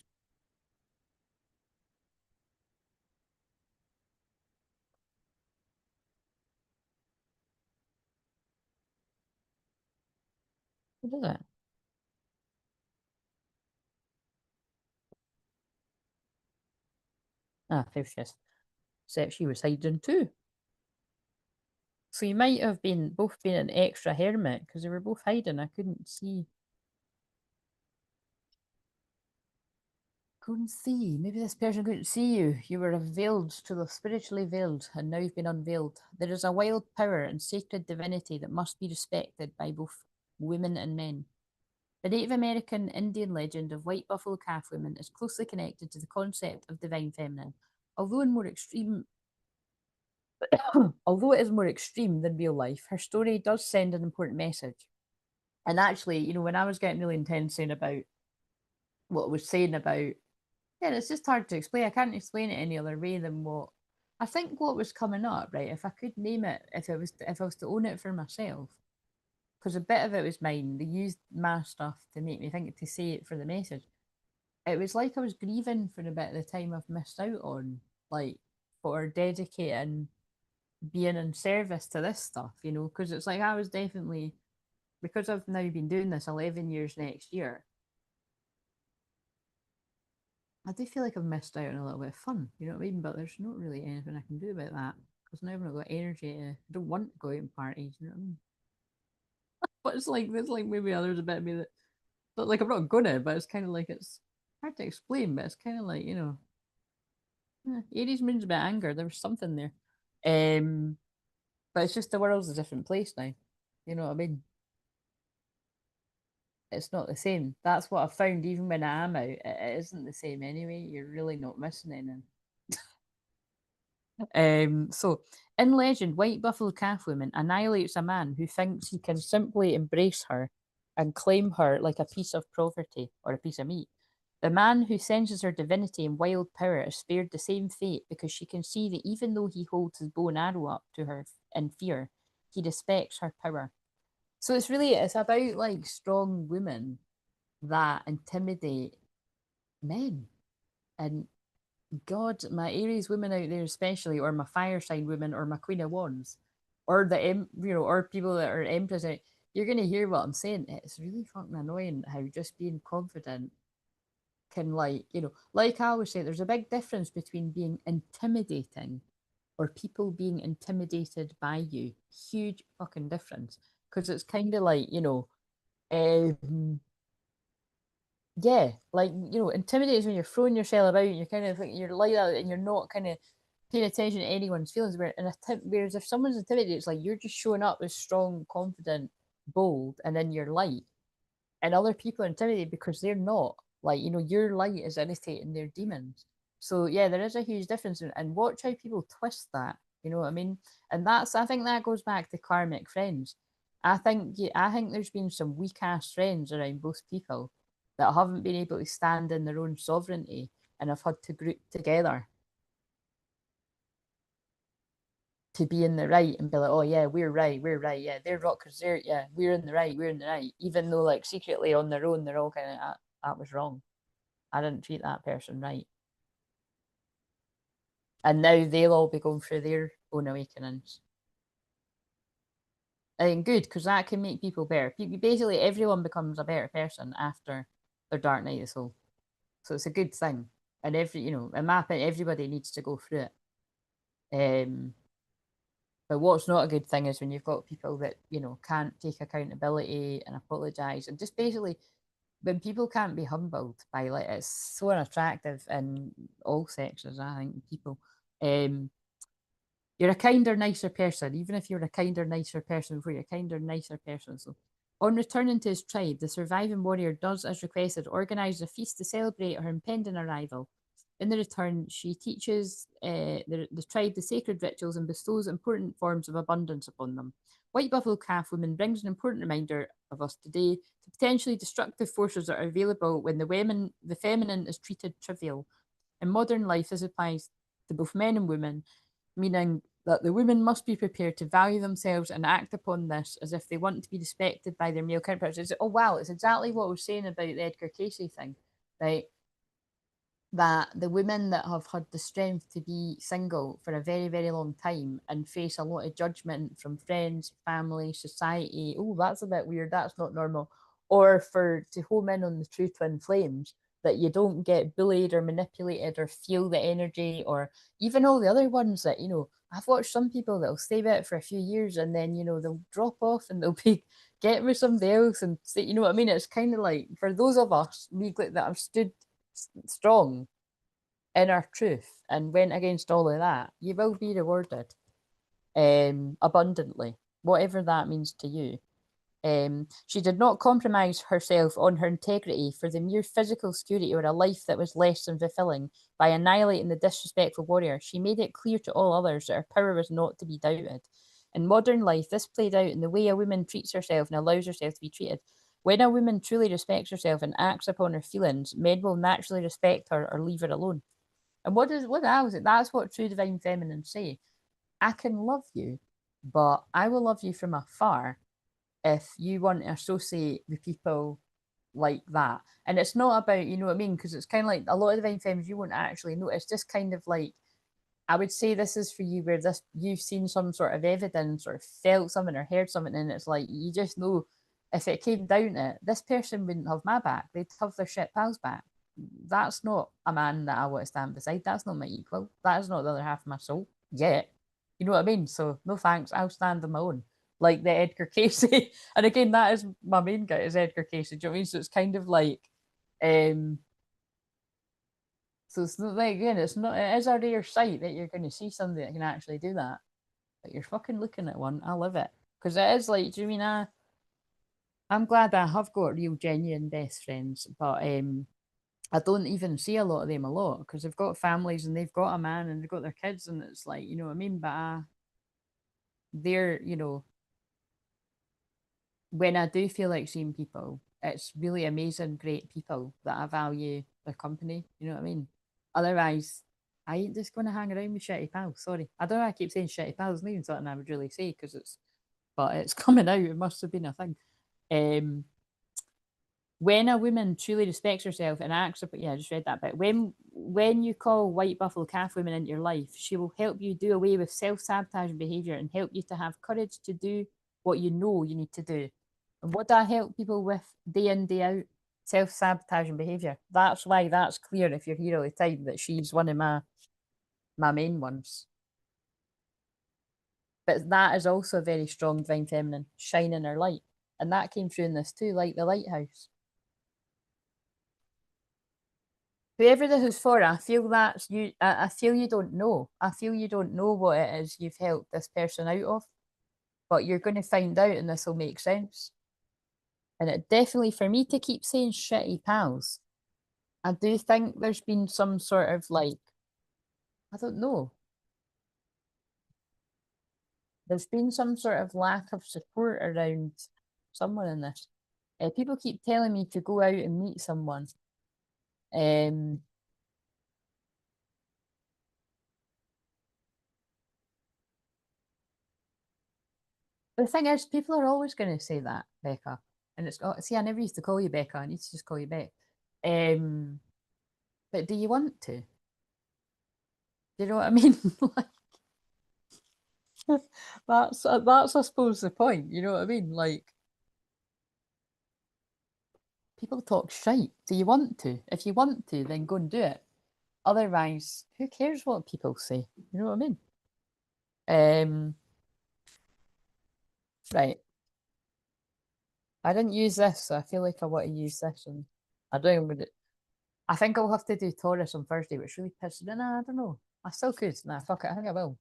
What is it? Ah, there she is. Except she was hiding too. So you might have been both been an extra hermit because they were both hiding. I couldn't see. Couldn't see. Maybe this person couldn't see you. You were veiled to the spiritually veiled, and now you've been unveiled. There is a wild power and sacred divinity that must be respected by both women and men. The Native American Indian legend of white buffalo calf women is closely connected to the concept of divine feminine. Although in more extreme although it is more extreme than real life, her story does send an important message. And actually, when I was getting really intense saying about what I was saying about, yeah, it's just hard to explain. I can't explain it any other way than what I think what was coming up, right? If I could name it, if I was to own it for myself, because a bit of it was mine. They used my stuff to make me think to say it for the message. It was like I was grieving for a bit of the time I've missed out on, like for dedicating being in service to this stuff, because it's like I was definitely, because I've now been doing this 11 years next year, I do feel like I've missed out on a little bit of fun, you know what I mean? But there's not really anything I can do about that because now I've not got energy I don't want to go out and parties, you know what I mean? But it's like maybe there's a bit of me that, but like I'm not gonna, but it's kind of like it's hard to explain, but it's kind of like, Aries moon's a bit of anger. There was something there. Um, but it's just the world's a different place now. You know what I mean? It's not the same. That's what I've found. Even when I am out, it isn't the same anyway. You're really not missing anything. So in legend, White Buffalo Calf Woman annihilates a man who thinks he can simply embrace her and claim her like a piece of property or a piece of meat. The man who senses her divinity and wild power is spared the same fate because she can see that even though he holds his bow and arrow up to her in fear, he respects her power. So it's about like strong women that intimidate men. And God, my Aries women out there, especially, or my fire sign women, or my Queen of Wands, or or people that are Empress, you're gonna hear what I'm saying. It's really fucking annoying how just being confident can, like, like I always say, there's a big difference between being intimidating or people being intimidated by you. Huge fucking difference. Because it's kind of like, um, yeah, like, intimidates when you're throwing yourself about and you're kind of like, you're like that and you're not kind of paying attention to anyone's feelings. Whereas if someone's intimidated, it's like you're just showing up as strong, confident, bold, and in your light. And other people are intimidated because they're not. Like, your light is irritating their demons. So yeah, there is a huge difference. And watch how people twist that. You know what I mean? And I think that goes back to karmic friends. I think there's been some weak ass friends around both people that haven't been able to stand in their own sovereignty and have had to group together to be in the right and be like, oh yeah, we're right, yeah, they're rockers, yeah, we're in the right, even though like secretly on their own they're all kind of that was wrong. I didn't treat that person right, and now they'll all be going through their own awakenings. And good because that can make people better. Basically, everyone becomes a better person after their dark night of the soul. So it's a good thing, and in my opinion, everybody needs to go through it. Um, But what's not a good thing is when you've got people that, can't take accountability and apologize and just basically when people can't be humbled by, like, it's so unattractive in all sexes, I think, people. Um you're a kinder, nicer person. Even if you're a kinder, nicer person before, you're a kinder, nicer person. So on returning to his tribe, the surviving warrior does as requested, organise a feast to celebrate her impending arrival. In the return, she teaches the tribe the sacred rituals and bestows important forms of abundance upon them. White Buffalo Calf Woman brings an important reminder of us today to potentially destructive forces that are available when the feminine is treated trivial. In modern life, this applies to both men and women, meaning that the women must be prepared to value themselves and act upon this as if they want to be respected by their male counterparts. Oh wow, it's exactly what I was saying about the Edgar Casey thing, right? That the women that have had the strength to be single for a very, very long time and face a lot of judgment from friends, family, society. Oh, that's a bit weird. That's not normal. Or for to home in on the true twin flames, that you don't get bullied or manipulated or feel the energy, or even all the other ones that, I've watched some people that'll stay with it for a few years and then, they'll drop off and they'll be getting with somebody else and say, you know what I mean? It's kind of like for those of us, we that have stood strong in our truth and went against all of that, you will be rewarded abundantly, whatever that means to you. She did not compromise herself on her integrity for the mere physical security or a life that was less than fulfilling by annihilating the disrespectful warrior. She made it clear to all others that her power was not to be doubted. In modern life, this played out in the way a woman treats herself and allows herself to be treated. When a woman truly respects herself and acts upon her feelings, men will naturally respect her or leave her alone. And what else? That's what true divine feminine say. I can love you, but I will love you from afar if you want to associate with people like that. And it's not about, you know what I mean? Because it's kind of like a lot of divine femmes you won't actually know. It's just kind of like, I would say this is for you where this you've seen some sort of evidence or felt something or heard something, and it's like you just know if it came down to it, this person wouldn't have my back. They'd have their shit pals back. That's not a man that I want to stand beside. That's not my equal. That is not the other half of my soul yet. You know what I mean? So no thanks. I'll stand on my own. Like the Edgar Casey. And again, that is my main guy is Edgar Casey. Do you know what I mean? So it's kind of like um so it's not like again, it is a rare sight that you're gonna see somebody that can actually do that. But you're fucking looking at one. I love it. Because it is like, do you mean I'm glad I have got real genuine best friends, but I don't even see a lot of them a lot because they've got families and they've got a man and they've got their kids and it's like, you know what I mean? But they're, when I do feel like seeing people, it's really amazing, great people that I value their company. You know what I mean? Otherwise, I ain't just going to hang around with shitty pals. Sorry. I don't know why I keep saying shitty pals. It's not even something I would really say because but it's coming out. It must have been a thing. Um, when a woman truly respects herself and acts up, yeah, I just read that bit. When you call white buffalo calf women into your life, she will help you do away with self-sabotaging behavior and help you to have courage to do what you know you need to do. And what do I help people with day in, day out? Self-sabotaging behavior. That's why that's clear if you're here all the time that she's one of my main ones. But that is also a very strong divine feminine, shining her light. And that came through in this too, like the lighthouse. Whoever this is for, I feel that's you. I feel you don't know. I feel you don't know what it is you've helped this person out of, but you're going to find out, and this will make sense. And it definitely, for me to keep saying shitty pals, I do think there's been some sort of like, I don't know, there's been some sort of lack of support around someone in this. People keep telling me to go out and meet someone. Um, the thing is, people are always going to say that, Becca. And it's, oh, see, I never used to call you Becca. I need to just call you Beck. Um, but do you want to? Do you know what I mean? Like, that's I suppose the point. You know what I mean? Like people talk shite. Do you want to? If you want to, then go and do it. Otherwise, who cares what people say? You know what I mean? Um, right. I didn't use this, so I feel like I want to use this, and I don't even. I think I'll have to do Taurus on Thursday, which really pisses me. Nah, I don't know. I still could. Nah, fuck it. I think I will.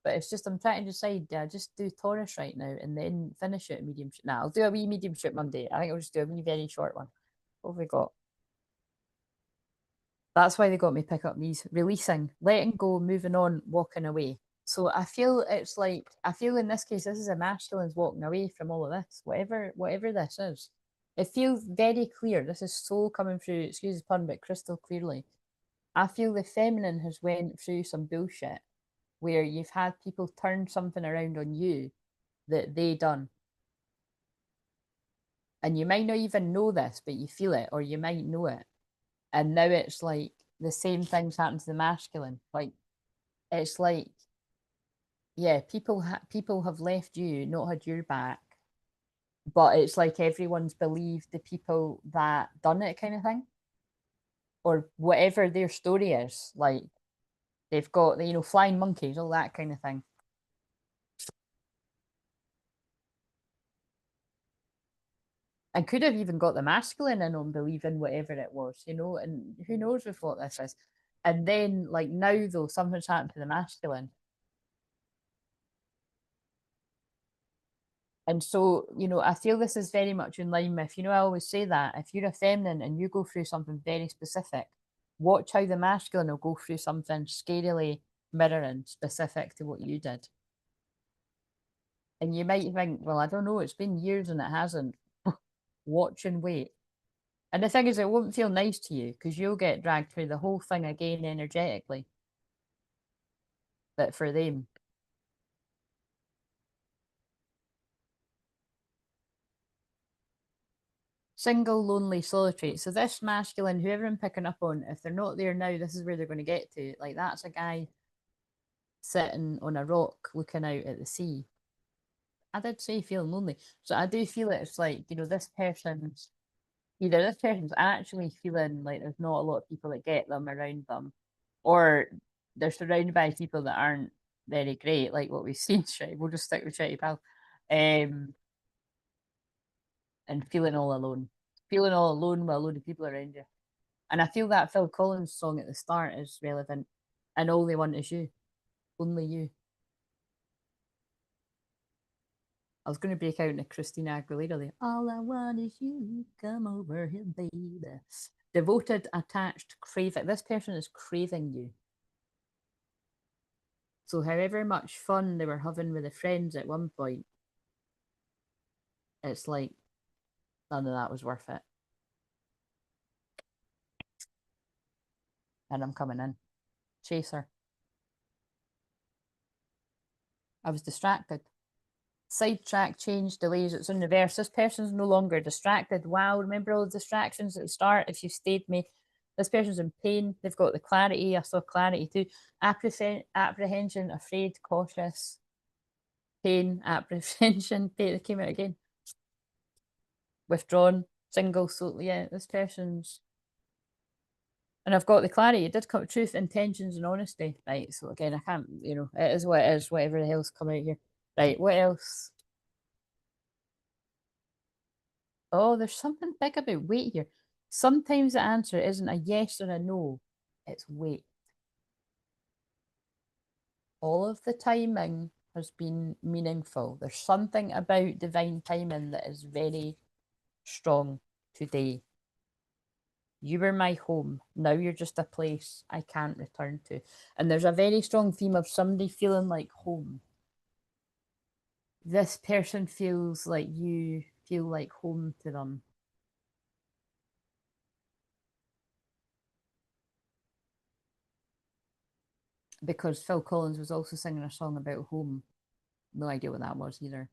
But it's just I'm trying to decide. Do I just do Taurus right now and then finish it mediumship? Nah, I'll do a wee mediumship Monday. I think I'll just do a wee very short one. What have we got? That's why they got me pick up these releasing, letting go, moving on, walking away. So I feel it's like I feel in this case this is a masculine's walking away from all of this, whatever this is. It feels very clear. This is so coming through, excuse the pun, but crystal clearly I feel the feminine has went through some bullshit where you've had people turn something around on you that they done. And you might not even know this, but you feel it, or you might know it. And now it's like the same things happen to the masculine. Like, it's like, yeah, people have left you, not had your back, but it's like everyone's believed the people that done it, kind of thing, or whatever their story is. Like, they've got the, flying monkeys, all that kind of thing. And could have even got the masculine in on believing whatever it was, and who knows with what this is. And then, like, now though, something's happened to the masculine. And so, I feel this is very much in line with, I always say that if you're a feminine and you go through something very specific, watch how the masculine will go through something scarily mirroring specific to what you did. And you might think, well, I don't know, it's been years and it hasn't. Watch and wait. And the thing is, it won't feel nice to you because you'll get dragged through the whole thing again energetically. But for them, single, lonely, solitary. So this masculine, whoever I'm picking up on, if they're not there now, this is where they're going to get to. Like, that's a guy sitting on a rock looking out at the sea. I did say feeling lonely. So I do feel it's like, this person's either this person's actually feeling like there's not a lot of people that get them around them, or they're surrounded by people that aren't very great, like what we've seen. Right? We'll just stick with Shitty Pal. And feeling all alone with a load of people around you. And I feel that Phil Collins song at the start is relevant. And all they want is you, only you. I was going to break out into Christina Aguilera there. All I want is you, come over here, baby. Devoted, attached, craving. This person is craving you. So, however much fun they were having with their friends at one point, it's like none of that was worth it. And I'm coming in. Chaser. I was distracted. Sidetrack, change, delays, it's in reverse. This person's no longer distracted. Wow, remember all the distractions at the start? If you stayed me, this person's in pain. They've got the clarity. I saw clarity too. Apprehension, afraid, cautious, pain, apprehension. Pain, it came out again. Withdrawn, single. So, yeah, this person's. And I've got the clarity. It did come truth, intentions, and honesty. Right. So, again, I can't, it is what it is, whatever the hell's come out here. Right. What else? Oh, there's something big about wait here. Sometimes the answer isn't a yes or a no, it's wait. All of the timing has been meaningful. There's something about divine timing that is very strong today. You were my home. Now you're just a place I can't return to. And there's a very strong theme of somebody feeling like home. This person feels like you feel like home to them. Because Phil Collins was also singing a song about home. No idea what that was either.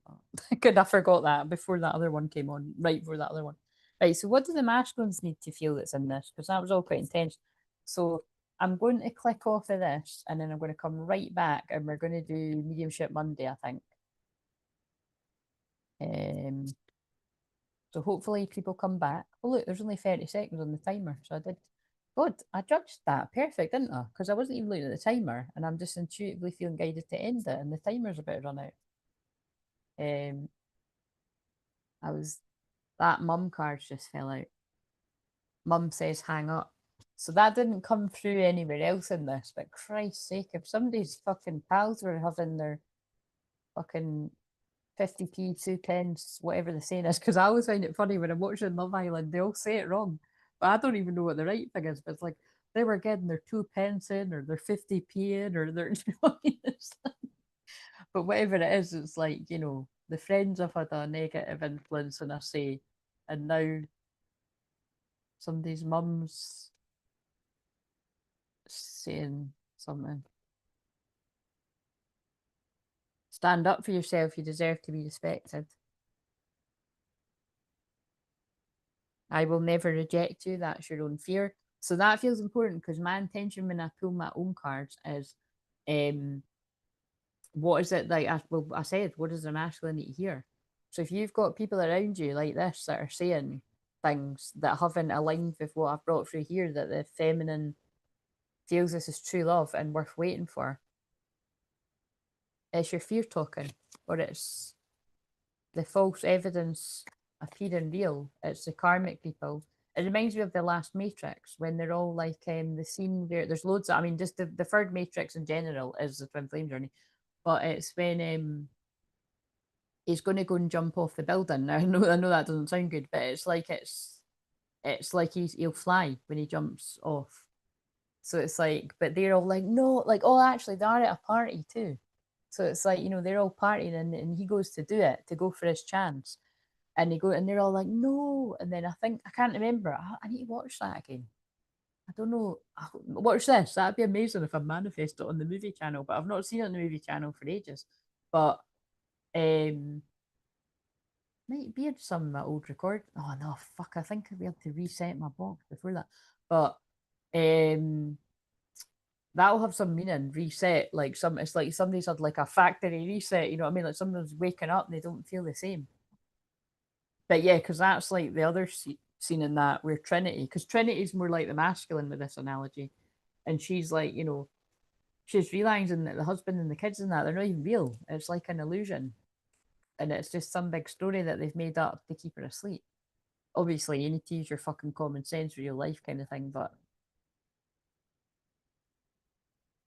Good, I forgot that before that other one came on, right before that other one. Right, so what do the masculines need to feel that's in this? Because that was all quite intense. So I'm going to click off of this and then I'm going to come right back and we're going to do Mediumship Monday, I think. Um, so hopefully people come back. Oh, look, there's only 30 seconds on the timer. So I did. God, I judged that perfect, didn't I? Because I wasn't even looking at the timer and I'm just intuitively feeling guided to end it and the timer's about to run out. I was that mum card just fell out. Mum says hang up. So that didn't come through anywhere else in this, but Christ's sake, if somebody's fucking pals were having their fucking 50p, 2 pence, whatever the saying is, because I always find it funny when I'm watching Love Island, they all say it wrong. But I don't even know what the right thing is, but it's like they were getting their 2 pence in or their 50p in or their but whatever it is, it's like, the friends have had a negative influence on us, say, and now somebody's mum's saying something. Stand up for yourself. You deserve to be respected. I will never reject you. That's your own fear. So that feels important because my intention when I pull my own cards is, what is it like? I said, what does the masculine need to hear? So if you've got people around you like this that are saying things that haven't aligned with what I've brought through here, that the feminine feels this is true love and worth waiting for, it's your fear talking, or it's the false evidence appearing real. It's the karmic people. It reminds me of the last Matrix when they're all like the scene where there's loads of, I mean, just the third Matrix in general is the twin flame journey, but it's when he's going to go and jump off the building. Now, I know that doesn't sound good, but it's like he'll fly when he jumps off. So it's like, but they're all like, no, like, oh, actually, they're at a party too. So it's like, they're all partying and he goes to do it, to go for his chance. And they're all like, no. And then I can't remember. I need to watch that again. I don't know. Watch this. That'd be amazing if I manifest it on the movie channel, but I've not seen it on the movie channel for ages. But might be in some of my old record. Oh no, fuck! I think I'll be able to reset my box before that. But that'll have some meaning. Reset, like it's like somebody's had like a factory reset. You know what I mean? Like someone's waking up and they don't feel the same. But yeah, because that's like the other scene in that where Trinity, because Trinity's more like the masculine with this analogy, and she's like, she's realizing that the husband and the kids and that they're not even real. It's like an illusion, and it's just some big story that they've made up to keep her asleep. Obviously, you need to use your fucking common sense for your life, kind of thing. But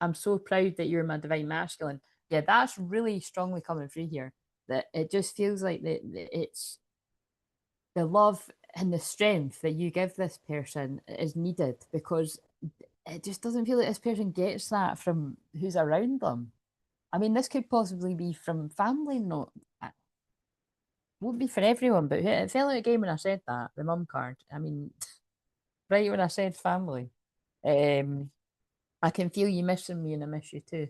I'm so proud that you're my divine masculine. Yeah, that's really strongly coming through here. That it just feels like it's the love and the strength that you give this person is needed, because it just doesn't feel like this person gets that from who's around them. I mean, this could possibly be from family, not won't be for everyone, but it felt like a game when I said that, the mum card. I mean, right when I said family. Um, I can feel you missing me and I miss you too.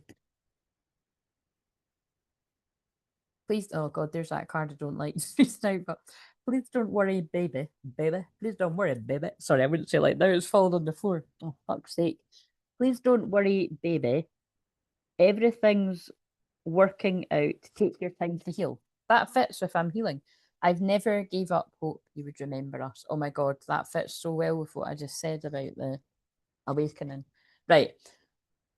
Please, oh God, there's that card I don't like just now, but please don't worry, baby. Baby. Please don't worry, baby. Sorry, I wouldn't say like now it's fallen on the floor. Oh, fuck's sake. Please don't worry, baby. Everything's working out. Take your time to heal. That fits if I'm healing. I've never gave up hope you would remember us. Oh my God, that fits so well with what I just said about the awakening. Right.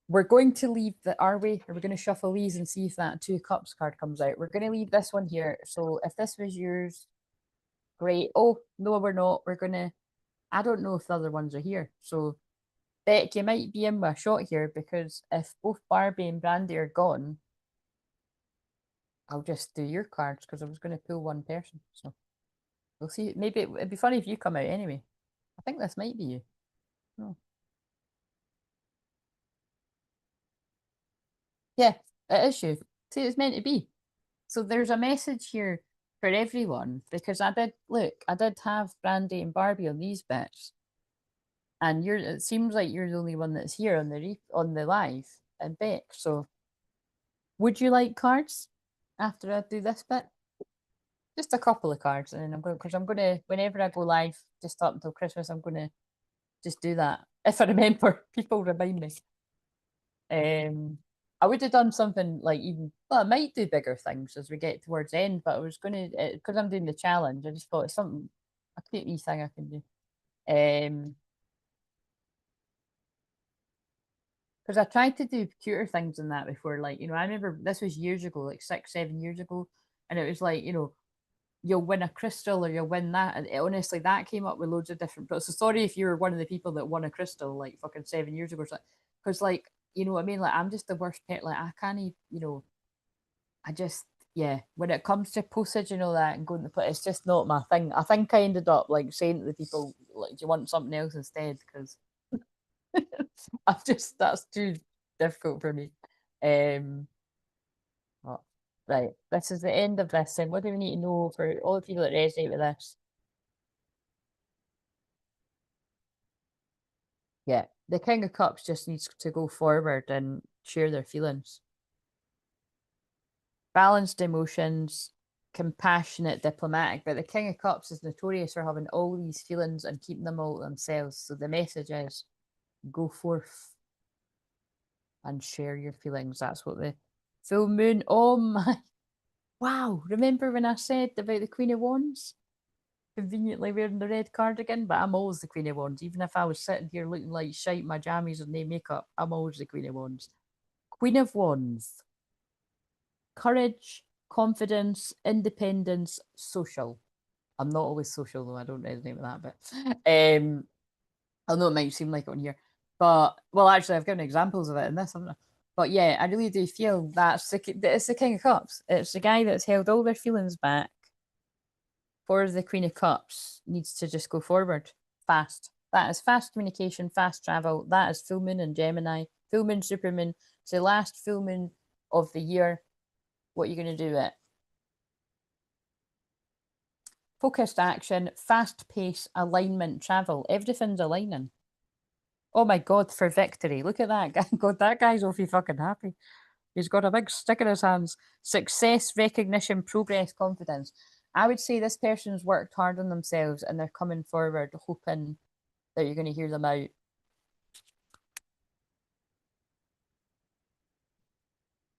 We're going to leave the, are we? Are we going to shuffle these and see if that Two Cups card comes out? We're going to leave this one here. So if this was yours, great. Oh, no, we're not. We're going to, I don't know if the other ones are here. So Beck, you might be in with a shot here, because if both Barbie and Brandy are gone, I'll just do your cards because I was going to pull one person. So we'll see. Maybe it'd be funny if you come out anyway. I think this might be you. Oh. Yeah, it is you. See, it's meant to be. So there's a message here for everyone, because I did have Brandy and Barbie on these bits, and it seems like you're the only one that's here on the live and Beck. So would you like cards after I do this bit? Just a couple of cards, and then I'm going to, whenever I go live, just up until Christmas, I'm going to just do that. If I remember, people remind me. I would have done something like even, well, I might do bigger things as we get towards the end, but I was going to, because I'm doing the challenge, I just thought it's something, a cute wee thing I can do. Because I tried to do cuter things than that before. Like, I remember this was years ago, like 6, 7 years ago, and it was like, you'll win a crystal or you'll win that. And honestly, that came up with loads of different. So sorry if you were one of the people that won a crystal like fucking 7 years ago or something. Because like, you know what I mean? Like, I'm just the worst pet. Like, I can't even, I just, yeah, when it comes to postage and all that and going to put, it's just not my thing. I think I ended up like saying to the people, like, do you want something else instead? Because that's too difficult for me. Um, oh, right, this is the end of this. And what do we need to know for all the people that resonate with this? Yeah. The King of Cups just needs to go forward and share their feelings. Balanced emotions, compassionate, diplomatic. But the King of Cups is notorious for having all these feelings and keeping them all to themselves. So the message is go forth and share your feelings. That's what the full moon. Oh my. Wow. Remember when I said about the Queen of Wands? Conveniently wearing the red cardigan, but I'm always the Queen of Wands. Even if I was sitting here looking like shite, my jammies and no makeup, I'm always the Queen of Wands. Queen of Wands. Courage, confidence, independence, social. I'm not always social though, I don't resonate with that, but I know it might seem like it on here. But well actually I've given examples of it in this, haven't I? But yeah, I really do feel it's the King of Cups. It's the guy that's held all their feelings back for the Queen of Cups needs to just go forward fast. That is fast communication, fast travel. That is full moon in Gemini, full moon, super moon. It's the last full moon of the year. What are you going to do with it? Focused action, fast pace, alignment, travel. Everything's aligning. Oh my God, for victory. Look at that guy. God, that guy's awfully fucking happy. He's got a big stick in his hands. Success, recognition, progress, confidence. I would say this person's worked hard on themselves and they're coming forward hoping that you're going to hear them out.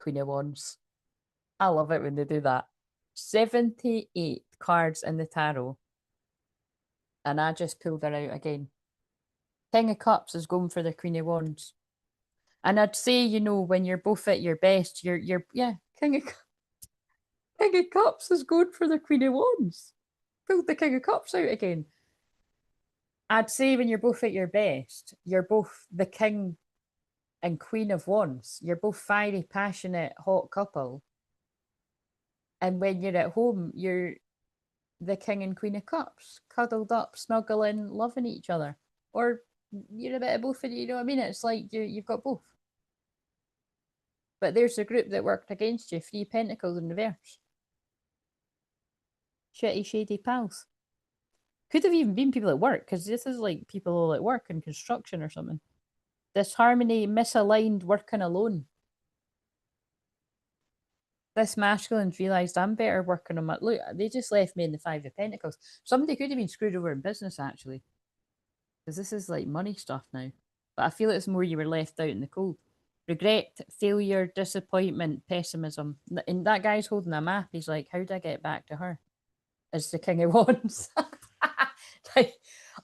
Queen of Wands. I love it when they do that. 78 cards in the tarot. And I just pulled her out again. King of Cups is going for the Queen of Wands. And I'd say, you know, when you're both at your best, you're yeah, King of Cups is going for the Queen of Wands. Pulled the King of Cups out again. I'd say when you're both at your best, you're both the King and Queen of Wands. You're both fiery, passionate, hot couple. And when you're at home, you're the King and Queen of Cups, cuddled up, snuggling, loving each other. Or you're a bit of both, you know what I mean? It's like you've got both. But there's a group that worked against you, Three Pentacles in reverse. Shitty, shady pals. Could have even been people at work, because this is like people all at work in construction or something. Disharmony, misaligned, working alone. This masculine's realised I'm better working on my... Look, they just left me in the Five of Pentacles. Somebody could have been screwed over in business, actually. Because this is like money stuff now. But I feel it's more you were left out in the cold. Regret, failure, disappointment, pessimism. And that guy's holding a map. He's like, how do I get back to her? As the King of Wands. Like,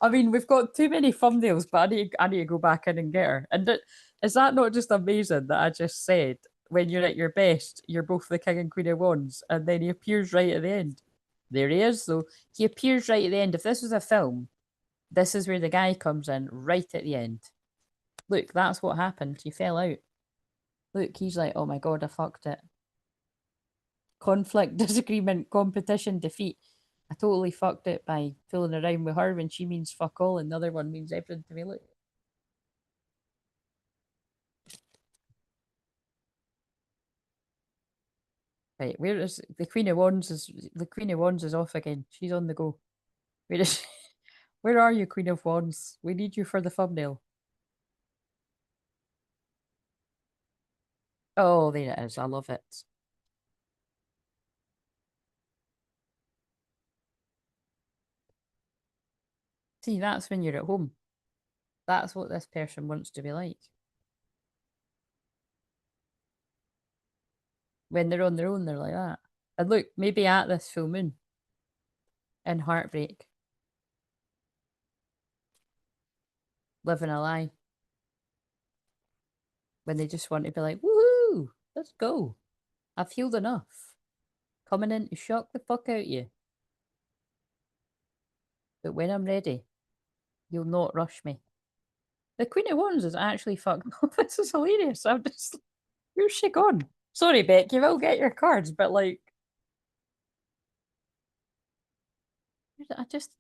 I mean, we've got too many thumbnails, but I need to go back in and get her. And is that not just amazing that I just said when you're at your best, you're both the King and Queen of Wands, and then he appears right at the end. There he is, though. He appears right at the end. If this was a film, this is where the guy comes in right at the end. Look, that's what happened. He fell out. Look, he's like, oh my God, I fucked it. Conflict, disagreement, competition, defeat. I totally fucked it by fooling around with her when she means fuck all and the other one means everything to me. Look. Right, where is the Queen of Wands is off again. She's on the go. Where is she? Where are you, Queen of Wands? We need you for the thumbnail. Oh, there it is. I love it. See, that's when you're at home. That's what this person wants to be like. When they're on their own, they're like that. And look, maybe at this full moon in heartbreak, living a lie, when they just want to be like, woohoo, let's go. I've healed enough. Coming in to shock the fuck out of you. But when I'm ready, you'll not rush me. The Queen of Wands is actually fucked. This is hilarious. I'm just, where's she gone? Sorry, Beck, you will get your cards, but like, I just,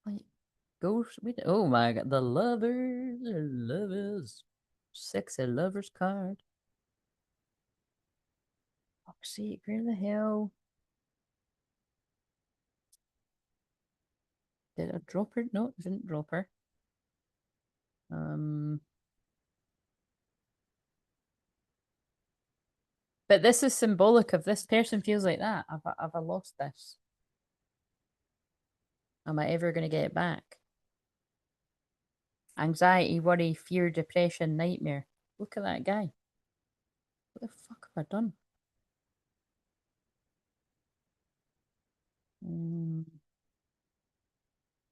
like, go with, oh my God, the lovers, sexy lovers card. Fuck's sake, where the hell? Did I drop her? No, I didn't drop her. But this is symbolic of this person feels like that. Have I lost this? Am I ever going to get it back? Anxiety, worry, fear, depression, nightmare. Look at that guy. What the fuck have I done?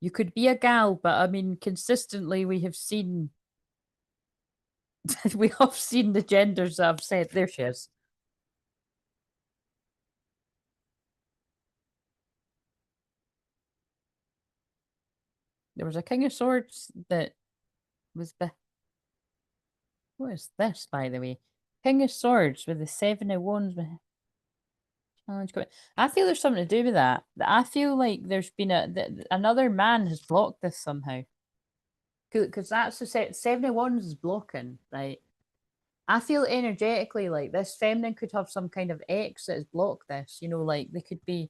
You could be a gal, but I mean, consistently we have seen we have seen the genders that I've said. There she is. There was a King of Swords that was the. What is this, by the way? King of Swords with the Seven of Wands challenge. I feel there's something to do with that. I feel like there's been another man has blocked this somehow. Because that's the Seven of Wands is blocking, right? I feel energetically like this feminine could have some kind of ex that has blocked this. Like they could be,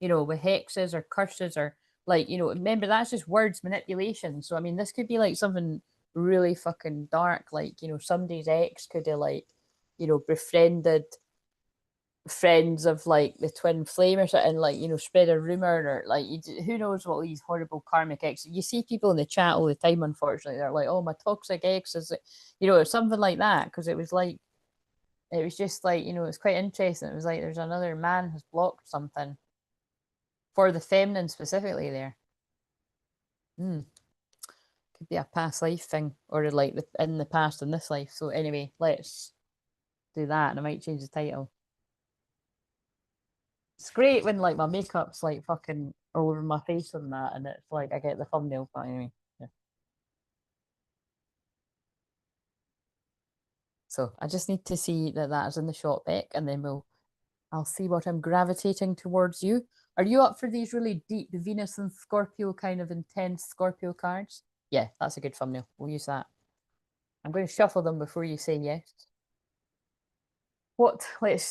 with hexes or curses or like, remember that's just words manipulation. So I mean, this could be like something really fucking dark. Like, somebody's ex could have like, befriended friends of like the twin flame or something, like spread a rumor or like who knows what these horrible karmic exes. You see people in the chat all the time, unfortunately, they're like, oh, my toxic ex is, something like that, because it was like it was just like, it's quite interesting. It was like there's another man has blocked something for the feminine specifically there. Could be a past life thing, or like in the past in this life. So anyway, let's do that, and I might change the title. It's great when like my makeup's like fucking all over my face and that, and it's like I get the thumbnail. But anyway, yeah. So I just need to see that that is in the shop back, and then I'll see what I'm gravitating towards you. Are you up for these really deep Venus and Scorpio kind of intense Scorpio cards? Yeah, that's a good thumbnail. We'll use that. I'm going to shuffle them before you say yes. What? Let's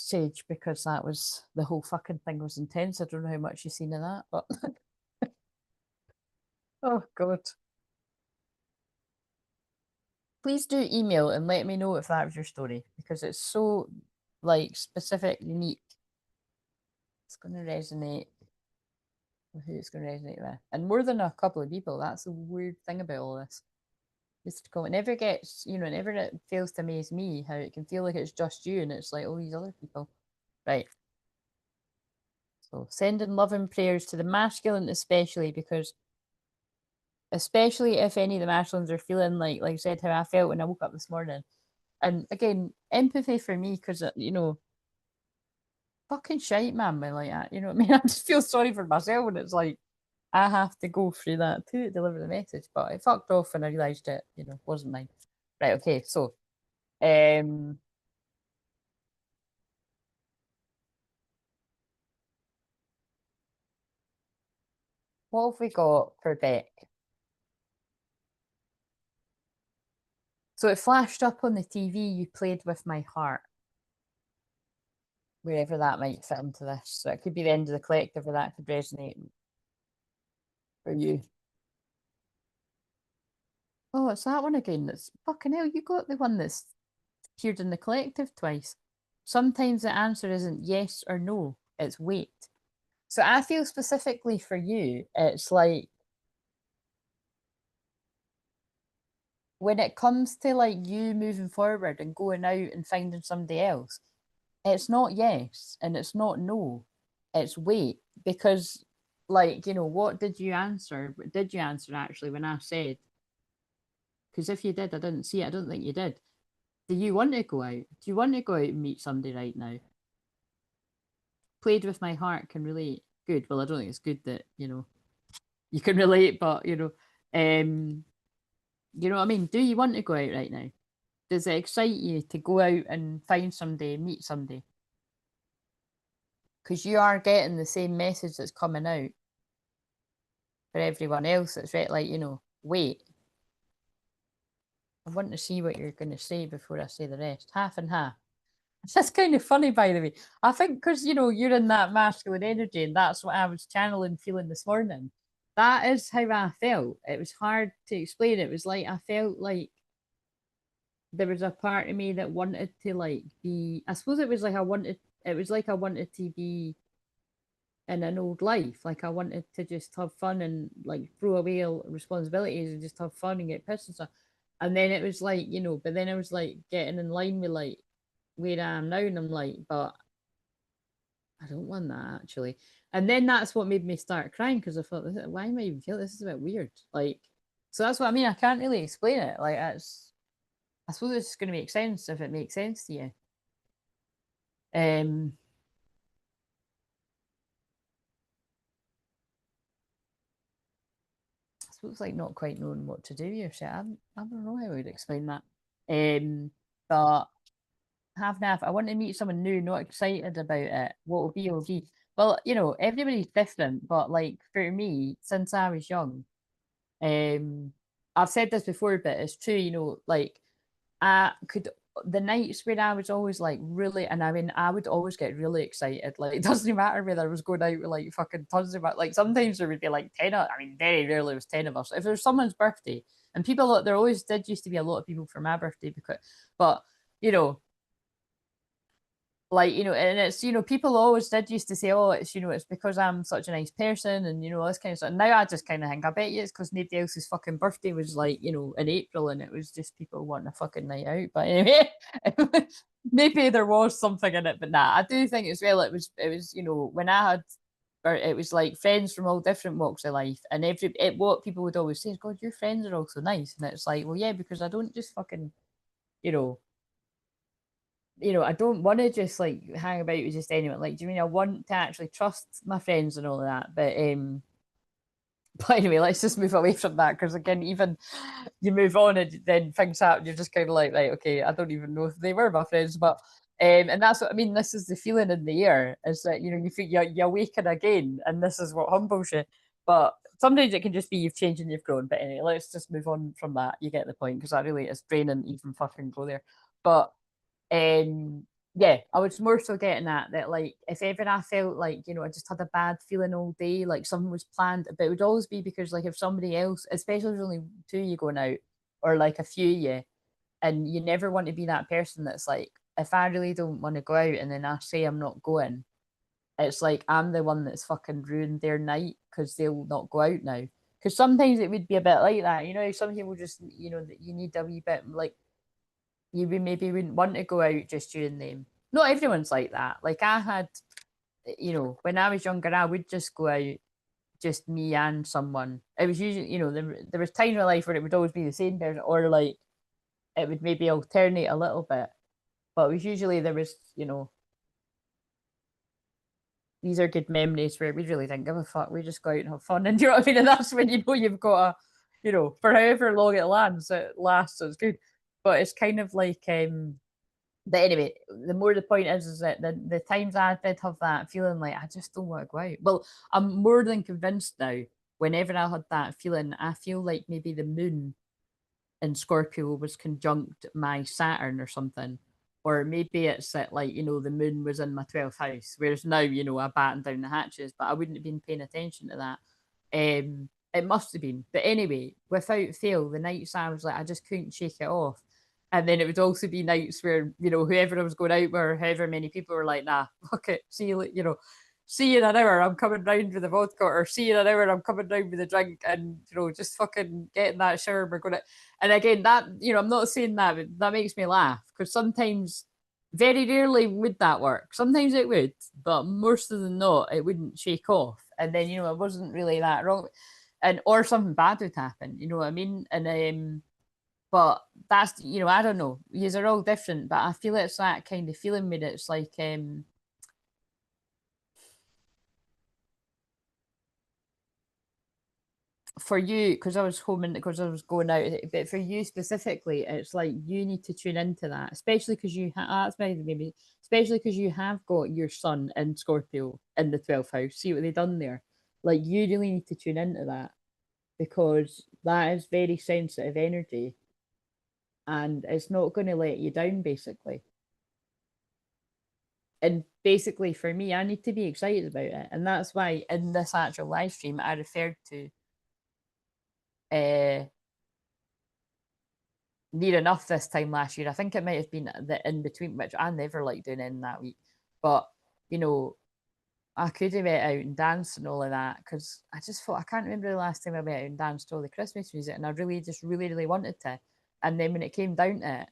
sage, because that was the whole fucking thing was intense. I don't know how much you've seen of that, but oh god. Please do email and let me know if that was your story, because it's so like specific, unique. It's going to resonate with who it's going to resonate with, and more than a couple of people. That's the weird thing about all this. Just go. It never gets, it never fails to amaze me how it can feel like it's just you, and it's like all these other people. Right. So sending love and prayers to the masculine, especially if any of the masculines are feeling like I said, how I felt when I woke up this morning. And again, empathy for me, because fucking shite, man, when like that. You know what I mean? I just feel sorry for myself when it's like I have to go through that to deliver the message. But it fucked off when I realised it, wasn't mine. Right, okay, so um what have we got for Beck? So it flashed up on the TV, you played with my heart, wherever that might fit into this. So it could be the end of the collective, or that could resonate for you. Oh, it's that one again. That's fucking hell. You got the one that's appeared in the collective twice. Sometimes the answer isn't yes or no, it's wait. So I feel specifically for you, it's like when it comes to like you moving forward and going out and finding somebody else, it's not yes and it's not no, it's wait. Because, like, what did you answer? Did you answer actually when I said, because if you did, I didn't see it. I don't think you did. Do you want to go out? Do you want to go out and meet somebody right now? Played with my heart, can relate. Good. Well, I don't think it's good that, you can relate, but you know what I mean? Do you want to go out right now? Does it excite you to go out and find somebody, meet somebody? Because you are getting the same message that's coming out for everyone else. It's right, like, wait. I want to see what you're going to say before I say the rest. Half and half. That's kind of funny, by the way. I think because, you're in that masculine energy, and that's what I was channeling, feeling this morning. That is how I felt. It was hard to explain. It was like I felt like there was a part of me that wanted to like be, I suppose it was like I wanted to be in an old life. Like I wanted to just have fun and like throw away all responsibilities and just have fun and get pissed and stuff. And then it was like, but then I was like getting in line with like where I am now, and I'm like, but I don't want that actually. And then that's what made me start crying because I thought, why am I even feeling this? Is a bit weird. Like, so that's what I mean. I can't really explain it. Like, I suppose it's going to make sense if it makes sense to you. Um, I suppose like not quite knowing what to do with yourself. I don't know how I would explain that. But half and half. I want to meet someone new, not excited about it. What will be. Well, everybody's different, but like for me, since I was young, um, I've said this before, but it's true. Like I could the nights where I was always like really, and I mean, I would always get really excited. Like it doesn't matter whether I was going out with like fucking tons of like sometimes there would be like 10 of, I mean, very rarely it was 10 of us. If there's someone's birthday, and people, there always did used to be a lot of people for my birthday but you know, like and it's people always did used to say, oh, it's it's because I'm such a nice person, and this kind of stuff. And now I just kind of think, I bet you it's because nobody else's fucking birthday was like in April, and it was just people wanting a fucking night out. But anyway, maybe there was something in it, but nah, I do think as well it was when I had, or it was like friends from all different walks of life, and what people would always say is, God, your friends are all so nice. And it's like, well, yeah, because I don't just fucking you know I don't want to just like hang about with just anyone. Like, do you mean I want to actually trust my friends and all of that? But anyway, let's just move away from that because again, even you move on and then things happen, you're just kind of like, right, okay, I don't even know if they were my friends, but and that's what I mean. This is the feeling in the air is that you feel you awaken again, and this is what humbles you. But sometimes it can just be you've changed and you've grown. But anyway, let's just move on from that. You get the point because that really is draining to even fucking go there. But yeah, I was more so getting that like if ever I felt like I just had a bad feeling all day, like something was planned, but it would always be because like if somebody else, especially if there's only two of you going out, or like a few of you, and you never want to be that person that's like, if I really don't want to go out and then I say I'm not going, it's like I'm the one that's fucking ruined their night because they'll not go out now. Because sometimes it would be a bit like that, some people just that you need a wee bit like you maybe wouldn't want to go out just during them. Not everyone's like that. Like I had, when I was younger, I would just go out, just me and someone. It was usually, there was times in my life where it would always be the same person, or like it would maybe alternate a little bit. But it was usually there was, these are good memories where we really didn't give a fuck. We just go out and have fun, and you know what I mean. And that's when you've got a, for however long it lasts. So it's good. But it's kind of like but anyway, the more the point is that the times I did have that feeling like I just don't want to go out. Well, I'm more than convinced now. Whenever I had that feeling, I feel like maybe the moon in Scorpio was conjunct my Saturn or something. Or maybe it's that like, the moon was in my 12th house. Whereas now, I batten down the hatches, but I wouldn't have been paying attention to that. It must have been. But anyway, without fail, the nights I was like, I just couldn't shake it off. And then it would also be nights where, whoever I was going out with, however many people were like, nah, fuck it, see you, see you in an hour, I'm coming round with the vodka, or see you in an hour, I'm coming round with the drink, and, just fucking get in that shower, we're going to. And again, that, I'm not saying that, but that makes me laugh, because sometimes, very rarely would that work. Sometimes it would, but most of them not, it wouldn't shake off. And then, it wasn't really that wrong. And, or something bad would happen, you know what I mean? And, but that's I don't know. These are all different, but I feel it's that kind of feeling where it's like for you, because I was home and because I was going out, but for you specifically, it's like you need to tune into that, especially because that's maybe especially because you have got your sun in Scorpio in the 12th house. See what they done there? Like you really need to tune into that because that is very sensitive energy and it's not going to let you down basically. And basically for me, I need to be excited about it, and that's why in this actual live stream I referred to uh near enough this time last year. I think it might have been the in between, which I never like doing in that week. But you know, I could have went out and danced and all of that because I just thought I can't remember the last time I went out and danced to all the Christmas music, and I really just really wanted to. And then when it came down to it,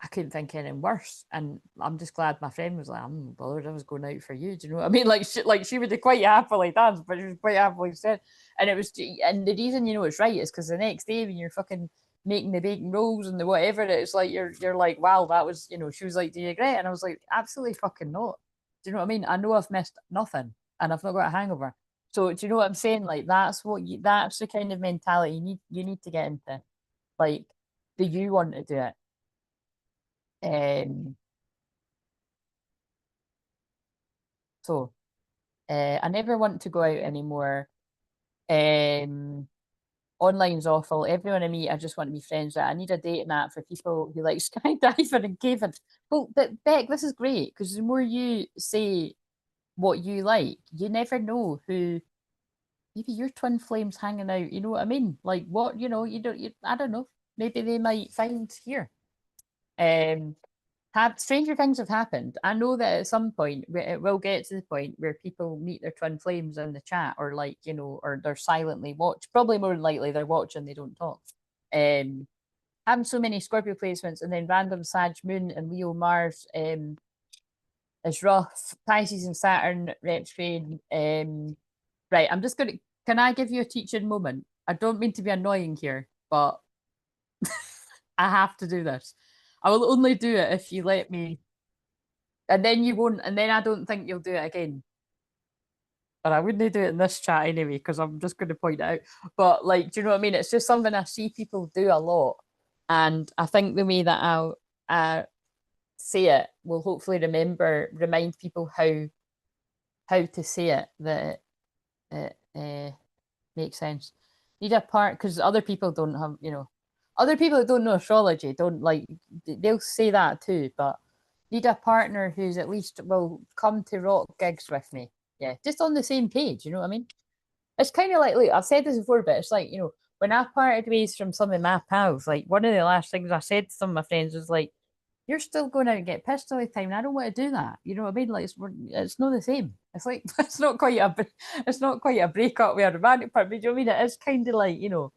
I couldn't think anything worse. And I'm just glad my friend was like, I'm not bothered, I was going out for you. Do you know what I mean? She would have quite happily danced, but she was quite happily said. And it was, and the reason you know it's right is because the next day when you're fucking making the bacon rolls and the whatever, it's like you're like, wow, that was, you know, she was like, do you regret it? And I was like, absolutely fucking not. Do you know what I mean? I know I've missed nothing and I've not got a hangover. So do you know what I'm saying? Like that's the kind of mentality you need to get into. Like, do you want to do it? Um, so I never want to go out anymore. Um, Online's awful. Everyone I meet, I just want to be friends with. I need a dating app for people who like skydiving and caving. Well, but Beck, this is great because the more you say what you like, you never know who. Maybe your twin flames hanging out. You know what I mean? Like what you know, you don't. I don't know. Maybe they might find here. Um, have stranger things have happened. I know that at some point it will get to the point where people meet their twin flames in the chat, or like you know, or they're silently watch. Probably more than likely they're watching, they don't talk. Um, having so many Scorpio placements and then random Sag Moon and Leo Mars is rough. Pisces and Saturn retrograde. Right, I'm just gonna. Can I give you a teaching moment? I don't mean to be annoying here, but I have to do this. I will only do it if you let me, and then you won't, and then I don't think you'll do it again. But I wouldn't do it in this chat anyway, because I'm just going to point it out. But like, do you know what I mean? It's just something I see people do a lot, and I think the way that I'll say it will hopefully remind people how to say it that it makes sense. Need a part because other people don't have, you know, other people that don't know astrology don't like, they'll say that too, but need a partner who's at least will come to rock gigs with me. Yeah, just on the same page, you know what I mean? It's kind of like, look, I've said this before, but it's like, you know, when I parted ways from some of my pals, like one of the last things I said to some of my friends was like, you're still going out and get pissed all the time, and I don't want to do that. You know what I mean? Like it's not the same. It's like it's not quite a breakup with a romantic part. But do you know what I mean? It is kind of like, you know,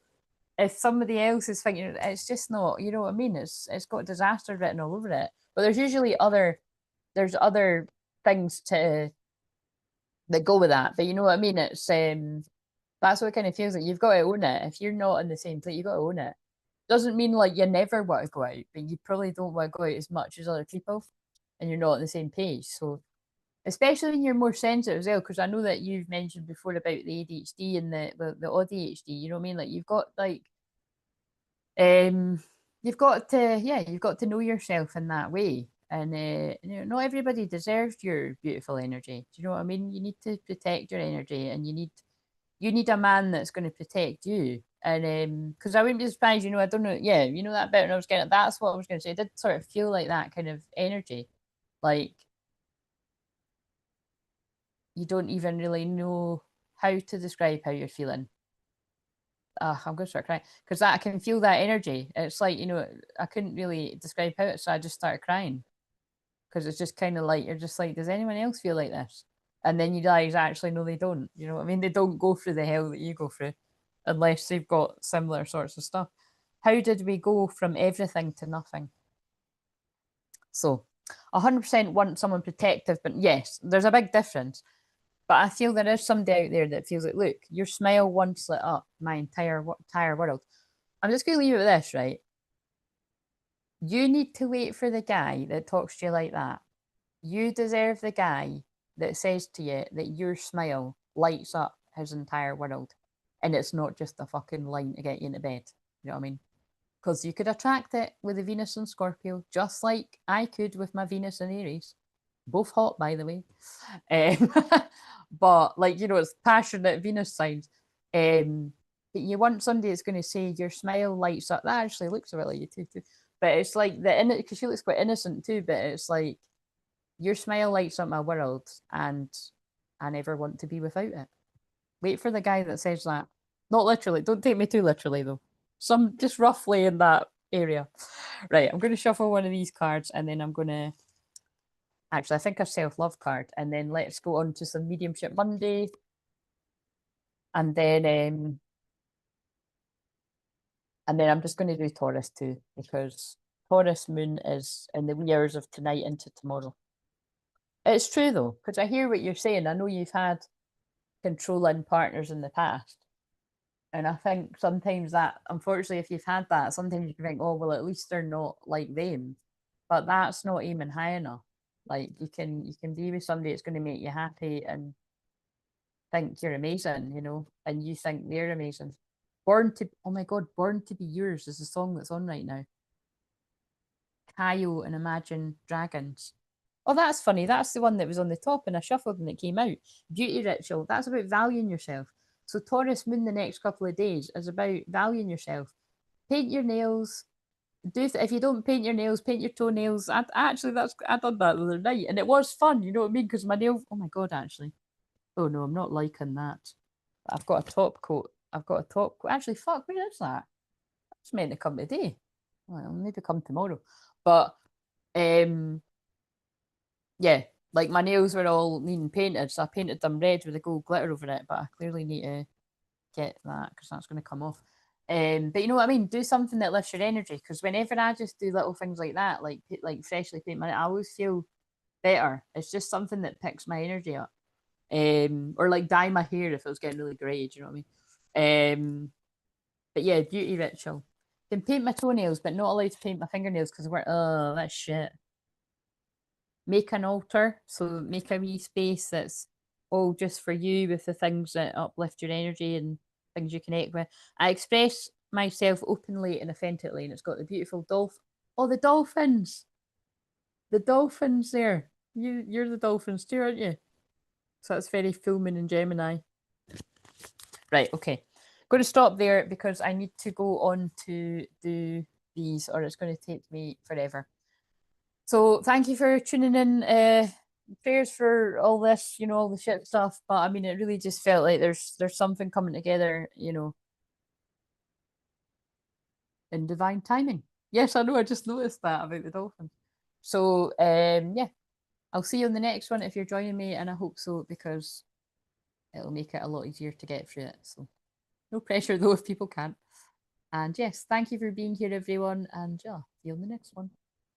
if somebody else is thinking it's just not, you know what I mean? It's got disaster written all over it. But there's usually there's other things to that go with that. But you know what I mean? It's that's what it kind of feels like. You've got to own it. If you're not in the same place, you've got to own it. Doesn't mean like you never want to go out, but you probably don't want to go out as much as other people, and you're not on the same page. So, especially when you're more sensitive as well, because I know that you've mentioned before about the ADHD and the ADHD. You know what I mean? Like you've got like you've got to you've got to know yourself in that way. And you know, not everybody deserves your beautiful energy. Do you know what I mean? You need to protect your energy, and you need a man that's going to protect you. And because I wouldn't be surprised, you know, I don't know, yeah, you know that bit when I was getting that's what I was going to say. It did sort of feel like that kind of energy, like you don't even really know how to describe how you're feeling. I'm going to start crying because that I can feel that energy. It's like, you know, I couldn't really describe how it, so I just started crying because it's just kind of like you're just like, does anyone else feel like this? And then you realize actually no, they don't. You know what I mean? They don't go through the hell that you go through unless they've got similar sorts of stuff. How did we go from everything to nothing? So 100% want someone protective, but yes, there's a big difference. But I feel there is somebody out there that feels like, look, your smile once lit up my entire world. I'm just going to leave it with this, right? You need to wait for the guy that talks to you like that. You deserve the guy that says to you that your smile lights up his entire world. And it's not just a fucking line to get you into bed. You know what I mean? Because you could attract it with the Venus and Scorpio, just like I could with my Venus and Aries. Both hot, by the way. Um, but, like, you know, it's passionate Venus signs. But you want somebody that's going to say your smile lights up. That actually looks a bit like you too. But it's like because she looks quite innocent too. But it's like your smile lights up my world, and I never want to be without it. Wait for the guy that says that. Not literally. Don't take me too literally though. Some just roughly in that area. Right, I'm going to shuffle one of these cards and then I'm going to, actually, I think a self-love card, and then let's go on to some Mediumship Monday. And then I'm just going to do Taurus too, because Taurus moon is in the wee hours of tonight into tomorrow. It's true though, because I hear what you're saying. I know you've had controlling partners in the past. And I think sometimes that, unfortunately, if you've had that, sometimes you can think, oh, well, at least they're not like them. But that's not aiming high enough. Like you can be with somebody that's going to make you happy and think you're amazing, you know, and you think they're amazing. Born to, oh my God, Born to Be Yours is the song that's on right now. Kayo and Imagine Dragons. Oh, that's funny. That's the one that was on the top and I shuffled and it came out. Beauty Ritual. That's about valuing yourself. So Taurus moon the next couple of days is about valuing yourself. Paint your nails. If you don't paint your nails, paint your toenails. I done that the other night and it was fun. You know what I mean? Because my nails. Oh my God, actually. Oh no, I'm not liking that. I've got a top coat. Actually, fuck. Where is that? It's meant to come today. Well, it'll maybe come tomorrow. But yeah, like my nails were all needing painted, so I painted them red with a gold glitter over it. But I clearly need to get that because that's going to come off. But you know what I mean? Do something that lifts your energy, because whenever I just do little things like that, like freshly paint my, I always feel better. It's just something that picks my energy up. Or like dye my hair if it was getting really grey. Do you know what I mean? But yeah, beauty ritual. Can paint my toenails, but not allowed to paint my fingernails because we're that's shit. Make an altar, so make a wee space that's all just for you with the things that uplift your energy and things you connect with. I express myself openly and authentically, and it's got the beautiful Oh, the dolphins! The dolphins there. You're the dolphins too, aren't you? So that's very full moon in Gemini. Right, okay. Going to stop there because I need to go on to do these or it's going to take me forever. So thank you for tuning in. Prayers for all this, you know, all the shit stuff. But I mean, it really just felt like there's something coming together, you know, in divine timing. Yes, I know. I just noticed that about the dolphins. So yeah, I'll see you on the next one if you're joining me, and I hope so because it'll make it a lot easier to get through it. So no pressure though if people can't. And yes, thank you for being here, everyone. And yeah, see you on the next one.